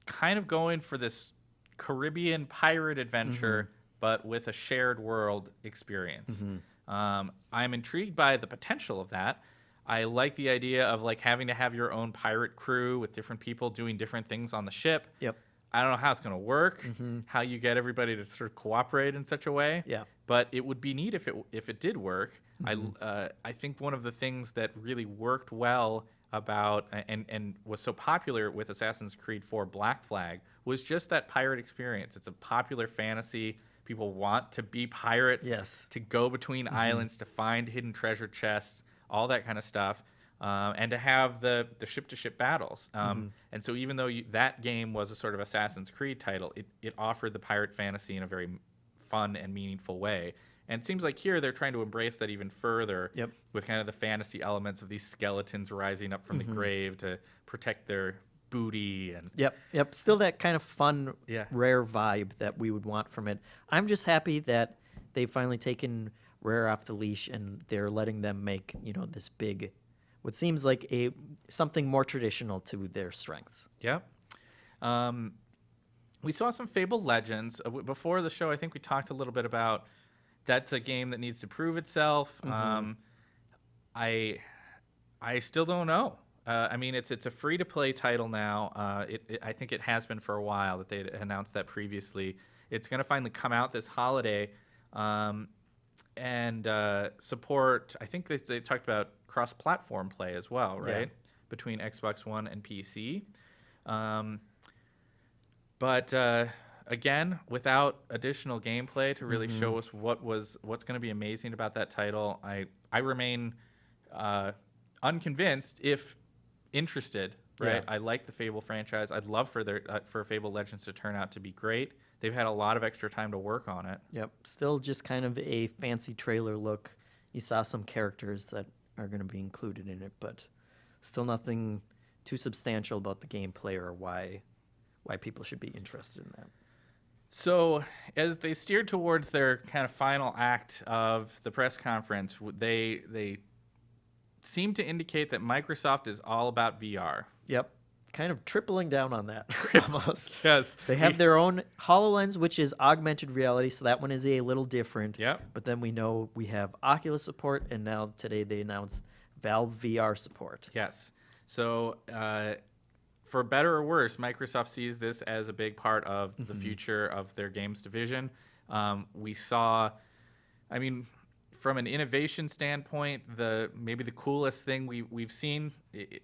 kind of going for this Caribbean pirate adventure, but with a shared world experience. I'm intrigued by the potential of that. I like the idea of having to have your own pirate crew with different people doing different things on the ship. Yep. I don't know how it's going to work, how you get everybody to sort of cooperate in such a way. Yeah. But it would be neat if it did work. I think one of the things that really worked well about and was so popular with Assassin's Creed 4 Black Flag was just that pirate experience. It's a popular fantasy. People want to be pirates, to go between islands, to find hidden treasure chests, all that kind of stuff, and to have the ship-to-ship battles. And so even though that game was a sort of Assassin's Creed title, it offered the pirate fantasy in a very fun and meaningful way. And it seems like here they're trying to embrace that even further with kind of the fantasy elements of these skeletons rising up from the grave to protect their booty. And Yep. Still that kind of fun, Rare vibe that we would want from it. I'm just happy that they've finally taken Rare off the leash and they're letting them make, this big, what seems like something more traditional to their strengths. Yep. We saw some Fable Legends. Before the show, I think we talked a little bit about that's a game that needs to prove itself. I still don't know. I mean, it's a free-to-play title now. I think it has been for a while that they announced that previously. It's going to finally come out this holiday and support, I think they talked about cross-platform play as well, right? Between Xbox One and PC. But again, without additional gameplay to really show us what's going to be amazing about that title, I remain unconvinced, if interested. Right, I like the Fable franchise. I'd love for Fable Legends to turn out to be great. They've had a lot of extra time to work on it. Yep, still just kind of a fancy trailer look. You saw some characters that are going to be included in it, but still nothing too substantial about the gameplay or why people should be interested in that. So as they steered towards their kind of final act of the press conference, they seem to indicate that Microsoft is all about VR. Yep. Kind of tripling down on that almost. Yes. They have their own HoloLens, which is augmented reality, so that one is a little different. Yep. But then we know we have Oculus support, and now today they announced Valve VR support. Yes. So for better or worse, Microsoft sees this as a big part of the future of their games division. We saw, I mean, from an innovation standpoint, maybe the coolest thing we've seen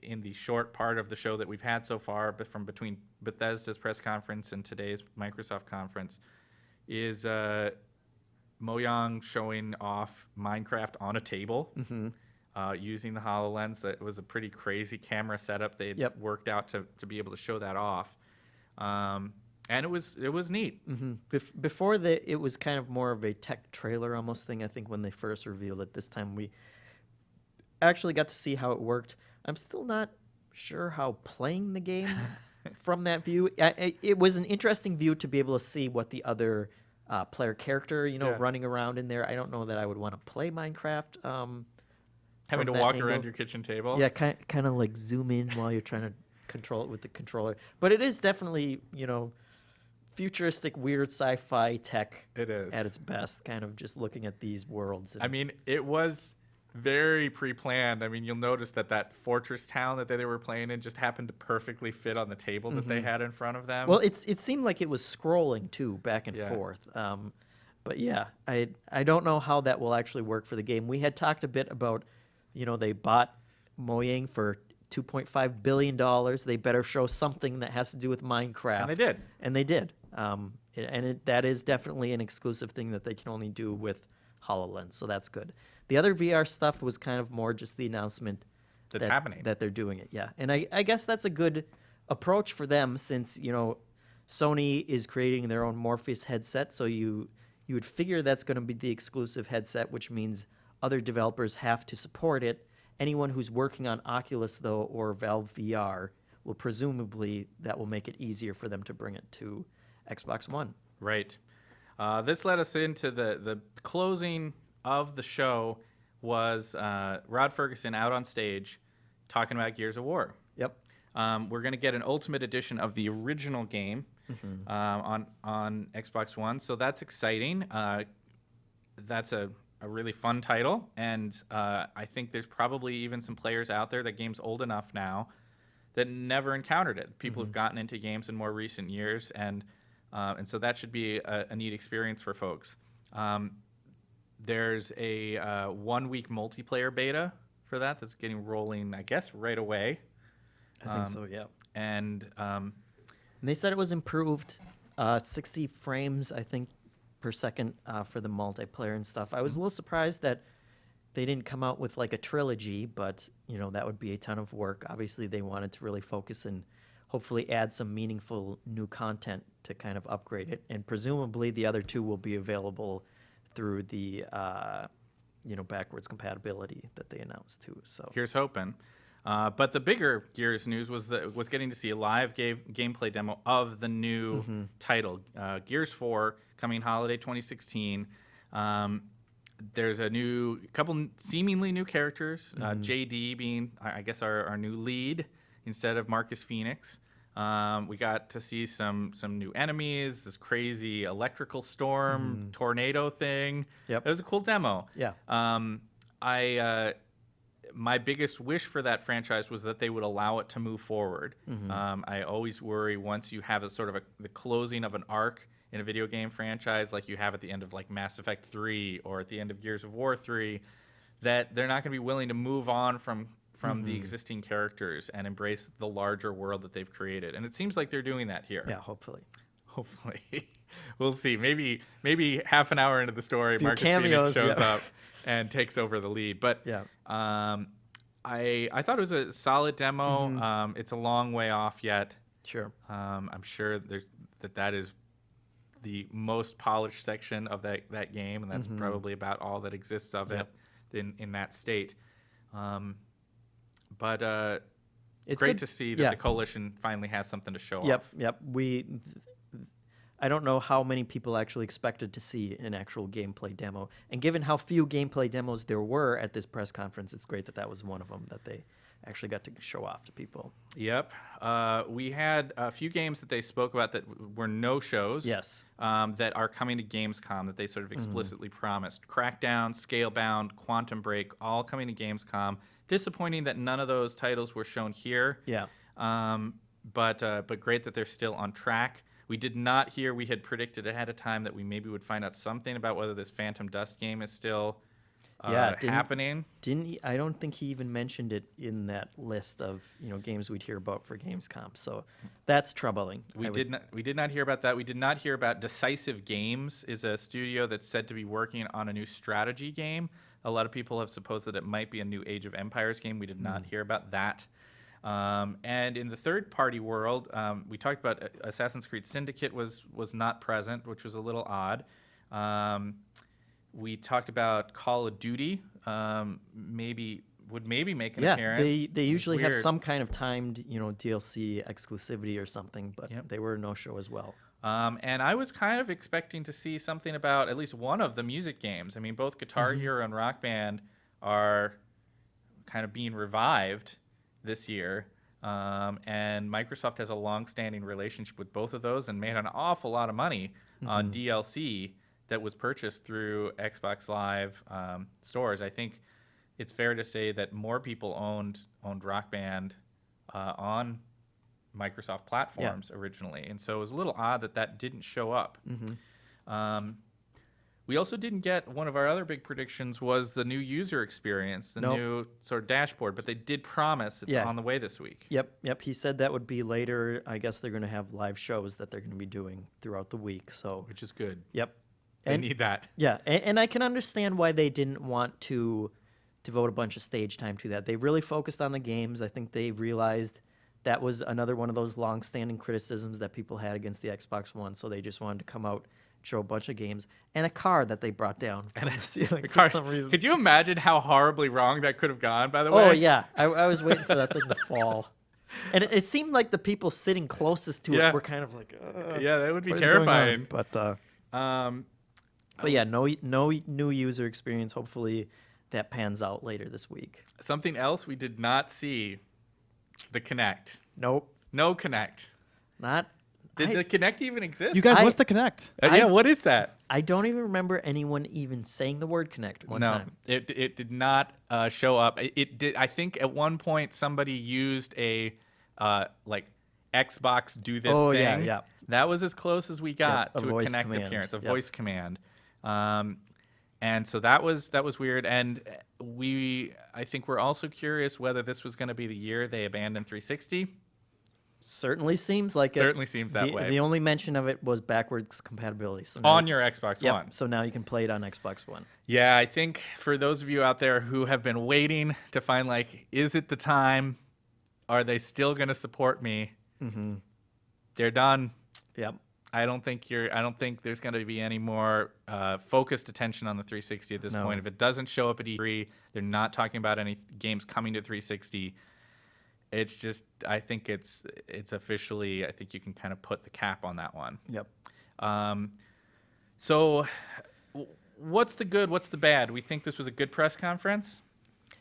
in the short part of the show that we've had so far, but from between Bethesda's press conference and today's Microsoft conference, is Mojang showing off Minecraft on a table using the HoloLens. That was a pretty crazy camera setup they had worked out to be able to show that off. And it was neat. Before it was kind of more of a tech trailer almost thing, I think, when they first revealed it. This time we actually got to see how it worked. I'm still not sure how playing the game from that view. It was an interesting view to be able to see what the other player character, running around in there. I don't know that I would want to play Minecraft. Having to walk around your kitchen table. Yeah, kind of like zoom in while you're trying to control it with the controller. But it is definitely, futuristic, weird sci-fi tech. It is at its best. Kind of just looking at these worlds. I mean, it was very pre-planned. I mean, you'll notice that fortress town that they were playing in just happened to perfectly fit on the table that they had in front of them. Well, it seemed like it was scrolling too, back and forth. But yeah, I don't know how that will actually work for the game. We had talked a bit about, they bought Mojang for $2.5 billion. They better show something that has to do with Minecraft. And they did. And they did. That is definitely an exclusive thing that they can only do with HoloLens, so that's good. The other VR stuff was kind of more just the announcement that's happening, that they're doing it. Yeah, and I guess that's a good approach for them, since Sony is creating their own Morpheus headset, so you would figure that's going to be the exclusive headset, which means other developers have to support it. Anyone who's working on Oculus, though, or Valve VR, will presumably, that will make it easier for them to bring it to Xbox One. Right. This led us into the closing of the show was Rod Ferguson out on stage talking about Gears of War. Yep. We're going to get an Ultimate Edition of the original game on Xbox One, so that's exciting. That's a really fun title, and I think there's probably even some players out there, that game's old enough now, that never encountered it. People have gotten into games in more recent years, and so that should be a neat experience for folks. There's a 1-week multiplayer beta for that's getting rolling, I guess, right away. I think so, yeah. And they said it was improved, 60 frames, I think, per second for the multiplayer and stuff. I was a little surprised that they didn't come out with like a trilogy, but that would be a ton of work. Obviously, they wanted to really focus and hopefully add some meaningful new content to kind of upgrade it. And presumably the other two will be available through the backwards compatibility that they announced too. So here's hoping. But the bigger Gears news was getting to see a live gameplay demo of the new title, Gears 4, coming holiday 2016. There's a couple seemingly new characters. JD being, I guess, our new lead instead of Marcus Phoenix. We got to see some new enemies, this crazy electrical storm, tornado thing. Yep. It was a cool demo. Yeah. My biggest wish for that franchise was that they would allow it to move forward. I always worry once you have a sort of the closing of an arc in a video game franchise, like you have at the end of like Mass Effect 3 or at the end of Gears of War 3, that they're not going to be willing to move on from the existing characters and embrace the larger world that they've created. And it seems like they're doing that here. Yeah, hopefully. We'll see. Maybe half an hour into the story, Marcus Phoenix shows up and takes over the lead. But I thought it was a solid demo. It's a long way off yet. Sure. I'm sure that is the most polished section of that game, and that's probably about all that exists of it in that state. But it's great to see that the Coalition finally has something to show off. Yep. I don't know how many people actually expected to see an actual gameplay demo. And given how few gameplay demos there were at this press conference, it's great that was one of them that they actually got to show off to people. Yep. We had a few games that they spoke about that were no-shows. Yes. That are coming to Gamescom that they sort of explicitly promised. Crackdown, Scalebound, Quantum Break, all coming to Gamescom. Disappointing that none of those titles were shown here. Yeah. But great that they're still on track. We did not hear, we had predicted ahead of time that we maybe would find out something about whether this Phantom Dust game is still happening. I don't think he even mentioned it in that list of games we'd hear about for Gamescom. So that's troubling. We did not hear about that. We did not hear about Decisive Games, is a studio that's said to be working on a new strategy game. A lot of people have supposed that it might be a new Age of Empires game. We did not hear about that. And in the third-party world, we talked about Assassin's Creed Syndicate was not present, which was a little odd. We talked about Call of Duty, would maybe make an appearance. They usually have some kind of timed DLC exclusivity or something, but they were no show as well. And I was kind of expecting to see something about at least one of the music games. I mean, both Guitar Hero and Rock Band are kind of being revived this year. And Microsoft has a long-standing relationship with both of those and made an awful lot of money on DLC that was purchased through Xbox Live stores. I think it's fair to say that more people owned Rock Band on Microsoft platforms originally, and so it was a little odd that didn't show up. We also didn't get one of our other big predictions was the new user experience, the new sort of dashboard, but they did promise it's on the way this week. Yep. He said that would be later. I guess they're going to have live shows that they're going to be doing throughout the week. So which is good. Yep. They need that. Yeah, and I can understand why they didn't want to devote a bunch of stage time to that. They really focused on the games. I think they realized that was another one of those long-standing criticisms that people had against the Xbox One, so they just wanted to come out, show a bunch of games, and a car that they brought down from the ceiling for some reason. Could you imagine how horribly wrong that could have gone, by the way? Oh, yeah. I was waiting for that thing to fall. And it seemed like the people sitting closest to it were kind of like, yeah, that would be what is going on? terrifying. But yeah, no new user experience. Hopefully that pans out later this week. Something else we did not see, the Kinect. Nope. No Kinect. Did the Kinect even exist? You guys, what's the Kinect? Yeah, what is that? I don't even remember anyone even saying the word Kinect one time. It did not show up. It did. I think at one point somebody used a like Xbox do this thing. Yeah. That was as close as we got a to a voice Kinect command. appearance, a voice command. And so that was weird. And I think we're also curious whether this was going to be the year they abandoned 360. Certainly seems like it. Certainly seems that way. The only mention of it was backwards compatibility. So on your Xbox One. So now you can play it on Xbox One. Yeah, I think for those of you out there who have been waiting to find, like, is it the time? Are they still going to support me? They're done. Yep. I don't think there's going to be any more focused attention on the 360 at this point. If it doesn't show up at E3, they're not talking about any games coming to 360. It's just, I think it's officially, I think you can kind of put the cap on that one. Yep. So what's the good? What's the bad? We think this was a good press conference?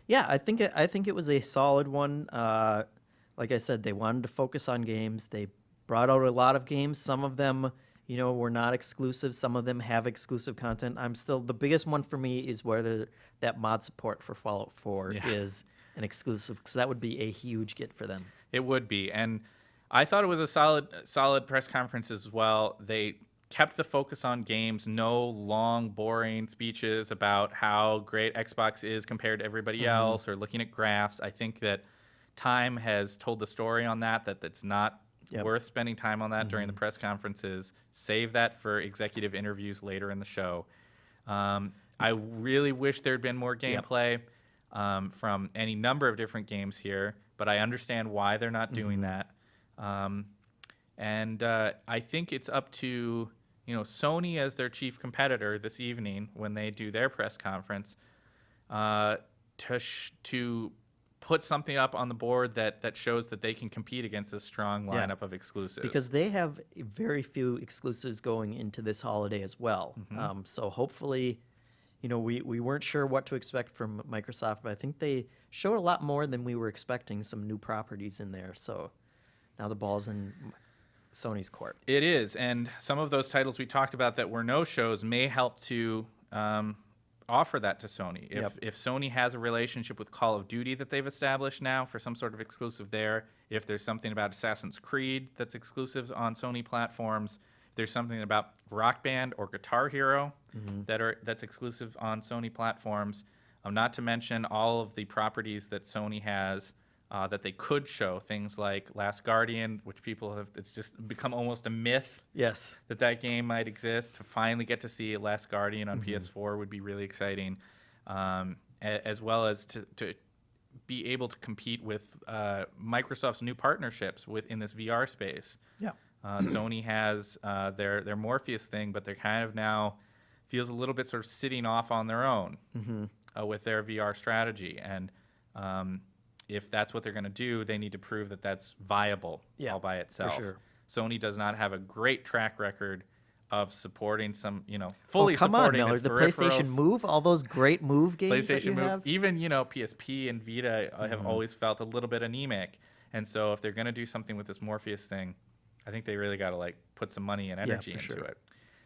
Yeah, I think it was a solid one. Like I said, they wanted to focus on games. They brought out a lot of games. Some of them, were not exclusive. Some of them have exclusive content. The biggest one for me is where that mod support for Fallout 4 is an exclusive, because that would be a huge get for them. It would be, and I thought it was a solid press conference as well. They kept the focus on games, no long, boring speeches about how great Xbox is compared to everybody else or looking at graphs. I think that time has told the story on that it's not worth spending time on that during the press conferences. Save that for executive interviews later in the show. I really wish there had been more gameplay from any number of different games here, but I understand why they're not doing that. And I think it's up to Sony as their chief competitor this evening when they do their press conference to put something up on the board that shows that they can compete against a strong lineup of exclusives. Because they have very few exclusives going into this holiday as well. So hopefully, we weren't sure what to expect from Microsoft, but I think they showed a lot more than we were expecting, some new properties in there. So now the ball's in Sony's court. It is, and some of those titles we talked about that were no-shows may help to offer that to Sony. If Sony has a relationship with Call of Duty that they've established now for some sort of exclusive there, if there's something about Assassin's Creed that's exclusive on Sony platforms, if there's something about Rock Band or Guitar Hero that's exclusive on Sony platforms, not to mention all of the properties that Sony has that they could show, things like Last Guardian, which it's just become almost a myth that game might exist. To finally get to see Last Guardian on PS4 would be really exciting, as well as to be able to compete with Microsoft's new partnerships in this VR space. Sony has their Morpheus thing, but they're kind of now feels a little bit sort of sitting off on their own with their VR strategy. And if that's what they're going to do, they need to prove that that's viable all by itself. For sure. Sony does not have a great track record of supporting some, fully oh, come on, supporting Miller. its The peripherals. PlayStation Move, all those great Move games that PlayStation you Move, have. even PSP and Vita have always felt a little bit anemic, and so if they're going to do something with this Morpheus thing, I think they really got to put some money and energy into it.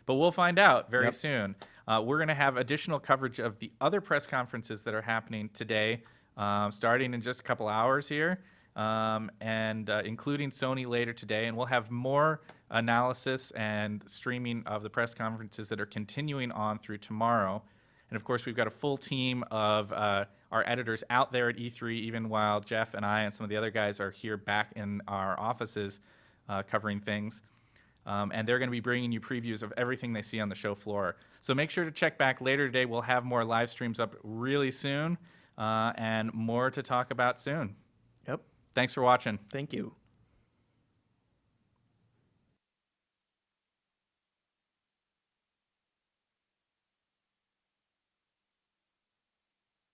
But we'll find out very soon. We're going to have additional coverage of the other press conferences that are happening today, starting in just a couple hours here, and including Sony later today, and we'll have more analysis and streaming of the press conferences that are continuing on through tomorrow. And of course, we've got a full team of our editors out there at E3, even while Jeff and I and some of the other guys are here back in our offices covering things. And they're going to be bringing you previews of everything they see on the show floor. So make sure to check back later today. We'll have more live streams up really soon and more to talk about soon. Yep. Thanks for watching. Thank you.